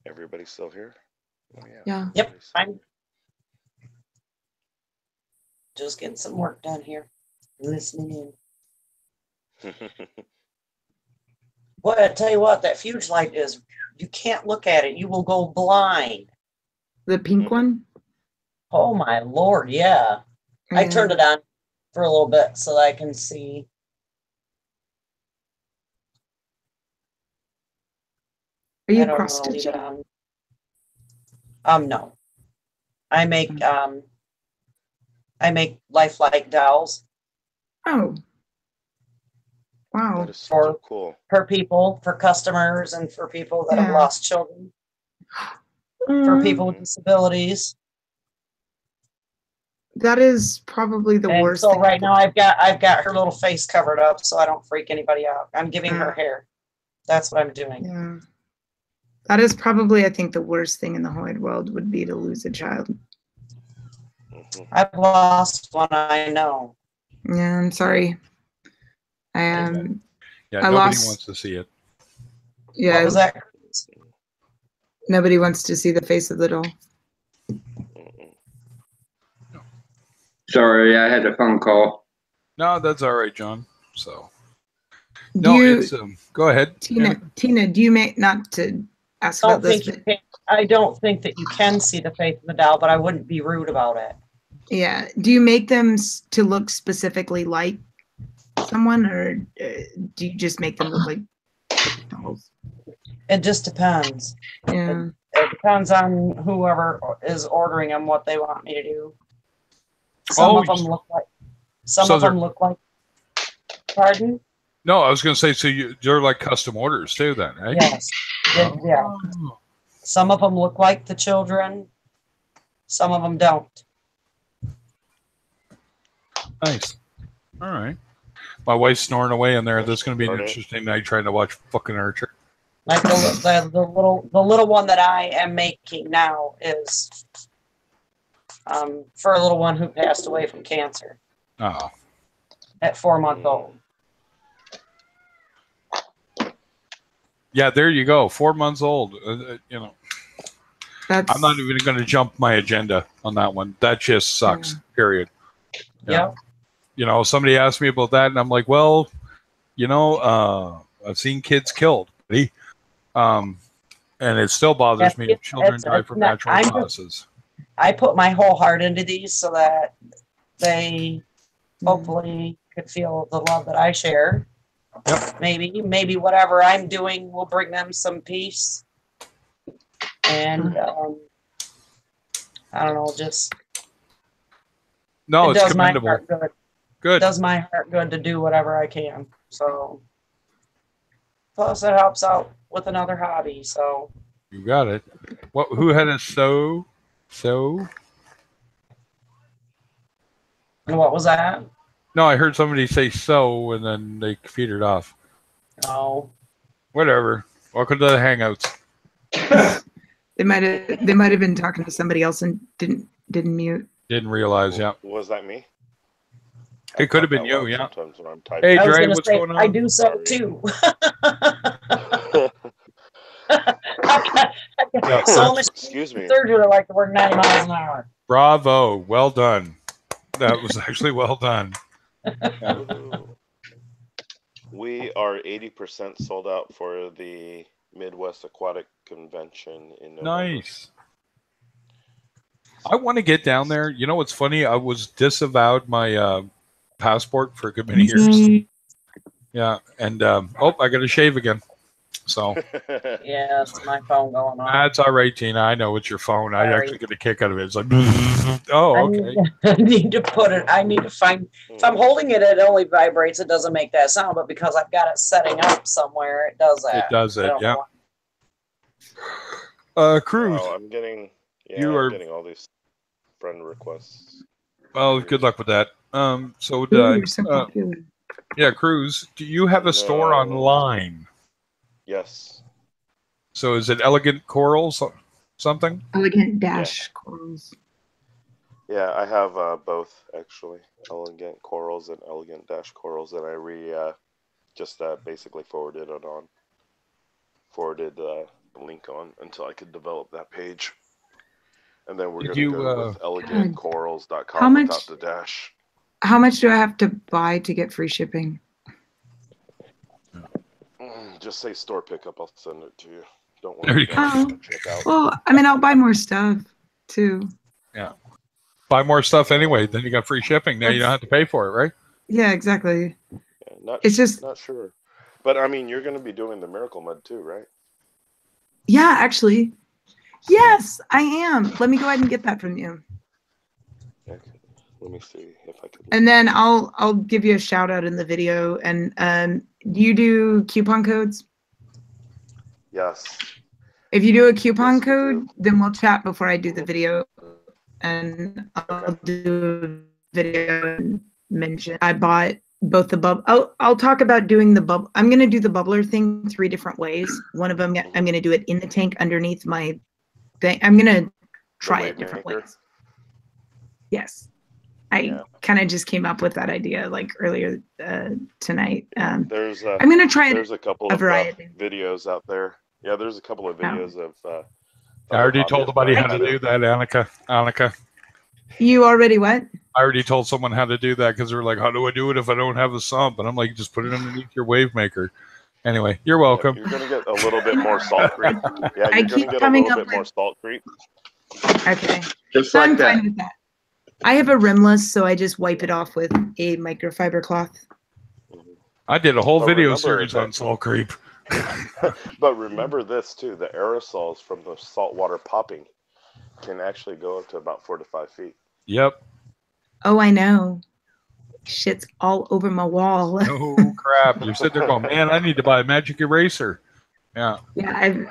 Everybody still here? Oh, Yeah. Yep, I'm just getting some work done here. Listening in. Boy, I tell you what, that fuge light is, you can't look at it. You will go blind. The pink one? Oh my Lord, yeah. I turned it on for a little bit so that I can see. Are you I don't cross wanna leave it stitching? on. No. I make lifelike dolls. Oh. Wow. That is so cool. For people, for customers, and for people that have Yeah. lost children. For people with disabilities. That is probably the And worst so thing. right now I've got her little face covered up so I don't freak anybody out. I'm giving her hair. That's what I'm doing. Yeah. That is probably, I think, the worst thing in the whole wide world would be to lose a child. I've lost one, I know. Yeah, I'm sorry. Yeah, I nobody lost. wants to see it. Yeah. What was that? Nobody wants to see the face of the doll. Sorry, I had a phone call. No, that's all right, John. So, Do no, you- it's go ahead. Tina, do you make, not to ask about this, but I don't think that you can see the face of the doll, but I wouldn't be rude about it. yeah, do you make them to look specifically like someone, or do you just make them look like dolls? It just depends. Yeah. It depends on whoever is ordering them, what they want me to do. Some of them look like. Some so of them they're- look like. Pardon? No, I was going to say, so you're like custom orders too, then, right? Yes. Yeah. Some of them look like the children. Some of them don't. Nice. All right. My wife's snoring away in there. That's going to be an interesting night trying to watch fucking Archer. Like the little one that I am making now is for a little one who passed away from cancer Oh. at 4 months old. Yeah, there you go. 4 months old. You know, That's... I'm not even going to jump my agenda on that one. That just sucks. Period. Yeah. You know, somebody asked me about that, and I'm like, well, you know, I've seen kids killed, buddy. And it still bothers me if children die from natural causes. I put my whole heart into these so that they hopefully could feel the love that I share. Yep. Maybe whatever I'm doing will bring them some peace. And I don't know, just no, it it's does my commendable. heart good. Good. It does my heart good to do whatever I can. So plus it helps out with another hobby. So You got it. What? Who had a so? and what was that? No, I heard somebody say so, and then they petered off. Oh. Whatever. Welcome to the Hangouts. They might have been talking to somebody else and didn't mute. Didn't realize, yeah. Was that me? It could have been That you, loud yeah. Sometimes when I'm typing. Hey, I was Dre, gonna what's say, going on? I do so too. Yeah. So much Excuse me. surgery like to work 90 miles an hour. Bravo. Well done. That was actually well done. We are 80% sold out for the Midwest Aquatic Convention in November. Nice. I want to get down there. You know what's funny? I was disavowed my passport for a good many years. Yeah, and I got to shave again. So Yeah, it's my phone going on. that's all right, Tina. I know it's your phone. I Sorry. actually get a kick out of it. It's like, oh, okay. I need to put it. I need to find. If I'm holding it, it only vibrates. It doesn't make that sound. But because I've got it setting up somewhere, it does that. It does I it, don't yeah. know. Cruz. Wow, I'm getting. Yeah, You are- I'm getting all these friend requests. Well, good luck with that. So, Ooh, you're so popular. yeah, Cruz, do you have a store No. online? Yes. So is it Elegant Corals something? Elegant Dash Corals. Yeah, I have both actually, Elegant Corals and Elegant Dash Corals, and I just basically forwarded the link on until I could develop that page, and then we're Did gonna you, go with elegantcorals.com How much- without the dash. How much do I have to buy to get free shipping? Just say store pickup. I'll send it to you. Don't There worry you go. about Oh, it. Check out. well, I mean, I'll buy more stuff too. Yeah. Buy more stuff anyway, then you got free shipping. Now you don't have to pay for it, right? Yeah, exactly. Yeah, It's just, not sure, but I mean, you're gonna be doing the Miracle Mud too, right? yeah, actually. Yes, I am. Let me go ahead and get that from you. Okay. Let me see if I can. And then I'll give you a shout out in the video. And do you do coupon codes? Yes. If you do a coupon code, then we'll chat before I do the video, and I'll do a video and mention. I bought both the bubble. I'll talk about doing the bubble. I'm gonna do the bubbler thing 3 different ways. One of them, I'm gonna do it in the tank underneath my thing. I'm gonna try it different ways. Yes. I kind of just came up with that idea like earlier tonight. I'm gonna try There's a couple of variety. videos out there. Yeah, there's a couple of videos of. I already told somebody how to do that, Annika. You already what? I already told someone how to do that because they're like, how do I do it if I don't have a sump? And I'm like, just put it underneath your wave maker. Anyway, you're welcome. You're gonna get a little bit more salt creep. Yeah, I you're keep gonna get a coming little up bit more salt creep. Okay. Just So like I'm that. fine with that. I have a rimless, so I just wipe it off with a microfiber cloth. I did a whole But video remember series that- on salt creep. But remember this too: the aerosols from the salt water popping can actually go up to about 4 to 5 feet. Yep. Oh, I know. Shit's all over my wall. Oh crap! You're sitting there going, man, I need to buy a magic eraser. Yeah. Yeah,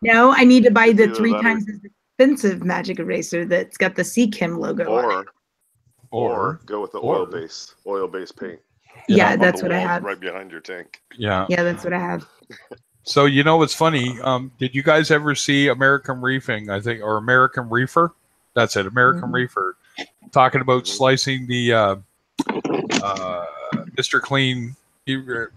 no, I need to buy the Either 3 that or- times as expensive magic eraser that's got the CChem logo on it. Or go with the oil-based paint. Yeah, On that's the what I walls have. right behind your tank. Yeah. Yeah, that's what I have. So you know what's funny? Did you guys ever see American Reefing? I think, or American Reefer? That's it, American Reefer, talking about slicing the Mr. Clean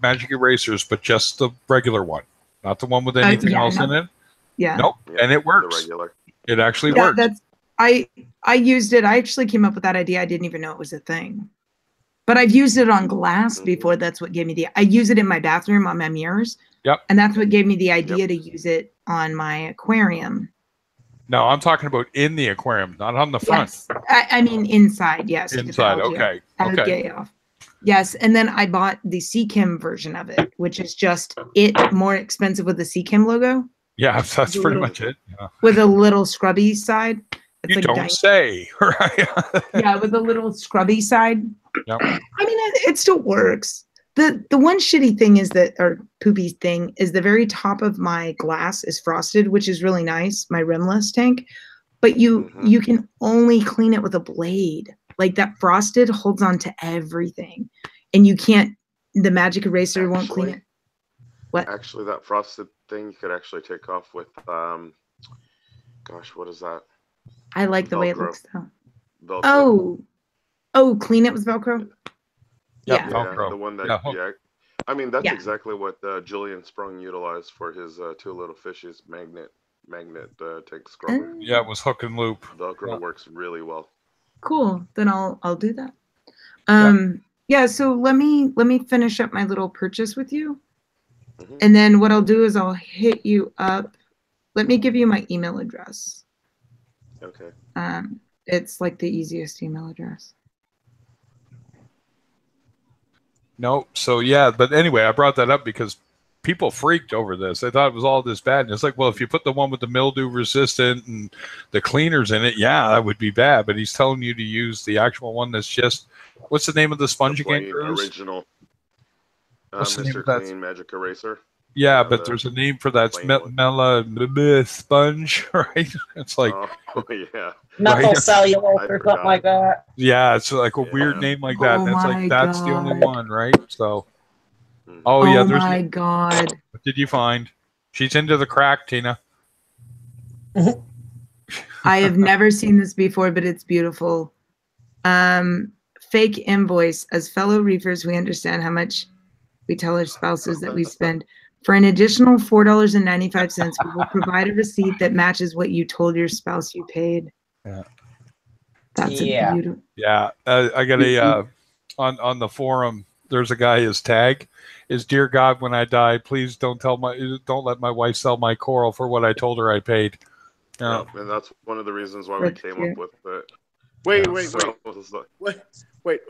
magic erasers, but just the regular one, not the one with anything yeah, else no. in it. Yeah. Nope, and it works. The regular. It actually Yeah, works. that's I used it. I actually came up with that idea. I didn't even know it was a thing. But I've used it on glass before. That's what gave me I use it in my bathroom on my mirrors. Yep. And that's what gave me the idea to use it on my aquarium. No, I'm talking about in the aquarium, not on the front. Yes. I mean inside, yes. to get the Inside, algae okay. out- Okay. algae off. Yes, and then I bought the CChem version of it, which is just more expensive with the CChem logo Yeah, that's It's a pretty little- much it. Yeah. with a little scrubby side. It's You like don't diamond- say, right? yeah, with a little scrubby side. Yep. I mean, it still works. The one shitty thing is that, or poopy thing, is the very top of my glass is frosted, which is really nice, my rimless tank. But you can only clean it with a blade. Like that frosted holds on to everything, and you can't. The magic eraser won't clean it. What? Actually, that frosted thing you could actually take off with, gosh, what is that? I like the way it Velcro. looks though. Velcro. Oh, clean it with Velcro. Yeah, Yeah, Velcro. the one that, Yeah, yeah. I mean, that's Yeah. exactly what Julian Sprung utilized for his 2 little fishes magnet tank scrubber. Yeah, it was hook and loop. Velcro works really well. Cool. Then I'll do that. Yeah, so let me finish up my little purchase with you. And then what I'll do is I'll hit you up. Let me give you my email address. Okay. It's like the easiest email address. No, so yeah, but anyway, I brought that up because people freaked over this. They thought it was all this bad. And it's like, well, if you put the one with the mildew resistant and the cleaners in it, yeah, that would be bad. But he's telling you to use the actual one that's just, what's the name of the sponge again, Plain Cruz? original. What's the name Mr. of that? Clean Magic Eraser. Yeah, but there's a name for that. It's Mela sponge, right? It's like, Oh, yeah. Methyl Right. cellulose I or forgot. something like that. yeah, it's like a weird name like that. Oh And it's my like, that's the only God. one, right? So, oh, yeah, Oh there's, my God. what did you find? She's into the crack, Tina. I have never seen this before, but it's beautiful. Fake invoice. As fellow reefers, we understand how much we tell our spouses that we spend. For an additional $4.95, we will provide a receipt that matches what you told your spouse you paid. Yeah. That's Yeah. a beautiful. Yeah, I got a on the forum. There's a guy. His tag is "Dear God, when I die, please don't let my wife sell my coral for what I told her I paid." Yeah, and that's one of the reasons why we That's came cute. up with it. Wait, Yeah, wait, so wait, it was like- wait.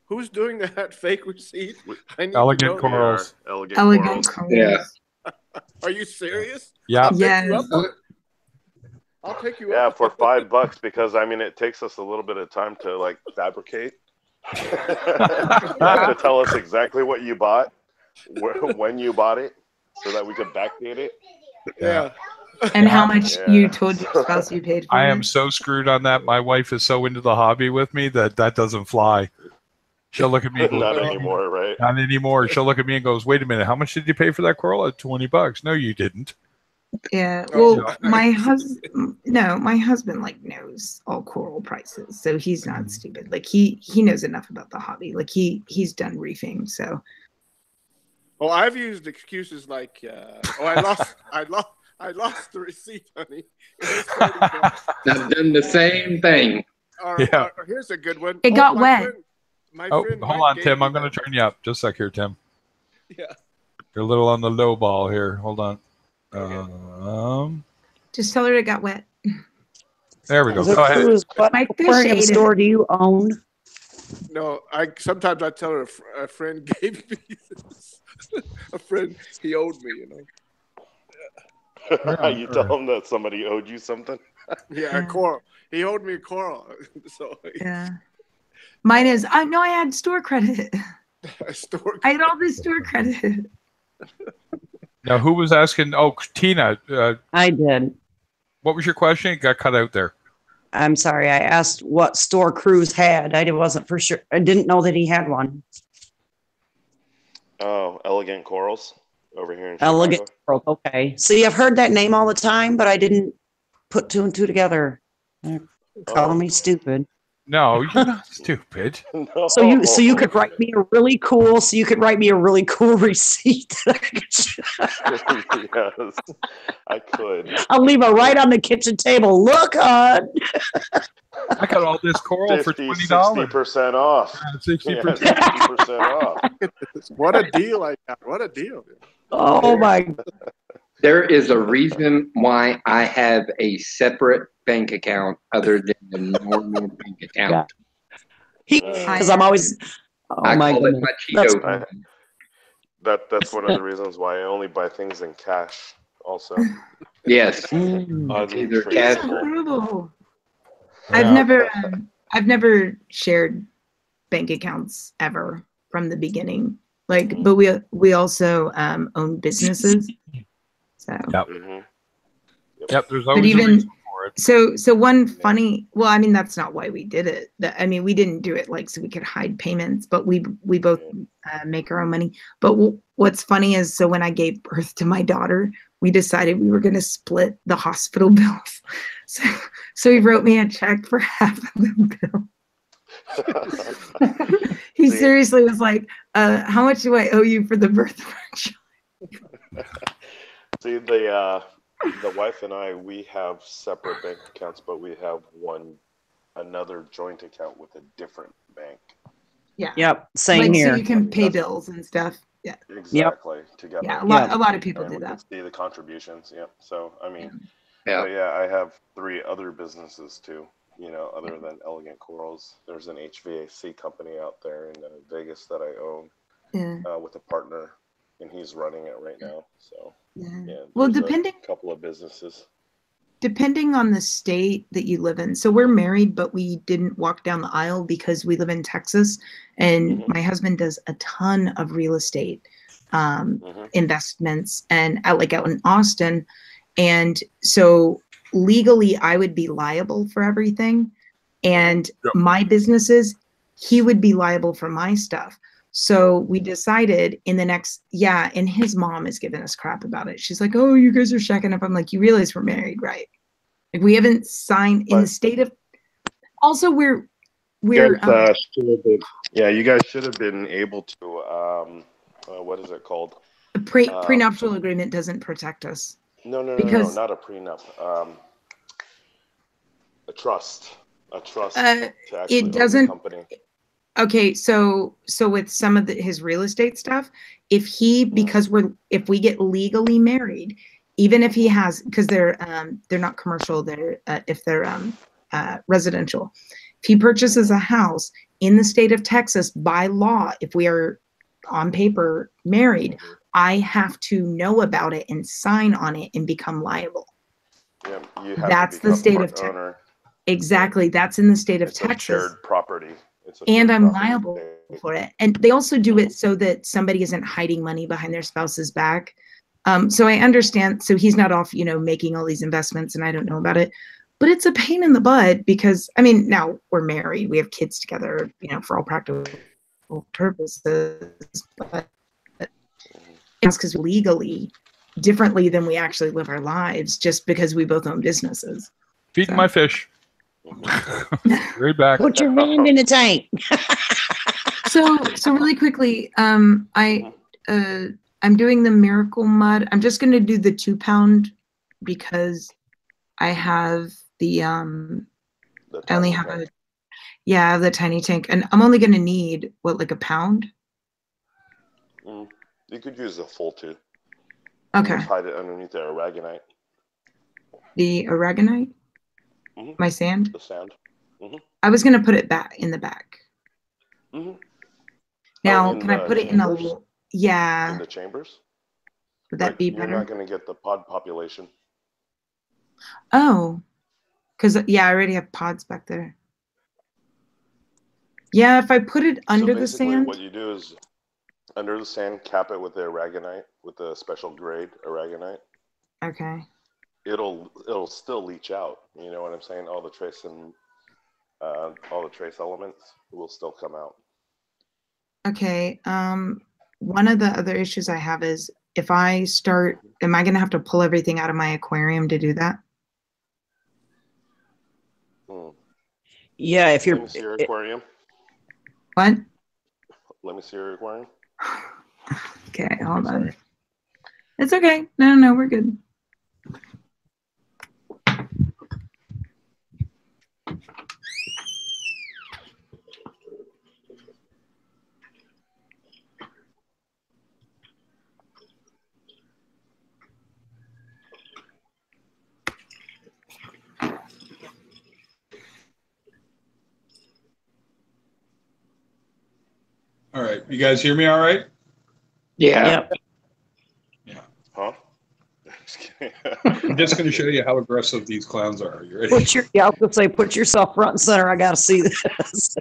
Who's doing that fake receipt? I need Elegant to know. Corals. We are elegant, Elegant corals. corals. Are you serious? Yeah. I'll take Yes. you up on it. I'll take you Yeah, up. for $5 because I mean it takes us a little bit of time to like fabricate. To tell us exactly what you bought, when you bought it, so that we could backdate it. Yeah. And how much Yeah. you told your spouse you paid for I it. am so screwed on that. My wife is so into the hobby with me that doesn't fly. She'll look at me and go, Not anymore, right? Not anymore. She'll look at me and goes, "Wait a minute, how much did you pay for that coral?" At $20. No, you didn't. Yeah. Oh, Well, my husband like knows all coral prices, so he's not stupid. Like he knows enough about the hobby. Like he's done reefing, so. Well, I've used excuses like, I lost the receipt, honey. I've done the same thing. Yeah. Or here's a good one. It got my wet. friend- my Oh, friend hold Mike on, gave Tim. me I'm going to that. turn you up. Just a sec here, Tim. Yeah. You're a little on the low ball here. Hold on. Just tell her it got wet. There we go. The Go ahead. cruise, what My fish aquarium ate it. store do you own? No, sometimes I tell her a friend gave me this. A friend, he owed me, you know. You tell them that somebody owed you something. Yeah, a coral. He owed me a coral. So Yeah. Mine is I had store credit. I stored. I had all this store credit. Now, who was asking? Oh, Tina. I did. What was your question? It got cut out there. I'm sorry. I asked what store Cruz had. I wasn't for sure. I didn't know that he had one. Oh, Elegant Corals over here in Elegant Chicago. Corals. Okay. See, I've heard that name all the time, but I didn't put two and two together. They're calling me stupid. No, you're not stupid. No. So you could write me a really cool receipt. Yes, I could. I'll leave it right on the kitchen table. Look, hon. I got all this coral for 50, $20. 60% off. 60%. 60% off. What a deal I got. What a deal. Oh my. There is a reason why I have a separate bank account other than the normal bank account. Because I'm always. Oh I my call it goodness. my That's Cheeto. fine. That's one of the reasons why I only buy things in cash. Also, Yes. Oddly Either pretty cash- simple. Horrible. Yeah. I've never shared bank accounts ever from the beginning. Like, but we also own businesses. So Yep. Mhm. Yep. There's but always a even reason for it. so one funny, well, I mean, that's not why we did it. I mean, we didn't do it like so we could hide payments, but we both make our own money. But what's funny is, so when I gave birth to my daughter, we decided we were going to split the hospital bills. So he wrote me a check for half of the bill. He See- seriously was like, how much do I owe you for the birth of our child? See, the wife and I, we have separate bank accounts, but we have another joint account with a different bank. Yeah. Yep. Same Like, here. so you can pay bills and stuff. Yeah. Exactly. Together. Yeah. Yep. A lot of people And do we can that. see the contributions. Yep. So I mean, Yeah. but yeah, I have 3 other businesses too. You know, other than Elegant Corals, there's an HVAC company out there in Vegas that I own Yeah. with a partner, and he's running it right now. So Yeah. yeah. Well, there's depending a couple of businesses. on the state that you live in. So we're married, but we didn't walk down the aisle because we live in Texas, and Mhm. my husband does a ton of real estate Mhm. investments and out in Austin. And so legally I would be liable for everything. And Yep. my businesses, he would be liable for my stuff. So we decided in the next, and his mom is giving us crap about it. She's like, oh, you guys are shacking up. I'm like, you realize we're married, right? Like we haven't signed in the state of, also we're, you guys, you guys should have been able to, what is it called? A prenuptial agreement doesn't protect us. No, because, not a prenup. A trust. A trust to actually it doesn't. Own the company. Okay, so with some of his real estate stuff, if we get legally married, even if he has, because they're not commercial, they're if they're residential. If he purchases a house in the state of Texas by law, if we are on paper married, I have to know about it and sign on it and become liable. Yeah, you have that's to the state of Texas. Exactly, that's in the state of it's Texas. A shared property. And I'm liable for it. And they also do it so that somebody isn't hiding money behind their spouse's back. So I understand. So he's not off, making all these investments and I don't know about it. But it's a pain in the butt because, now we're married. We have kids together, for all practical purposes. But it's because legally differently than we actually live our lives just because we both own businesses. Feeding my fish. Right back. Put your hand in the tank. So really quickly, I'm doing the Miracle Mud. I'm just going to do the 2 pound because I have the I only have the tiny tank, and I'm only going to need like a pound. You could use the full 2. Okay. Just hide it underneath the aragonite. The aragonite. My sand? The sand. I was going to put it back in the back. Now, can I put it in a little? Yeah. In the chambers? Would that be better? You're not going to get the pod population. Oh. Because, I already have pods back there. Yeah, if I put it under the sand. What you do is, under the sand, cap it with the aragonite, with the special grade aragonite. Okay. It'll still leach out. You know what I'm saying? All the trace elements will still come out. Okay. One of the other issues I have is if I start, am I going to have to pull everything out of my aquarium to do that? Yeah, if you're. Let me see your aquarium. What? Let me see your aquarium. Okay, hold on. It's okay. No, we're good. All right. You guys hear me all right? Yeah. Yeah. Huh? I'm just going to show you how aggressive these clowns are. You ready? I was going to say, put yourself front and center. I got to see this.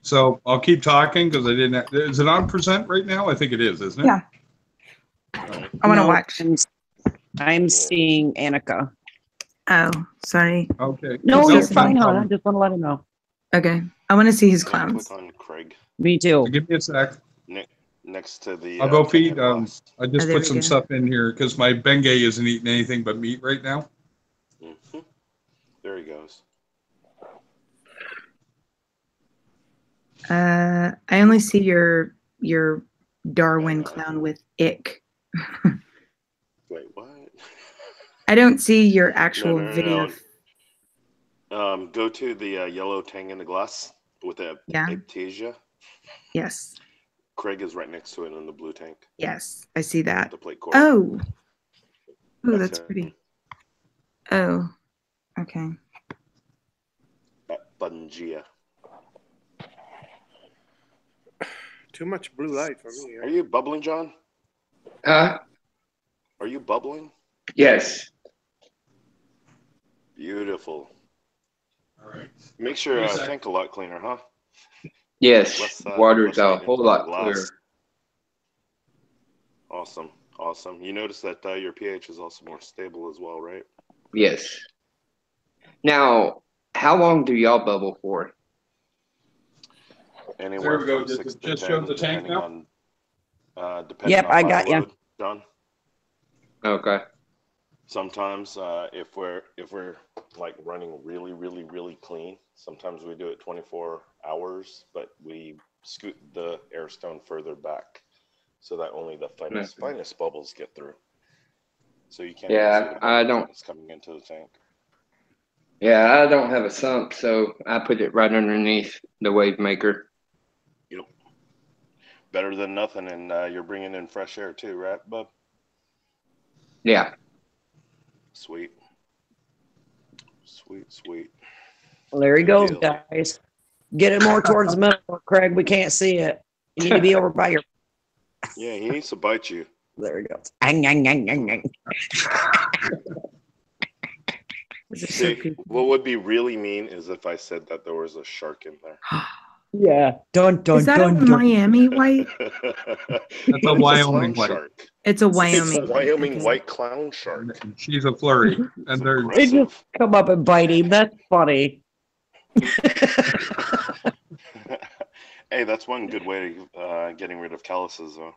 So I'll keep talking because I didn't. Is it on present right now? I think it is, isn't it? Yeah. Right. I want to watch. I'm seeing Annika. Oh, sorry. Okay. No, you're fine, hon. I just want to let him know. Okay. I want to see his clowns. Click on Craig. Me too. Give me a sec. Next to the. I'll go feed. I Oh, just there put we some go. stuff in here because my Bengay isn't eating anything but meat right now. There he goes. I only see your Darwin clown with ick. Wait, what? I don't see your actual No. video. Go to the yellow tang in the glass with the Ectasia. Yes. Craig is right next to it in the blue tank. Yes, I see that. The plate core. Oh, that's it. pretty. Oh, okay. Bungia. Too much blue light for me. Are you bubbling, John? Huh? Are you bubbling? Yes. Beautiful. All right. Makes your tank a lot cleaner, huh? Yes. Water's a less whole light lot into the glass. clearer. Awesome. You notice that your pH is also more stable as well, right? Yes. Now, how long do y'all bubble for? Anywhere There we go. from Does 6 it to just 10, show the tank depending now? on depending Yep, on I my got ya. load, John. Okay. Sometimes if we're like running really clean, sometimes we do it 24 hours, but we scoot the air stone further back so that only the finest bubbles get through. So you can't even see Yeah, the I bubbles don't. when it's coming into the tank. Yeah, I don't have a sump, so I put it right underneath the wave maker. Yep. Better than nothing, and you're bringing in fresh air too, right, bub? Yeah. Sweet. Sweet. Well, there he Good goes, deal. guys. Get it more towards the middle, Craig. We can't see it. You need to be over by your. Yeah, he needs to bite you. There he goes. Ang, ang, ang, ang, ang. See, what would be really mean is if I said that there was a shark in there. Yeah. Dun, dun, Is that dun, a dun. Miami white? That's a Wyoming clown white. shark. It's a It's a Wyoming. Wyoming Okay. white clown shark. She's a flurry, and they're They just come up and bite him. That's funny. Hey, that's one good way to getting rid of calluses, though.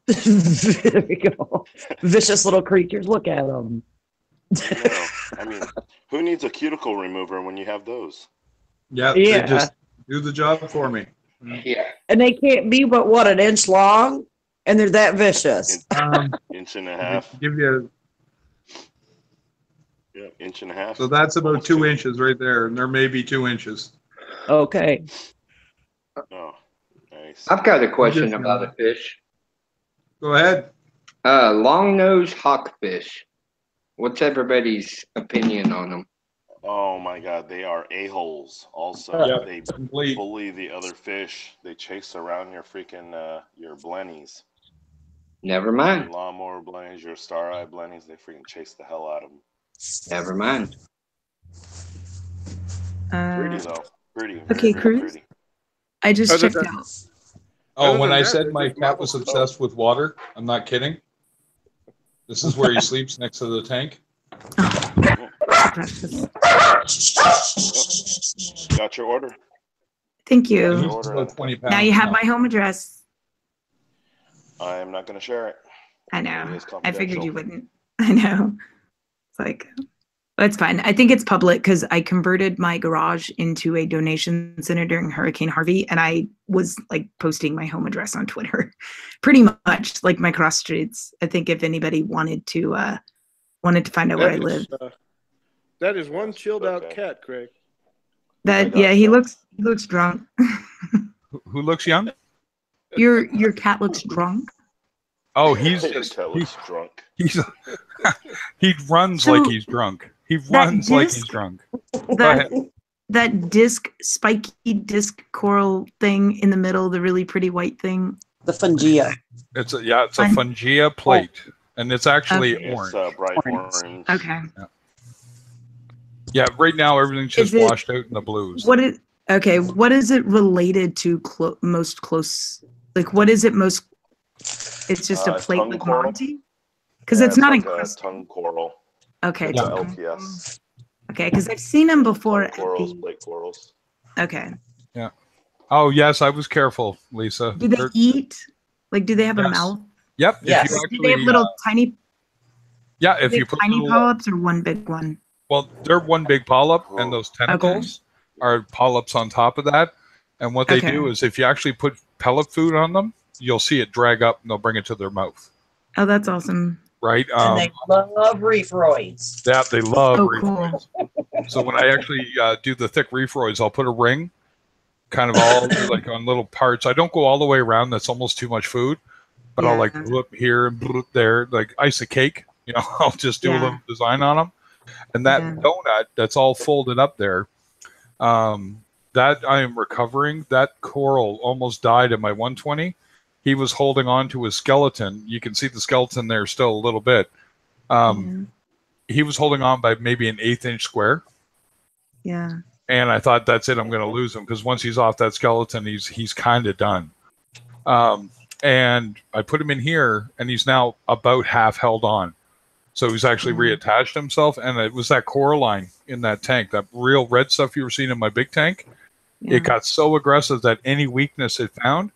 There we go. Vicious little creatures. Look at them. No, I mean, who needs a cuticle remover when you have those? yeah, Yeah. they just do the job for me. Yeah. And they can't be but what, an inch long? And they're that vicious. Inch and a half. Give you Yeah, inch and a half. so that's about Almost 2 inches right there, and there may be 2 inches. Okay. Oh, nice. I've got a question about a fish. Go ahead. Long-nosed hawkfish. What's everybody's opinion on them? Oh my God, they are a-holes. Also, Yeah, they complete. bully the other fish. They chase around your freaking your blennies, Never your mind. lawnmower blennies, your star-eye blennies. They freaking chase the hell out of them. Never mind. Pretty though, pretty. Okay, very Cruz. pretty. I just Other checked than- out. Oh, Other when than I that, said they're my just cat was marble obsessed with water, I'm not kidding. This is where he sleeps next to the tank. Got your order. Thank Got you. your order. About 20 pounds. Now you have my home address. I am not going to share it. I It know. is I figured you confidential. wouldn't. I know. It's like, that's fine. I think it's public because I converted my garage into a donation center during Hurricane Harvey, and I was like posting my home address on Twitter, pretty much like my cross streets. I think if anybody wanted to find out where I live, That is one chilled out Okay. cat, Craig. that got yeah, he that. looks drunk. Who looks young? Your cat looks drunk. Oh, he's Your just cat looks drunk. he's he runs So, like he's drunk. He runs like he's disc- drunk. That that spiky disc coral thing in the middle, the really pretty white thing. The fungia. It's a Fun- fungia plate, and it's actually Okay. It's orange. bright Orange. orange. Okay. Yeah, right now everything's just Is it- washed out in the blues. What is it related to most close? Like, what is it most? It's just a plate tongue like coral? Monty? Because Yeah, it's not like a encrusted. tongue coral. Okay. It's Yeah. a LPS. Okay, because I've seen them before. Tongue At corals, the, plate corals. okay. Oh yes, I was careful, Lisa. Do they They're- eat? Like, do they have a Yes. mouth? Yep. Yes. If you Do they have actually, little tiny? yeah, if do they you have put tiny little, polyps or one big one? well, they're one big polyp, Oh. and those tentacles are polyps on top of that. And what they Okay. do is, if you actually put pellet food on them, you'll see it drag up, and they'll bring it to their mouth. Oh, that's awesome. Right? And they love reefroids. That they love. Oh, reefroids. So when I actually do the thick reefroids, I'll put a ring, kind of all like on little parts. I don't go all the way around. That's almost too much food. But I'll like Yeah. look here and bloop there, like ice a cake. You know, I'll just do a Yeah. little design on them. And that Yeah. donut that's all folded up there, that I am recovering. That coral almost died in my 120. He was holding on to his skeleton. You can see the skeleton there still a little bit. He was holding on by maybe an 1/8 inch square. Yeah. And I thought, that's it. I'm going to lose him because once he's off that skeleton, he's kind of done. And I put him in here, and he's now about half held on. So he's actually reattached himself, and it was that coraline in that tank, that real red stuff you were seeing in my big tank. Yeah. It got so aggressive that any weakness it found,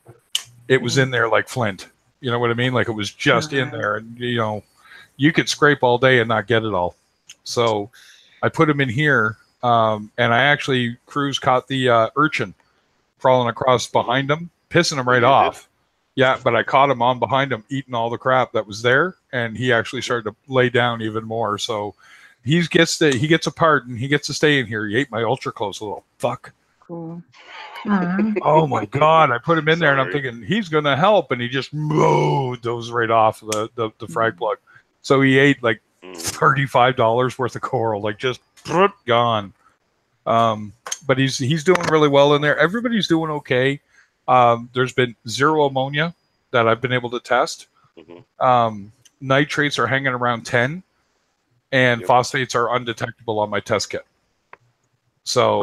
it was in there like flint. You know what I mean? Like it was just in there, and you could scrape all day and not get it all. So I put him in here, and I actually caught the urchin crawling across behind him, pissing him right off. Yeah, but I caught him on behind him, eating all the crap that was there, and he actually started to lay down even more. So he gets a pardon. He gets to stay in here. He ate my ultra close little fuck. Cool. Oh my God! I put him in there, and I'm thinking he's going to help, and he just those right off the frag plug. So he ate like $35 worth of coral, like just gone. But he's doing really well in there. Everybody's doing okay. There's been 0 ammonia that I've been able to test. Nitrates are hanging around 10, and phosphates are undetectable on my test kit. So,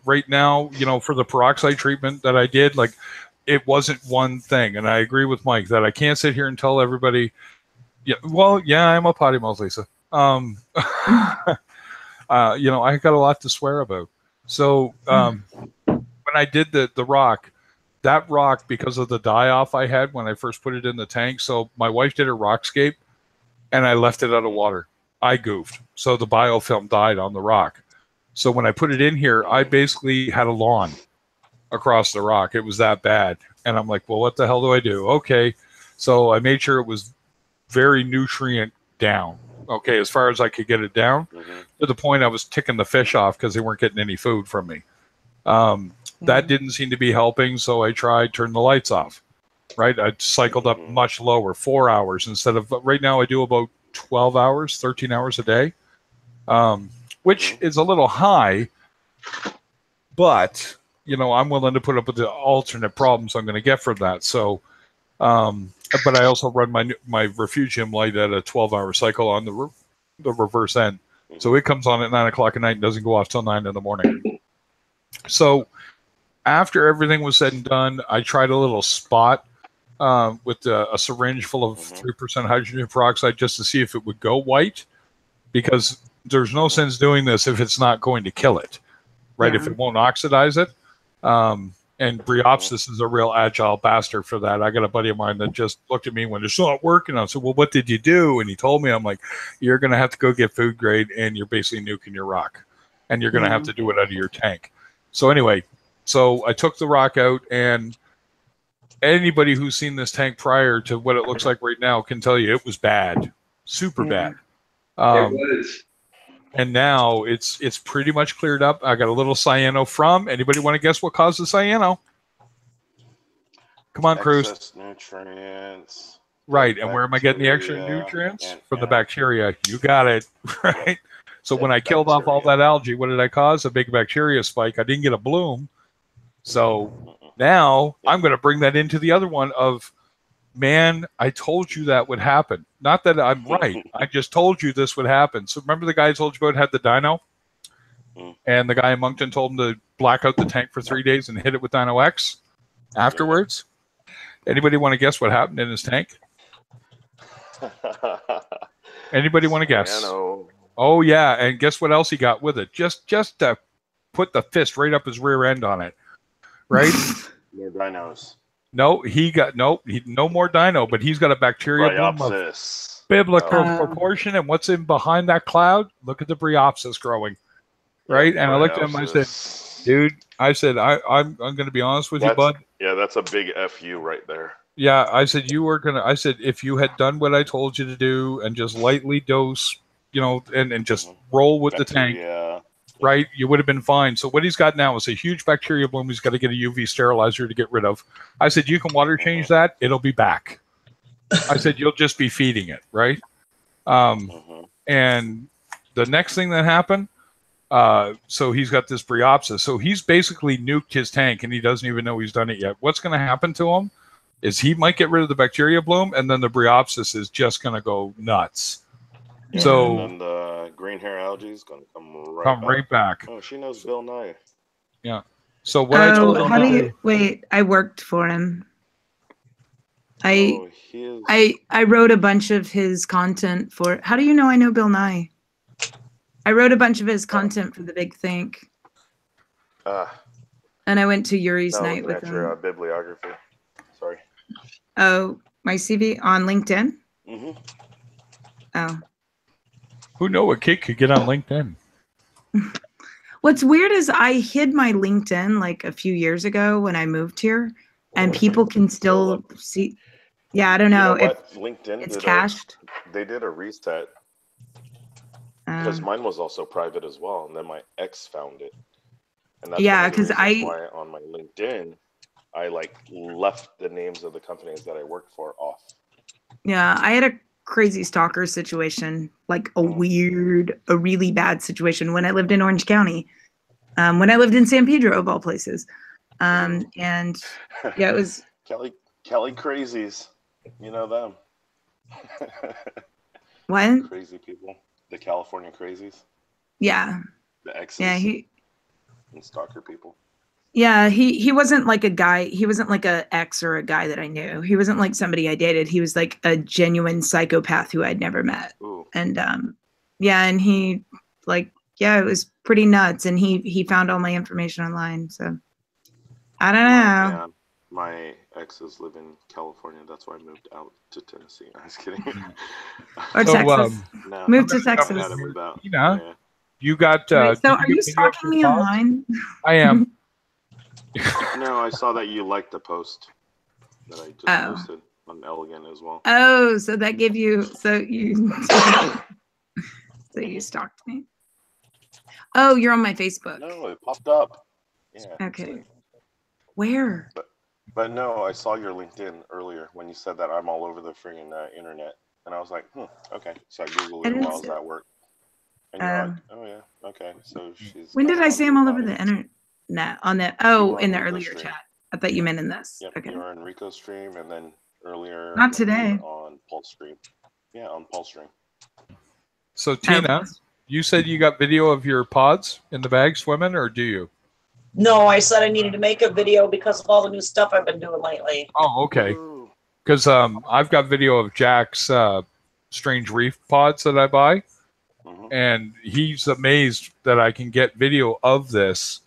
right now, for the peroxide treatment that I did, like it wasn't one thing. And I agree with Mike that I can't sit here and tell everybody, I'm a potty mouth, Lisa. I got a lot to swear about. So, when I did the rock, that rock, because of the die-off I had when I first put it in the tank, so my wife did a rockscape, and I left it out of water. I goofed. So the biofilm died on the rock. So when I put it in here, I basically had a lawn across the rock. It was that bad. And I'm like, well, what the hell do I do? Okay. So I made sure it was very nutrient down. Okay, as far as I could get it down, to the point I was ticking the fish off because they weren't getting any food from me. That didn't seem to be helping, so I turned the lights off. Right, I cycled up much lower, 4 hours instead of right now. I do about 12 hours, 13 hours a day, which is a little high, but I'm willing to put up with the alternate problems I'm going to get from that. So, but I also run my Refugium light at a 12-hour cycle on the reverse end, so it comes on at 9 o'clock at night and doesn't go off till 9 in the morning. So after everything was said and done, I tried a little spot with a syringe full of 3% hydrogen peroxide just to see if it would go white, because there's no sense doing this if it's not going to kill it, right? If it won't oxidize it. And Bryopsis is a real agile bastard for that. I got a buddy of mine that just looked at me when it's not working. I said, well, what did you do? And he told me, I'm like, you're going to have to go get food grade, and you're basically nuking your rock, and you're going to have to do it out of your tank. So anyway, so I took the rock out, and anybody who's seen this tank prior to what it looks like right now can tell you it was bad, super bad. It was. And now it's pretty much cleared up. I got a little cyano from. Anybody want to guess what caused the cyano? Come on, Cruz. Excess nutrients. Right, and where am I getting the extra nutrients? From the bacteria. You got it, right? So when I killed off all that algae, what did I cause? A big bacteria spike. I didn't get a bloom. So now I'm going to bring that into the other one of, man, I told you that would happen. Not that I'm right. I just told you this would happen. So remember the guy I told you about had the dyno? And the guy in Moncton told him to black out the tank for 3 days and hit it with Dyno X afterwards? Anybody want to guess what happened in his tank? Anybody want to guess? Oh, yeah. And guess what else he got with it? Just to put the fist right up his rear end on it. Right? More dynos. No, no more dyno, but he's got a bacteria bloom of biblical proportion. And what's in behind that cloud? Look at the Bryopsis growing, right? And I looked at him. I said, "Dude," I said, "I'm going to be honest with you, bud." Yeah, that's a big FU right there. Yeah, I said I said if you had done what I told you to do and just lightly dose, and just roll with the tank. Right, you would have been fine. So what he's got now is a huge bacteria bloom. He's got to get a UV sterilizer to get rid of. I said, you can water change that. It'll be back. I said, you'll just be feeding it, right? And the next thing that happened, so he's got this Bryopsis. So he's basically nuked his tank, and he doesn't even know he's done it yet. What's going to happen to him is he might get rid of the bacteria bloom, and then the Bryopsis is just going to go nuts. Yeah, so and then the green hair algae is going to come right back. Oh, she knows Bill Nye. Yeah. So what I told him. Wait, I worked for him. I wrote a bunch of his content for. How do you know I know Bill Nye? I wrote a bunch of his content for the Big Think. And I went to Yuri's No, night looking with at your him. bibliography. Sorry. Oh, my CV on LinkedIn? Mm-hmm. Oh. Who know what kid could get on LinkedIn? What's weird is I hid my LinkedIn like a few years ago when I moved here, and people can still see. Yeah, I don't know, if LinkedIn it's did cached. they did a reset because mine was also private as well, and then my ex found it, and that's Yeah, one of the 'cause reasons why on my LinkedIn I like left the names of the companies that I worked for off. Yeah, I had a crazy stalker situation, like a really bad situation when I lived in Orange County, when I lived in San Pedro of all places. And yeah, it was Kelly Crazies. You know them. What? Crazy people. The California Crazies. Yeah. The exes. Yeah, and stalker people. Yeah, he wasn't like a guy. He wasn't like a ex or a guy that I knew. He wasn't like somebody I dated. He was like a genuine psychopath who I'd never met. Ooh. And yeah, and he it was pretty nuts. And he found all my information online. So I don't know. Yeah, my exes live in California. That's why I moved out to Tennessee. I was kidding. Or Texas. No, Move to I Texas. had to move out. Yeah. You got. Wait, so did are get you video of stalking your me pods? online? I am. No, I saw that you liked the post that I just posted on Elegant as well. Oh, so that gave you so you stalked me. Oh, you're on my Facebook. No, it popped up. Yeah. Okay. Where? But no, I saw your LinkedIn earlier when you said that I'm all over the friggin' internet, and I was like, okay. So I googled it while I was at work, and you're like, oh yeah, okay. So she's. When did I say I'm all over the internet? On the in the Rico earlier stream. chat. I thought you meant in this. Yep, Okay. you were on Rico stream, and then earlier. Not today. On Pulse stream. Yeah, on Pulse stream. So Tina, you said you got video of your pods in the bag swimming, or do you? No, I said I needed to make a video because of all the new stuff I've been doing lately. Oh, okay. Because I've got video of Jack's strange reef pods that I buy, and he's amazed that I can get video of this.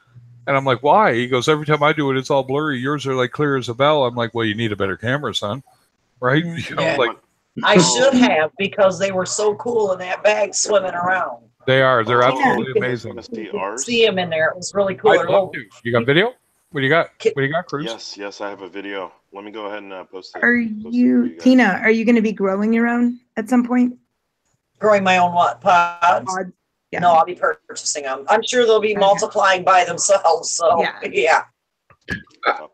And I'm like, why? He goes, every time I do it, it's all blurry. Yours are like clear as a bell. I'm like, well, you need a better camera, son. Right? You know, Yeah. like I should have because they were so cool in that bag swimming around. they are. They're absolutely Yeah. amazing. See them in there. It was really cool. I'd love to. You got video? What do you got? What do you got, Cruz? Yes, I have a video. Let me go ahead and post it. Are you Tina? Are you going to be growing your own at some point? Growing my own what? Pods? Yeah. No, I'll be purchasing them. I'm sure they'll be multiplying by themselves. So yeah.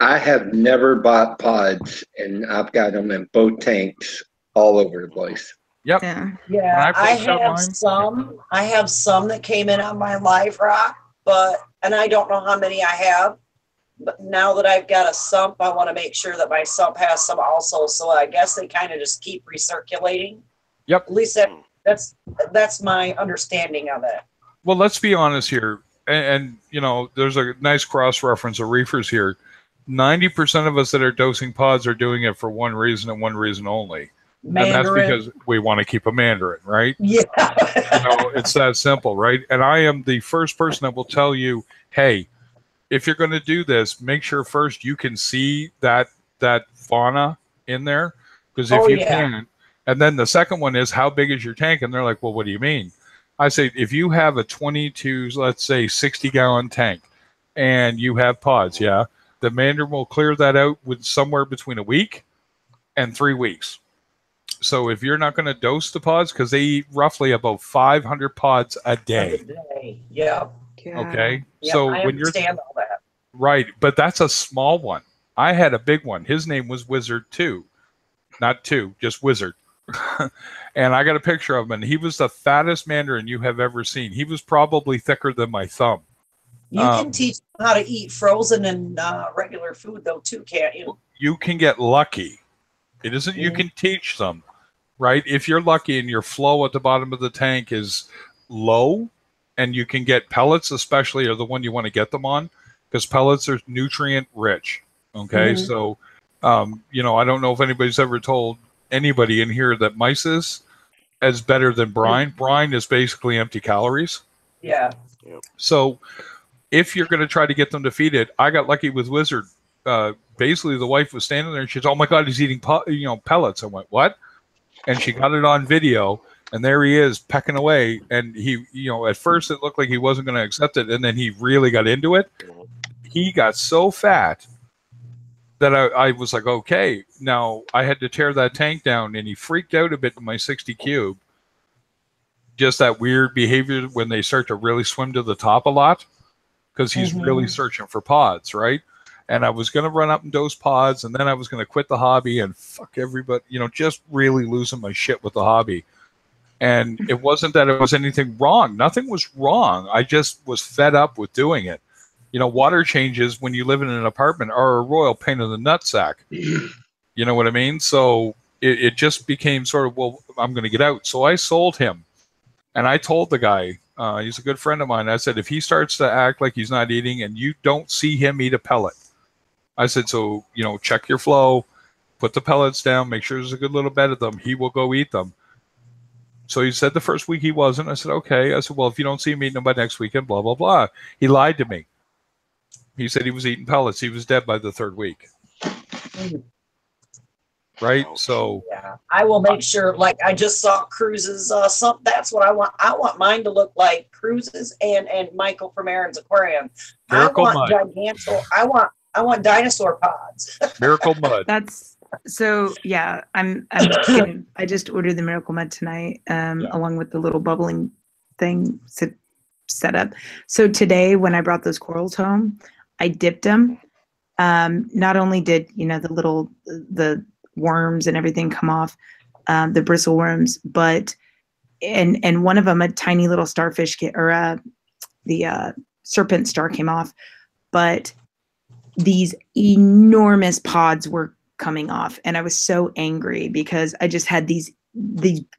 I have never bought pods, and I've got them in boat tanks all over the place. Yep. Yeah, I have some that came in on my live rock, and I don't know how many I have. But now that I've got a sump, I want to make sure that my sump has some also. So I guess they kind of just keep recirculating. Yep. At least that's my understanding of it. Well, let's be honest here. And you know, there's a nice cross-reference of reefers here. 90% of us that are dosing pods are doing it for one reason and one reason only. Mandarin. And that's because we want to keep a Mandarin, right? Yeah. It's that simple, right? And I am the first person that will tell you, hey, if you're going to do this, make sure first you can see that fauna in there. Because if you can't, and then the second one is, how big is your tank? And they're like, well, what do you mean? I say, if you have a 22, let's say 60-gallon tank, and you have pods, the Mandarin will clear that out with somewhere between a week and 3 weeks. So if you're not going to dose the pods, because they eat roughly about 500 pods a day. Yeah. Okay. Yeah, So I when you're understand all that. right, but that's a small one. I had a big one. His name was Wizard 2, not 2, just Wizard. And I got a picture of him, and he was the fattest Mandarin you have ever seen. He was probably thicker than my thumb. You can teach them how to eat frozen and regular food, though, too, can't you? You can get lucky. It isn't you can teach them, right? If you're lucky and your flow at the bottom of the tank is low, and you can get pellets, especially, are the one you want to get them on, because pellets are nutrient rich. Okay, so you know, I don't know if anybody's ever told anybody in here that mysis is better than brine. Brine is basically empty calories. Yeah. So if you're going to try to get them to feed it, I got lucky with Wizard. Basically, the wife was standing there and she's, "Oh my God, he's eating pellets." I went, "What?" And she got it on video, and there he is pecking away. And he, at first it looked like he wasn't going to accept it, and then he really got into it. He got so fat that I was like, okay. Now I had to tear that tank down, and he freaked out a bit in my 60 cube. Just that weird behavior when they start to really swim to the top a lot, because he's really searching for pods, right? And I was going to run up and dose pods, and then I was going to quit the hobby and fuck everybody, just really losing my shit with the hobby. And it wasn't that it was anything wrong. Nothing was wrong. I just was fed up with doing it. Water changes when you live in an apartment are a royal pain in the nutsack. You know what I mean? So it just became sort of, well, I'm going to get out. So I sold him. And I told the guy, he's a good friend of mine, I said, if he starts to act like he's not eating and you don't see him eat a pellet, I said, so, check your flow, put the pellets down, make sure there's a good little bed of them. He will go eat them. So he said the first week he wasn't. I said, okay. I said, well, if you don't see him eating them by next weekend, blah, blah, blah. He lied to me. He said he was eating pellets. He was dead by the third week. Right? So yeah, I will make sure. Like I just saw Cruz's. That's what I want. I want mine to look like Cruz's and Michael from Aaron's Aquarium. Miracle I want gigantic. I want dinosaur pods. Miracle Mud. That's so. Yeah, I just ordered the Miracle Mud tonight, along with the little bubbling thing set up. So today, when I brought those corals home, I dipped them. Not only did the worms and everything come off, the bristle worms, but and one of them, a tiny little starfish the serpent star came off, but these enormous pods were coming off, and I was so angry because I just had these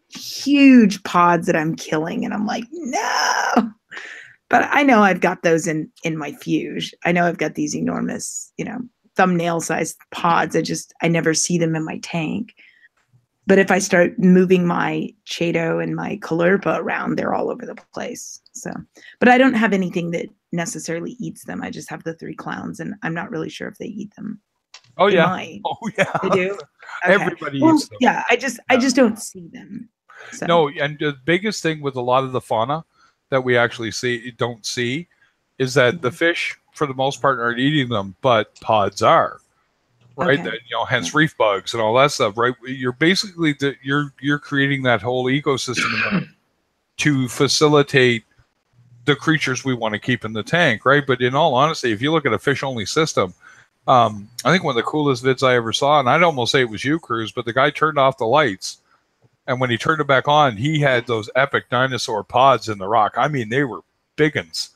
huge pods that I'm killing, and I'm like, no. But I know I've got those in my Fuge. I know I've got these enormous, thumbnail sized pods. I never see them in my tank. But if I start moving my Chaeto and my Caulerpa around, they're all over the place. So, but I don't have anything that necessarily eats them. I just have the 3 clowns, and I'm not really sure if they eat them. Oh They yeah. might. Oh yeah. They do. Okay. Everybody Well, eats them. yeah, I just don't see them. So. No, and the biggest thing with a lot of the fauna that we actually don't see is that the fish, for the most part, aren't eating them, but pods are, right? Okay. That, hence reef bugs and all that stuff, right? You're basically you're creating that whole ecosystem to facilitate the creatures we want to keep in the tank, right? But in all honesty, if you look at a fish-only system, I think one of the coolest vids I ever saw, and I'd almost say it was you, Cruz, but the guy turned off the lights. And when he turned it back on, he had those epic dinosaur pods in the rock. I mean, they were big uns,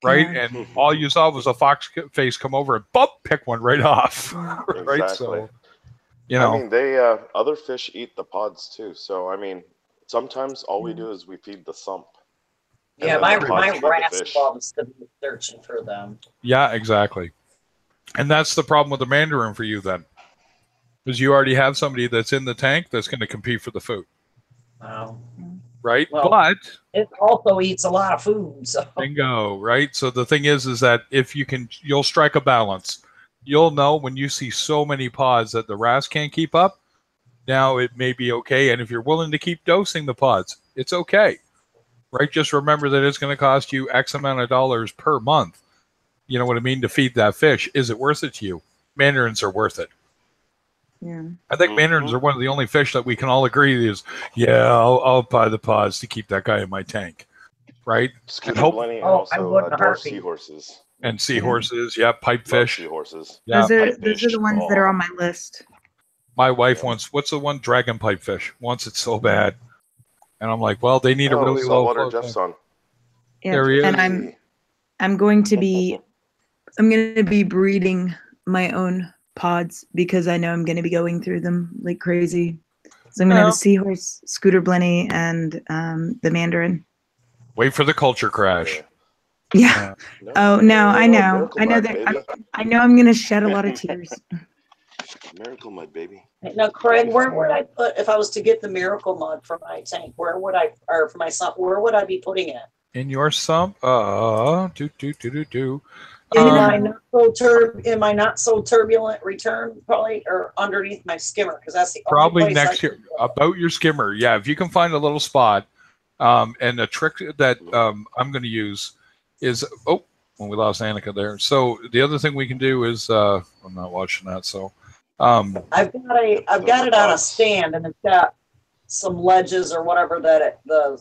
right? Yeah. And all you saw was a fox face come over and pick one right off, right? Exactly. So, I mean, they other fish eat the pods too. So I mean, sometimes all we do is we feed the sump. Yeah, And my then the pods feed the rats fish. loves to be searching for them. yeah, exactly. And that's the problem with the Mandarin for you then. Because you already have somebody that's in the tank that's going to compete for the food, right? Well, but it also eats a lot of food. So bingo, right? So the thing is that if you'll strike a balance. You'll know when you see so many pods that the rats can't keep up. Now it may be okay, and if you're willing to keep dosing the pods, it's okay, right? Just remember that it's going to cost you X amount of dollars per month. You know what I mean, to feed that fish. Is it worth it to you? Mandarins are worth it. Yeah. I think mandarins are one of the only fish that we can all agree is, I'll buy the pods to keep that guy in my tank, right? And Scooter Blenny and also dwarf seahorses. And seahorses, pipefish. Seahorses. Yeah, Those are pipefish. the ones that are on my list. My wife wants, what's the one? Dragon pipefish. Wants it so bad. And I'm like, well, they need a really low saltwater flow Jeff's tank. on. Yeah. There he is. And I'm going to be breeding my own pods because I know I'm going to be going through them like crazy. So I'm going to have a seahorse, Scooter Blenny, and the Mandarin. Wait for the culture crash. Yeah. I know. I know that. I know I'm going to shed a lot of tears. Miracle Mud, baby. now, Craig, where would I put if I was to get the Miracle Mud for my tank? Where would I, or for my son? Where would I be putting it? In your sump, In my not so turbulent return, probably, or underneath my skimmer, because that's the only probably place next year about your skimmer. Yeah, if you can find a little spot. And the trick that I'm going to use is when we lost Annika there. So the other thing we can do is I'm not watching that. So I've got it on a stand, and it's got some ledges or whatever that the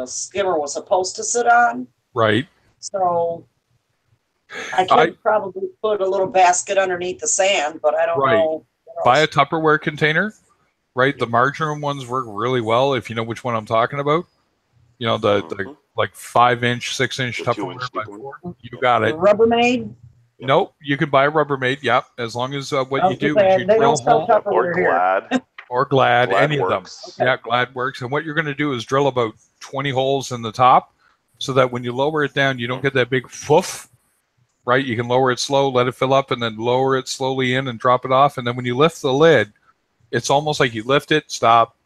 skimmer was supposed to sit on. Right. So I could probably put a little basket underneath the sand, but I don't know. Buy a Tupperware container. Right. The margarine ones work really well if you know which one I'm talking about. You know, the like 5-inch, 6-inch Tupperware by 4. You got it. Rubbermaid? Nope. You can buy a Rubbermaid. Yep. As long as what you do is you drill hole or Glad. Or Glad, any works. of them. Okay. Yeah, Glad works. And what you're going to do is drill about 20 holes in the top so that when you lower it down, you don't get that big foof, right? You can lower it slow, let it fill up, and then lower it slowly in and drop it off. And then when you lift the lid, it's almost like you lift it, stop,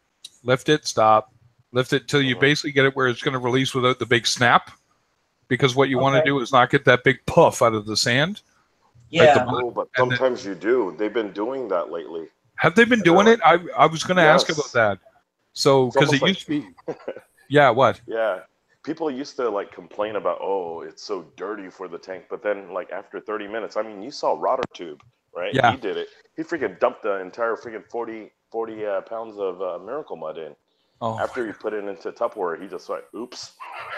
lift it, stop, lift it till you basically get it where it's going to release without the big snap. Because what you want to do is not get that big puff out of the sand. Yeah. Right, but sometimes you do. They've been doing that lately. Have they been doing it? I was going to ask about that. So, because it used to be. Yeah, what? Yeah. People used to like complain about, oh, it's so dirty for the tank. But then like after 30 minutes, I mean, you saw Rotter Tube, right? Yeah. He did it. He freaking dumped the entire freaking 40 pounds of Miracle Mud in. Oh. After he put it into Tupperware, he just like, oops.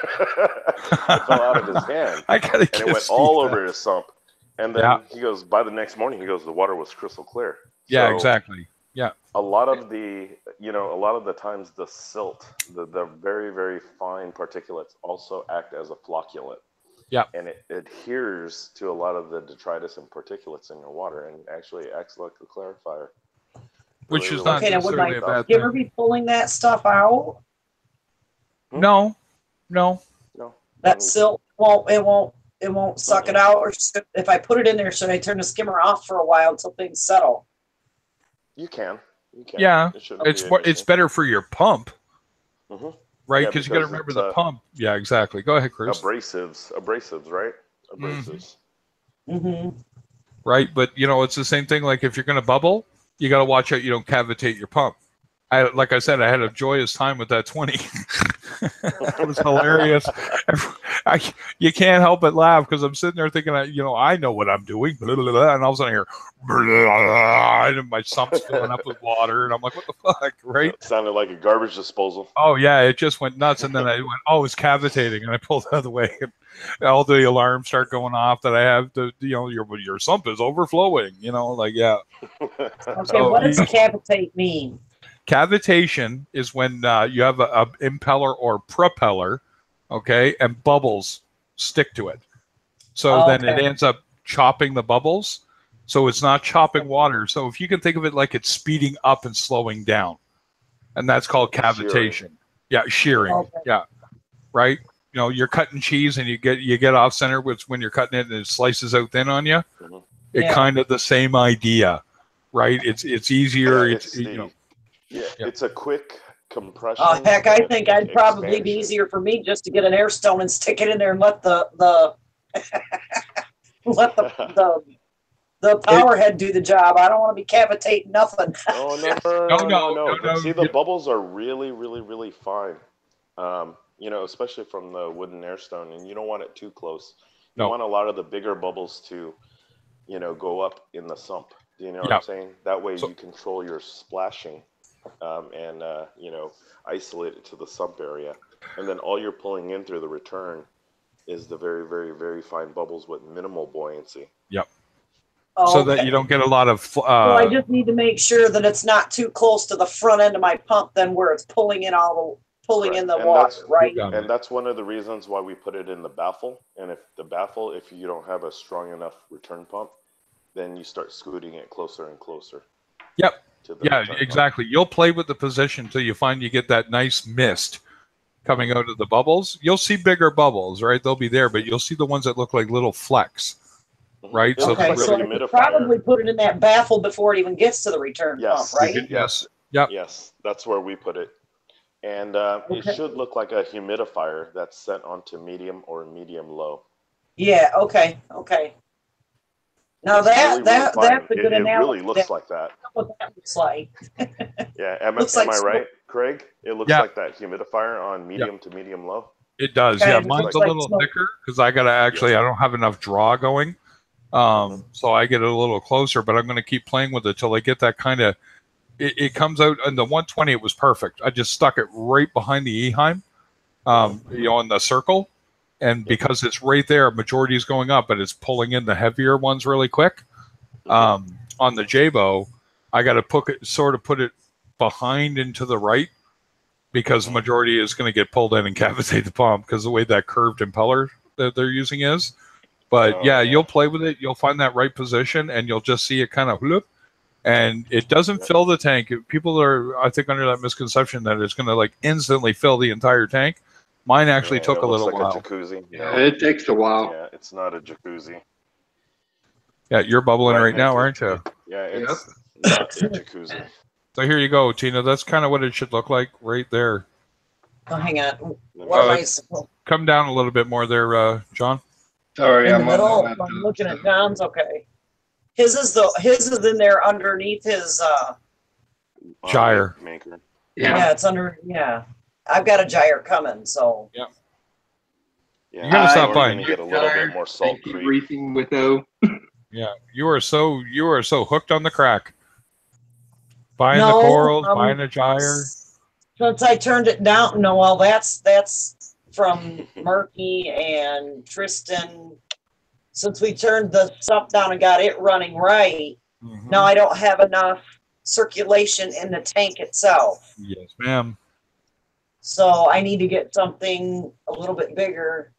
It fell out of his hand. I gotta and it went all over his sump. And then he goes, by the next morning, he goes, the water was crystal clear. Yeah, exactly. Yeah. A lot of the times the silt, the very, very fine particulates also act as a flocculant. Yeah. And it adheres to a lot of the detritus and particulates in your water and actually acts like a clarifier. Which is not necessarily a bad thing. You ever be pulling that stuff out? No. That silt won't suck it out, or if I put it in there, should I turn the skimmer off for a while until things settle? You can. Yeah, it's better for your pump, right? Yeah, because you got to remember the pump. Yeah, exactly. Go ahead, Chris. Abrasives, right? Abrasives. Right, but it's the same thing. Like if you're going to bubble, you got to watch out you don't cavitate your pump. Like I said, I had a joyous time with that 20. It was hilarious. You can't help but laugh because I'm sitting there thinking, I know what I'm doing, blah, blah, blah, and all of a sudden I hear, blah, blah, and my sump's filling up with water, and I'm like, what the fuck, right? It sounded like a garbage disposal. Oh yeah, it just went nuts, and then I went, oh, it's cavitating, and I pulled out of the way, and all the alarms start going off that I have to, your sump is overflowing, like yeah. Okay, what does cavitate mean? Cavitation is when you have a impeller or propeller, okay, and bubbles stick to it. So then it ends up chopping the bubbles. So it's not chopping water. So if you can think of it like it's speeding up and slowing down, and that's called cavitation. Shearing. Yeah, shearing. Okay. Yeah, right. You're cutting cheese and you get off center when you're cutting it and it slices out thin on you. It kind of the same idea, right? It's easier. Yeah, it's a quick compression. Oh heck, I think I'd probably be easier for me just to get an air stone and stick it in there and let the power head do the job. I don't want to be cavitating nothing. No. See, the bubbles are really, really, really fine. Especially from the wooden air stone, and you don't want it too close. You want a lot of the bigger bubbles to, go up in the sump. Do you know what I'm saying? That way you control your splashing. And isolate it to the sump area, and then all you're pulling in through the return is the very, very, very fine bubbles with minimal buoyancy. Yep. So that you don't get a lot of. So I just need to make sure that it's not too close to the front end of my pump, then where it's pulling in in the water, right? And that's one of the reasons why we put it in the baffle. And if you don't have a strong enough return pump, then you start scooting it closer and closer. Yep. Yeah, exactly. You'll play with the position till you find you get that nice mist coming out of the bubbles. You'll see bigger bubbles, right? They'll be there, but you'll see the ones that look like little flecks, right? Okay, so I could probably put it in that baffle before it even gets to the return pump, right? Yes. Yep. Yes, that's where we put it. And it should look like a humidifier that's set onto medium or medium low. Yeah. Okay. Okay. Now It's really, that's a fine. good It analogy. really looks like that. What that looks like. Yeah, am Looks I like right, Craig? It looks Yeah. like that humidifier on medium to medium low. It does. Okay, Yeah, it mine's looks a like little smoke. thicker because I gotta actually. I don't have enough draw going, so I get it a little closer. But I'm going to keep playing with it till I get that kind of. It comes out in the 120. It was perfect. I just stuck it right behind the Eheim, in the circle, and because it's right there, majority is going up, but it's pulling in the heavier ones really quick. On the J-Bow, I got to put it behind and to the right because the majority is going to get pulled in and cavitate the pump because the way that curved impeller that they're using is. But you'll play with it. You'll find that right position, and you'll just see it kind of whoop, and it doesn't fill the tank. People are, I think, under that misconception that it's going to like instantly fill the entire tank. Mine actually took it a looks little like while. a jacuzzi. Yeah, it takes a while. Yeah, it's not a jacuzzi. Yeah, you're bubbling right now, aren't you? Yeah, it's not a jacuzzi. So here you go, Tina. That's kind of what it should look like right there. Oh, hang on. What am I supposed? Come down a little bit more there, John. Sorry, In the I'm middle. on I'm looking at John's. Okay. His is in there underneath his. Gyre. Maker. Yeah, it's under. Yeah, I've got a gyre coming. So. Yeah. Yeah, You're gonna stop we're by. gonna get a little bit more salt creep. Briefing with O. Yeah, you are so hooked on the crack. Buying No, the corals, buying a gyre. Since I turned it down, no, well, that's from Murky and Tristan. Since we turned the stuff down and got it running right, now I don't have enough circulation in the tank itself. Yes, ma'am. So I need to get something a little bit bigger,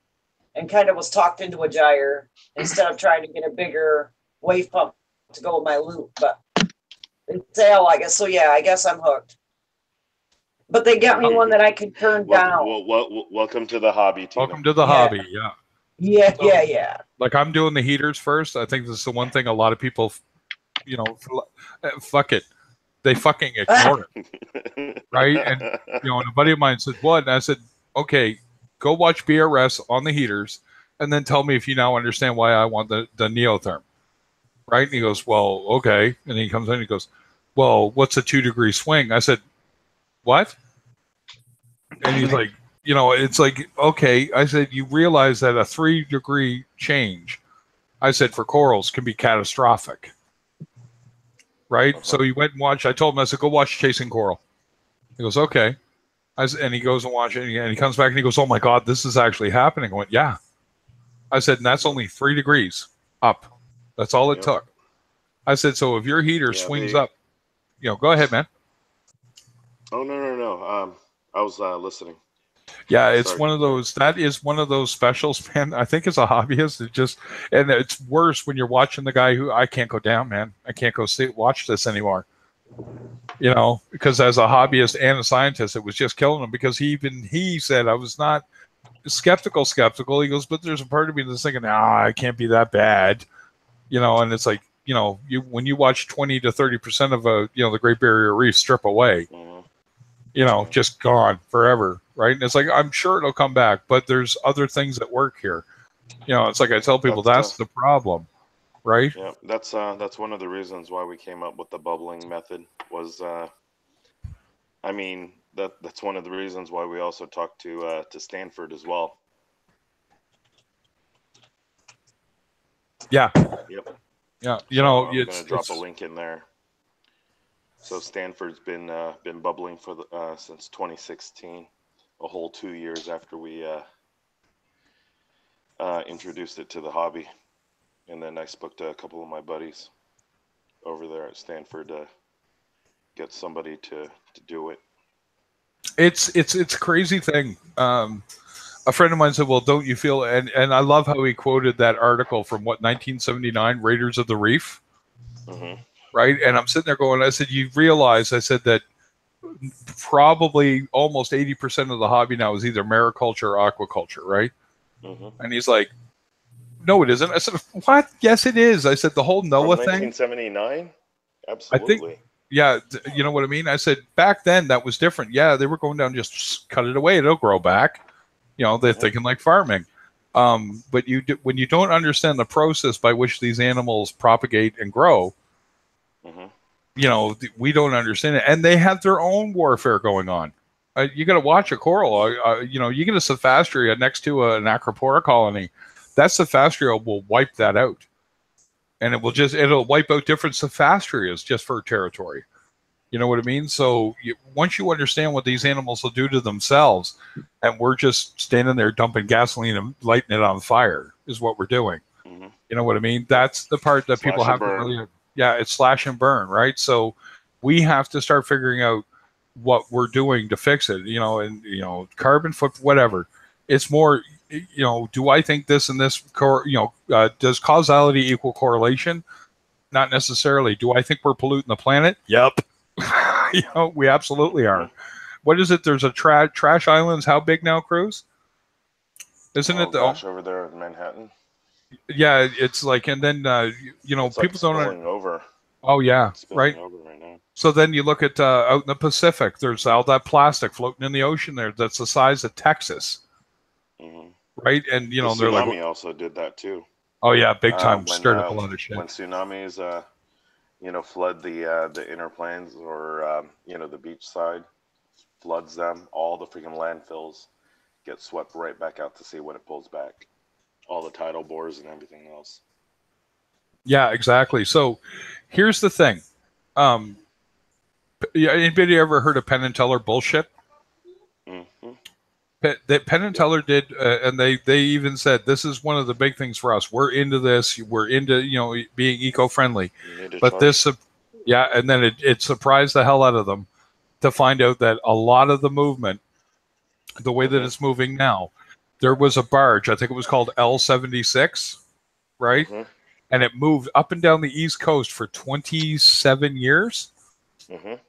and kind of was talked into a gyre instead of trying to get a bigger wave pump to go with my loop. But they sell, I guess. So yeah, I guess I'm hooked. But they got me one that I can turn down. Welcome to the hobby, Tina. Welcome to the hobby. Yeah. Yeah, So, yeah. Like I'm doing the heaters first. I think this is the one thing a lot of people, fuck it. They fucking ignore it. Right? And, and a buddy of mine said, what? And I said, okay, go watch BRS on the heaters and then tell me if you now understand why I want the Neotherm. Right? And he goes, well, okay. And he comes in and he goes, well, what's a 2-degree swing? I said, what? And he's like, it's like, okay. I said, you realize that a 3-degree change, I said, for corals can be catastrophic. Right? So he went and watched. I told him, I said, go watch Chasing Coral. He goes, okay. And he goes and watches it, and he comes back and he goes, oh my God, this is actually happening. I went, yeah. I said, and that's only 3 degrees up. That's all it took. I said, so if your heater swings up, go ahead, man. Oh, no. I was listening. Yeah, it's one of those. That is one of those specials, man. I think as a hobbyist, and it's worse when you're watching the guy who I can't go down, man. I can't go watch this anymore. Because as a hobbyist and a scientist, it was just killing him. Because he said I was not skeptical. He goes, but there's a part of me that's thinking, it can't be that bad, And it's like, when you watch 20 to 30% of the Great Barrier Reef strip away. Just gone forever, right? And it's like, I'm sure it'll come back, but there's other things that work here. It's like I tell people that's the problem, right? Yeah, that's one of the reasons why we came up with the bubbling method was, that's one of the reasons why we also talked to Stanford as well. Yeah. Yep. Yeah. I'm gonna drop a link in there. So Stanford's been bubbling for since 2016, a whole 2 years after we introduced it to the hobby, and then I spoke to a couple of my buddies over there at Stanford to get somebody to do it. It's a crazy thing. A friend of mine said, "Well, don't you feel?" And I love how he quoted that article from 1979, Raiders of the Reef. Mm-hmm. Right. And I'm sitting there going, I said, you realize, I said that probably almost 80% of the hobby now is either mariculture or aquaculture. Right. Mm-hmm. And he's like, no, it isn't. I said, what? Yes, it is. I said, the whole NOAA thing. 1979. Absolutely. Yeah, you know what I mean? I said back then that was different. Yeah, they were going down, just cut it away, it'll grow back. You know, they're thinking like farming. But when you don't understand the process by which these animals propagate and grow, you know, we don't understand it. And they have their own warfare going on. You got to watch a coral. You know, you get a Cephastria next to an Acropora colony. That Cephastria will wipe that out. And it'll wipe out different Cephastrias just for territory. You know what I mean? So once you understand what these animals will do to themselves, and we're just standing there dumping gasoline and lighting it on fire is what we're doing. You know what I mean? That's the part that people have to really, it's slash and burn, right? So we have to start figuring out what we're doing to fix it, you know, and, you know, carbon footprint, whatever. It's more, you know, do I think this and this, does causality equal correlation? Not necessarily. Do I think we're polluting the planet? Yep. You know, we absolutely are. What is it? There's a trash islands. How big now, Cruz? Isn't it over there in Manhattan? Yeah, it's like, and then you know, it's people like don't. Over. Oh yeah, right. Over right now. So then you look at out in the Pacific. There's all that plastic floating in the ocean there. That's the size of Texas. Right, and you know, the they're tsunami like, also did that too. Oh yeah, big time. Stirred up a lot of shit. When tsunamis, you know, flood the inner plains or you know, the beach side, floods them, all the freaking landfills get swept right back out to sea when it pulls back. All the tidal bores and everything else. Yeah, exactly. So here's the thing. Anybody ever heard of Penn and Teller bullshit? That Penn and Teller did, and they even said this is one of the big things for us. We're into this. We're into, you know, being eco-friendly. But this, and then it surprised the hell out of them to find out that a lot of the movement, the way that it's moving now, there was a barge. I think it was called L76, right? And it moved up and down the East Coast for 27 years.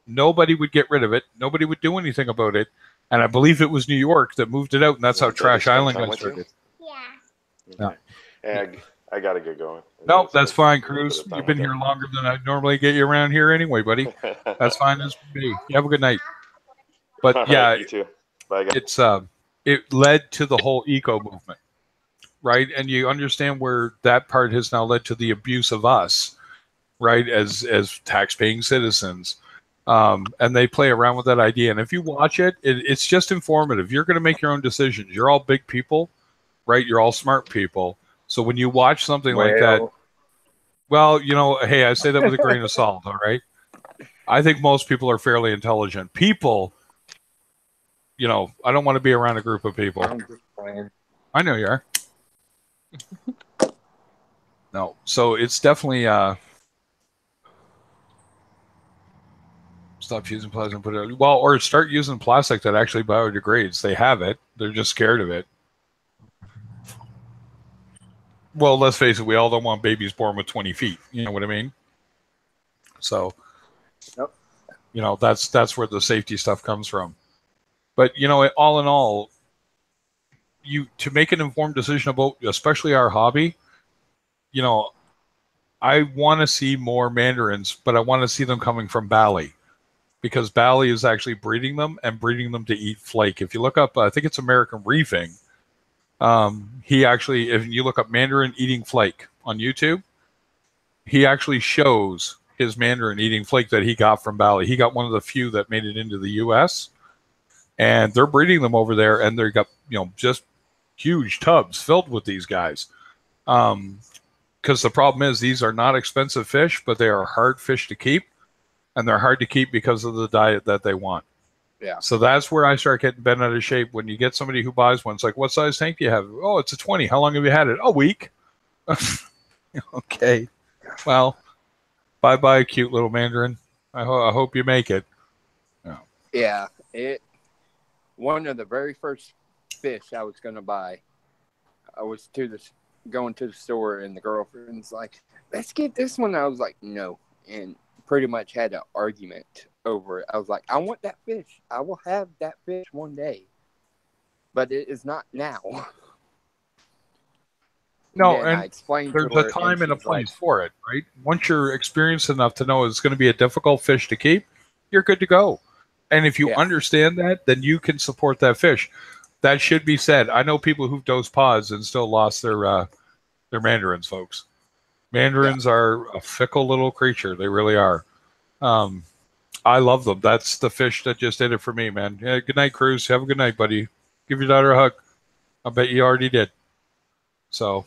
Nobody would get rid of it. Nobody would do anything about it. And I believe it was New York that moved it out, and that's how Trash Island got started. Yeah. I got to get going. No, that's fine, Cruz. You've been here longer than I normally get you around here anyway, buddy. That's fine as me. You have a good night. But yeah, you too. Bye, guys. It's it led to the whole eco movement, right? And you understand where that part has now led to the abuse of us, right? As tax-paying citizens. And they play around with that idea. And if you watch it, it's just informative. You're going to make your own decisions. You're all big people, right? You're all smart people. So when you watch something like that, well, you know, hey, I say that with a grain of salt, all right? I think most people are fairly intelligent. People, you know, I don't want to be around a group of people. I'm just playing. I know you are. No, so it's definitely... Stop using plastic and put it out. Well, or start using plastic that actually biodegrades. They have it. They're just scared of it. Well, let's face it. We all don't want babies born with 20 feet. You know what I mean? So, you know, that's where the safety stuff comes from. But, you know, all in all, to make an informed decision about, especially our hobby, you know, I want to see more mandarins, but I want to see them coming from Bali. Because Bali is actually breeding them and breeding them to eat flake. If you look up, I think it's American Reefing. He actually, if you look up mandarin eating flake on YouTube, he actually shows his mandarin eating flake that he got from Bali. He got one of the few that made it into the U.S. And they're breeding them over there, and they've got, you know, just huge tubs filled with these guys. Because the problem is these are not expensive fish, but they are hard fish to keep. And they're hard to keep because of the diet that they want. Yeah. So that's where I start getting bent out of shape. When you get somebody who buys one, it's like, what size tank do you have? Oh, it's a 20. How long have you had it? A week. Okay. Well, bye-bye, cute little mandarin. I hope you make it. Yeah. One of the very first fish I was going to buy, I was going to the store, and the girlfriend's like, let's get this one. I was like, no. And pretty much had an argument over it. I was like, I want that fish. I will have that fish one day. But it is not now. No, then I and explained to there's a her, time and a she's like, place for it, right? Once you're experienced enough to know it's going to be a difficult fish to keep, you're good to go. And if you Yeah. understand that, then you can support that fish. That should be said. I know people who've dosed pods and still lost their mandarins, folks. Mandarins are a fickle little creature. They really are. I love them. That's the fish that just did it for me, man. Yeah, good night, Cruz. Have a good night, buddy. Give your daughter a hug. I bet you already did. So,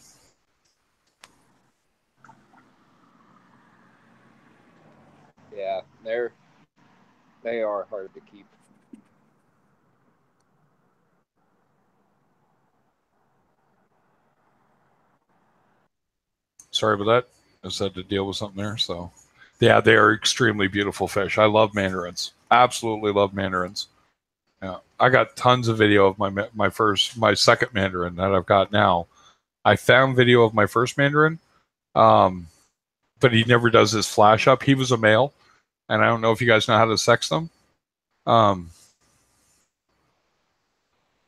yeah, they are hard to keep. sorry about that. I just had to deal with something there. So, yeah, they are extremely beautiful fish. I love mandarins. Absolutely love mandarins. Yeah, I got tons of video of my second mandarin that I've got now. I found video of my first mandarin, but he never does his flash up. He was a male, and I don't know if you guys know how to sex them.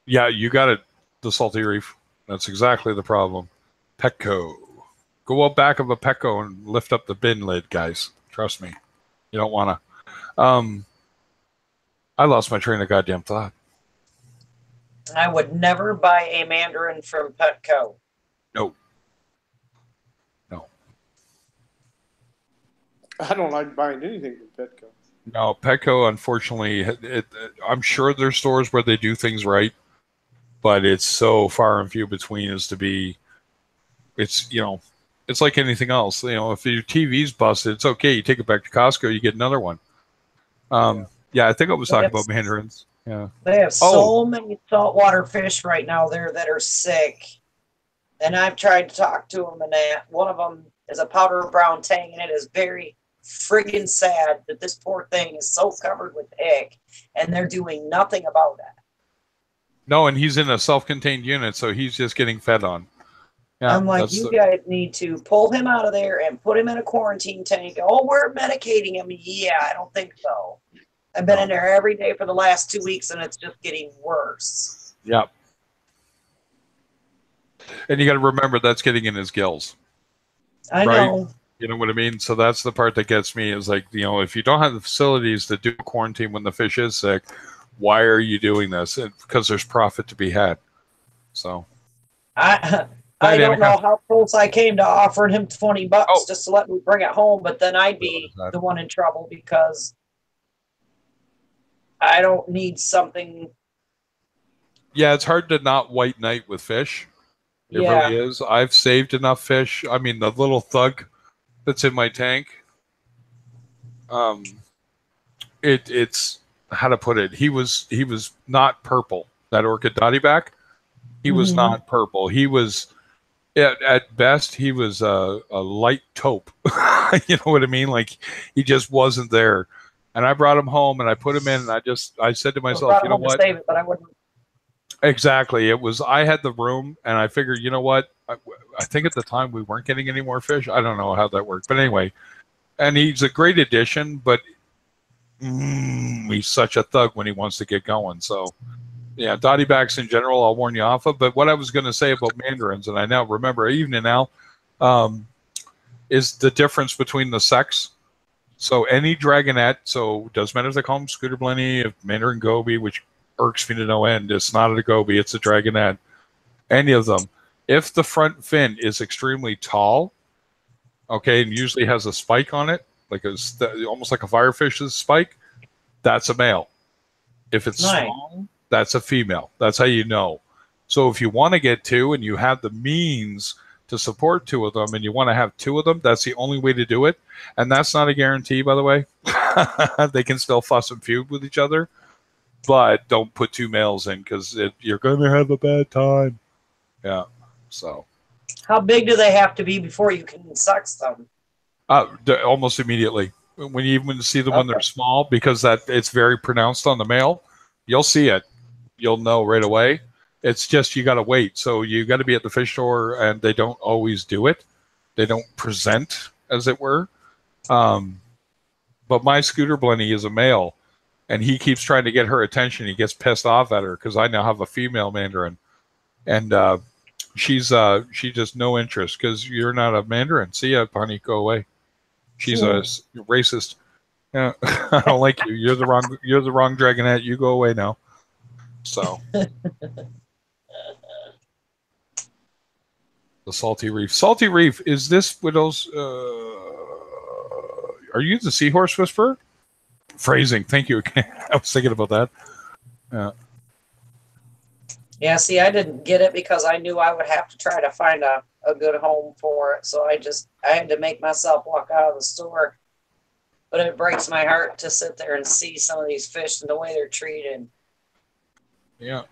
Yeah, you got it. The salty reef. That's exactly the problem. Petco. Go up back of a Petco and lift up the bin lid, guys. Trust me. You don't want to. I lost my train of goddamn thought. I would never buy a mandarin from Petco. No. I don't like buying anything from Petco. No, Petco, unfortunately, I'm sure there's stores where they do things right, but it's so far and few between as to be. It's it's like anything else. If your TV's busted, it's okay. You take it back to Costco, you get another one. Yeah, I think I was talking about mandarins. Yeah, they have so many saltwater fish right now there that are sick, and I've tried to talk to them, and one of them is a powder brown tang, and it is very friggin' sad that this poor thing is so covered with ick, and they're doing nothing about it. No, and he's in a self-contained unit, so he's just getting fed on. Yeah, I'm like, you guys need to pull him out of there and put him in a quarantine tank. Oh, we're medicating him. Yeah, I don't think so. I've been in there every day for the last 2 weeks, and it's just getting worse. Yep. And you got to remember that's getting in his gills. I know. You know what I mean? So that's the part that gets me is like, if you don't have the facilities to do quarantine when the fish is sick, why are you doing this? Because there's profit to be had. So I don't know how close I came to offering him $20 just to let me bring it home, but then I'd be the one in trouble because I don't need something. Yeah, it's hard to not white knight with fish. It really is. I've saved enough fish. I mean, the little thug that's in my tank. It's how to put it. He was not purple. That orchid dotty back. He was not purple. He was at best he was a light taupe. You know what I mean? Like he just wasn't there. And I brought him home and I put him in. And I said to myself, you know what? Save it, but I wouldn't. Exactly. I had the room and I figured, you know what? I think at the time we weren't getting any more fish. I don't know how that worked. But anyway, and he's a great addition, but he's such a thug when he wants to get going. So, yeah, dotty backs in general, I'll warn you off of. But what I was going to say about mandarins, and I now remember even now, is the difference between the sex. So any dragonette, so doesn't matter if they call them scooter blenny, mandarin goby, which irks me to no end. It's not a goby, it's a dragonette. Any of them. If the front fin is extremely tall, okay, and usually has a spike on it, like almost like a firefish's spike, that's a male. If it's small, that's a female. That's how you know. So if you want to get two and you have the means to support two of them and you want to have two of them, that's the only way to do it. And that's not a guarantee, by the way. They can still fuss and feud with each other. But don't put two males in because you're going to have a bad time. Yeah. So. How big do they have to be before you can sex them? Almost immediately. When you even see them when they're small, because it's very pronounced on the male, you'll see it. You'll know right away. It's just you got to wait. So you got to be at the fish store, and they don't always do it. They don't present, as it were. But my scooter blenny is a male. And he keeps trying to get her attention. He gets pissed off at her because I now have a female mandarin. And she just no interest because you're not a Mandarin. See ya, honey, go away. She's a racist. Yeah, I don't like you. You're the wrong dragonette. You go away now. So the Salty Reef. Salty Reef, is this Widow's are you the Seahorse Whisperer? Phrasing, thank you. I was thinking about that. Yeah. Yeah, see, I didn't get it because I knew I would have to try to find a good home for it. So I had to make myself walk out of the store. But it breaks my heart to sit there and see some of these fish and the way they're treated. Yeah.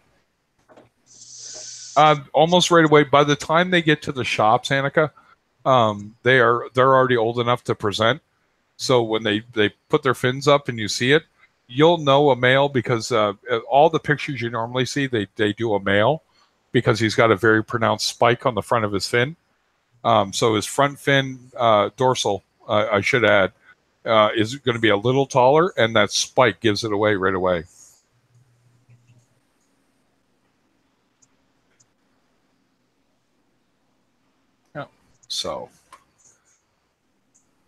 Almost right away. By the time they get to the shops, Annika, they're already old enough to present. So when they put their fins up and you see it, you'll know a male because all the pictures you normally see, they do a male because he's got a very pronounced spike on the front of his fin. So his front fin dorsal, I should add, is going to be a little taller, and that spike gives it away right away. Yeah. So.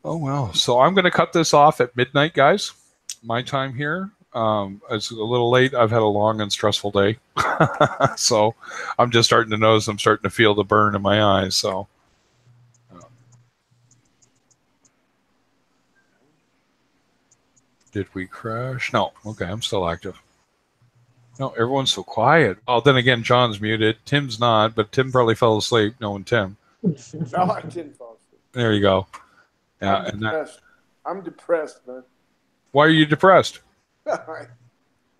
Oh, well. So I'm going to cut this off at midnight, guys. My time here. It's a little late. I've had a long and stressful day. So I'm just starting to notice I'm starting to feel the burn in my eyes. So. Did we crash? No. Okay, I'm still active. No, everyone's so quiet. Oh, then again, John's muted. Tim's not, but Tim probably fell asleep knowing Tim. No, I didn't fall asleep. There you go. Yeah, I'm depressed, man. Why are you depressed? I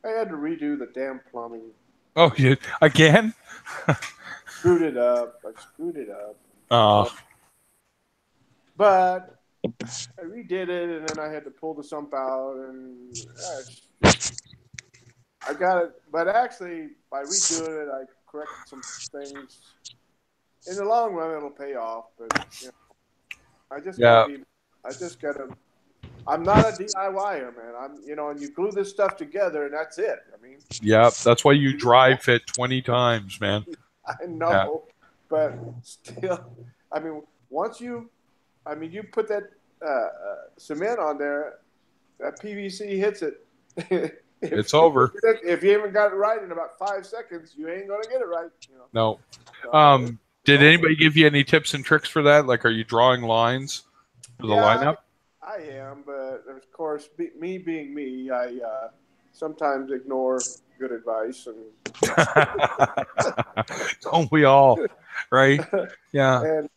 had to redo the damn plumbing. Oh, you again? Screwed it up. I screwed it up. Oh. But I redid it, and then I had to pull the sump out, and I got it. But actually, by redoing it, I corrected some things. In the long run, it'll pay off. But you know, I just gotta. I'm not a DIYer, man. And you glue this stuff together, and that's it. I mean. Yeah, that's why you dry fit 20 times, man. I know, but still, I mean, you put that cement on there, that PVC hits it. It's over. If you haven't got it right in about 5 seconds, you ain't gonna get it right. No. Did anybody give you any tips and tricks for that? Like, are you drawing lines for the lineup? I am, but of course, me being me, I sometimes ignore good advice. Don't we all? Right? Yeah. And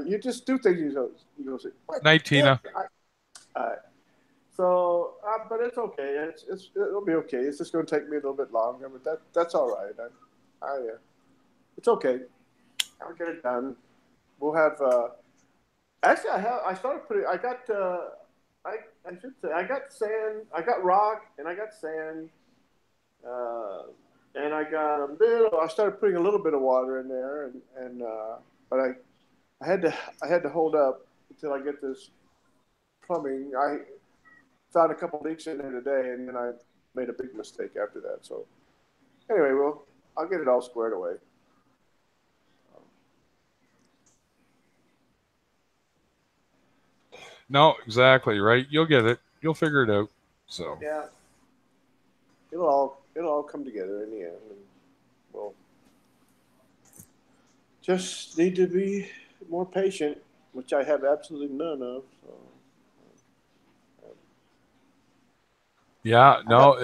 you just do things. You go say, night, Tina. But it's okay. It'll be okay. It's just going to take me a little bit longer, but that's all right. It's okay. I'll get it done. We'll have. Actually, I started putting. I got sand. I got rock, and I got sand. And I got a little. I started putting a little bit of water in there, but I had to hold up until I get this plumbing. I found a couple leaks in there today, and then I made a big mistake after that. So anyway, I'll get it all squared away. No, exactly right. You'll get it. You'll figure it out. So yeah, it'll all come together in the end, and we'll just need to be more patient, which I have absolutely none of. So. Yeah, no,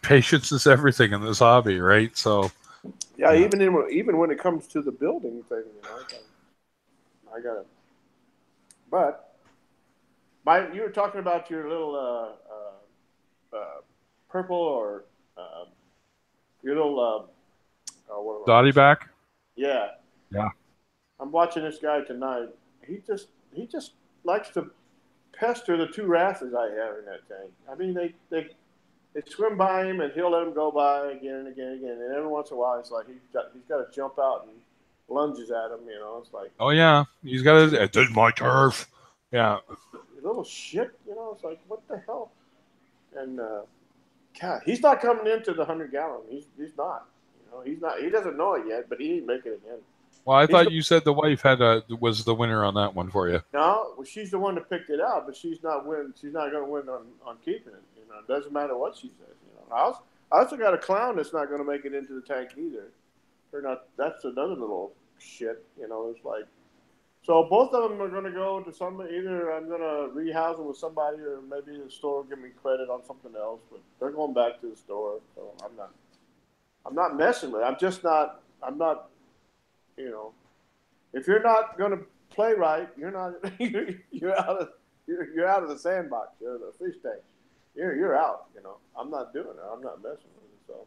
patience is everything in this hobby, right? So yeah, even when it comes to the building thing, I got it. But you were talking about your little purple or your little Dottie back. Yeah. I'm watching this guy tonight. He just likes to pester the two wrasses I have in that tank. I mean, they swim by him, and he'll let them go by again and again and again. And every once in a while, it's like he's got to jump out and lunges at him. It's like, oh yeah, he's got to. This is my turf. Yeah. Little shit. It's like, what the hell? And God, he's not coming into the 100-gallon. He's not. he's not. He doesn't know it yet, but he ain't making it yet. Well, I thought you said the wife was the winner on that one for you. No, well, she's the one that picked it out, but she's not win. She's not going to win on keeping it. You know, it doesn't matter what she says. You know, I also got a clown that's not going to make it into the tank either. Or not. That's another little shit. You know, it's like. So both of them are going to go to somebody. Either I'm going to rehouse them with somebody, or maybe the store will give me credit on something else. But they're going back to the store, so I'm not messing with it. I'm not. You know, if you're not going to play right, you're not. You're out of the sandbox. You're the fish tank. You're out. You know, I'm not doing it. I'm not messing with it. So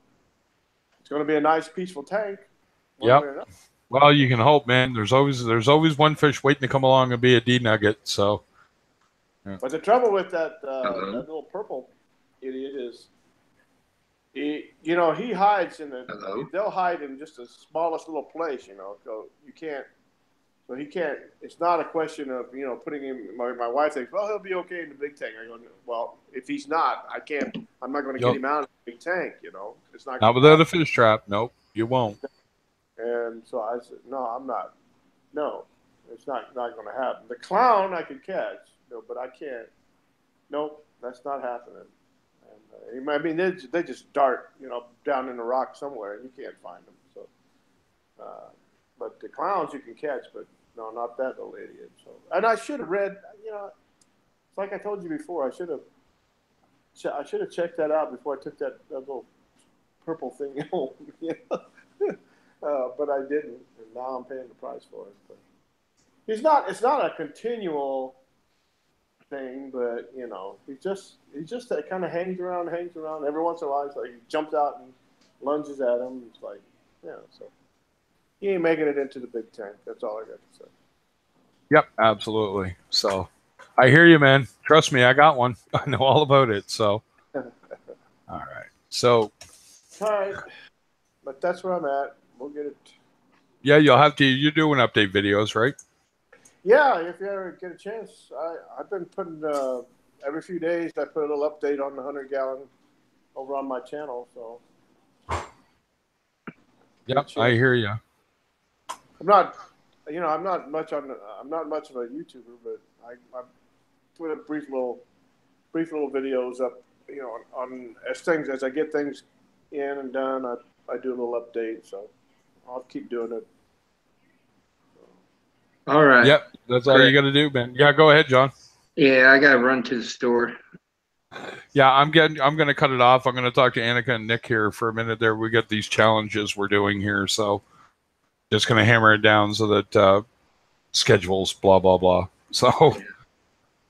it's going to be a nice, peaceful tank. Yep. Well, you can hope, man. There's always one fish waiting to come along and be a D nugget. So. Yeah. But the trouble with that little purple idiot is. He hides in they'll hide in just the smallest little place, you know, so he can't, it's not a question of, putting him, my wife thinks, well, he'll be okay in the big tank. I go, well, if he's not, I'm not going to get him out of the big tank, you know. It's not without a fish trap. Nope, you won't. And so I said, no, I'm not. No, it's not going to happen. The clown I could catch, but I can't. Nope, that's not happening. I mean, they just dart, down in the rock somewhere, and you can't find them. So, but the clowns you can catch, but no, not that little idiot. So, and I should have read. It's like I told you before. I should have checked that out before I took that little purple thing home. But I didn't, and now I'm paying the price for it. But it's not a continual thing, but he just kind of hangs around. Every once in a while, it's like he jumps out and lunges at him. It's like, so he ain't making it into the big tank. That's all I got to say. Yep, absolutely. So I hear you, man. Trust me, I got one. I know all about it. So all right. So all right, but that's where I'm at. We'll get it. Yeah, you'll have to. You're doing update videos, right? Yeah, if you ever get a chance, I've been putting every few days. I put a little update on the 100-gallon over on my channel. So, yep, I hear you. I'm not much of a YouTuber, but I put brief little videos up. On as I get things in and done, I do a little update. So I'll keep doing it. All right. Yep, that's all you got to do, man. Yeah, go ahead, John. Yeah, I got to run to the store. Yeah, I'm going to cut it off. I'm going to talk to Annika and Nick here for a minute there. We got these challenges we're doing here, so just going to hammer it down so that schedules, blah, blah, blah. So,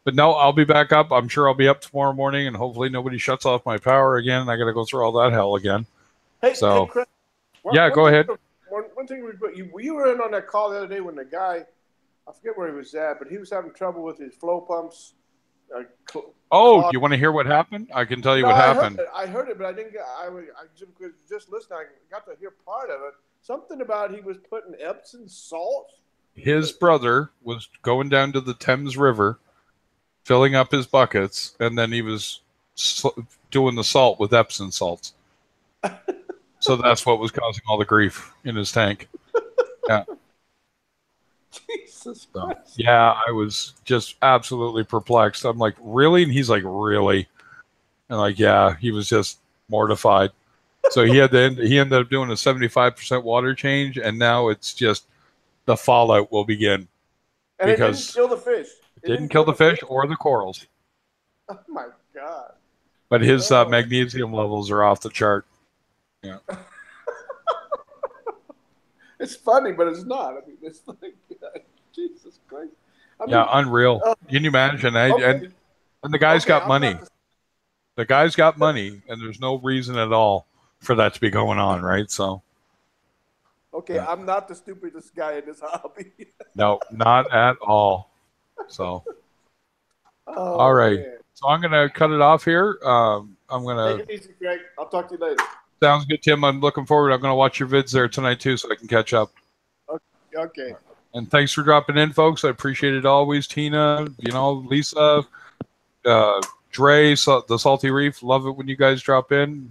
but no, I'll be back up. I'm sure I'll be up tomorrow morning, and hopefully nobody shuts off my power again, and I got to go through all that hell again. Hey, so, Chris, go ahead. One thing, you were in on that call the other day when the guy, I forget where he was at, but he was having trouble with his flow pumps. You want to hear what happened? I can tell you what happened. I heard it, but I didn't get. I just listening. I got to hear part of it. Something about he was putting Epsom salt. His brother was going down to the Thames River, filling up his buckets, and then he was doing the salt with Epsom salts. So that's what was causing all the grief in his tank. Yeah. Jesus Christ. Yeah, I was just absolutely perplexed. I'm like, really? And he's like, really? And like, yeah, he was just mortified. So he ended up doing a 75% water change, and now it's just the fallout will begin. And because it didn't kill the fish. It didn't kill the fish or the corals. Oh my God. But his magnesium levels are off the chart. Yeah. It's funny, but it's not. I mean, it's like, Jesus Christ. I mean, unreal. Can you imagine? And the guy's got money. The guy's got money, and there's no reason at all for that to be going on, right? So. Okay, yeah. I'm not the stupidest guy in this hobby. No, not at all. So. All right. Man. So I'm going to cut it off here. I'm going to. Take it easy, Greg. I'll talk to you later. Sounds good, Tim. I'm looking forward. I'm going to watch your vids there tonight, too, so I can catch up. Okay. And thanks for dropping in, folks. I appreciate it always. Tina, Lisa, Dre, the Salty Reef. Love it when you guys drop in.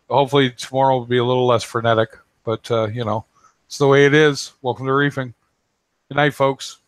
hopefully tomorrow will be a little less frenetic, but you know, it's the way it is. Welcome to reefing. Good night, folks.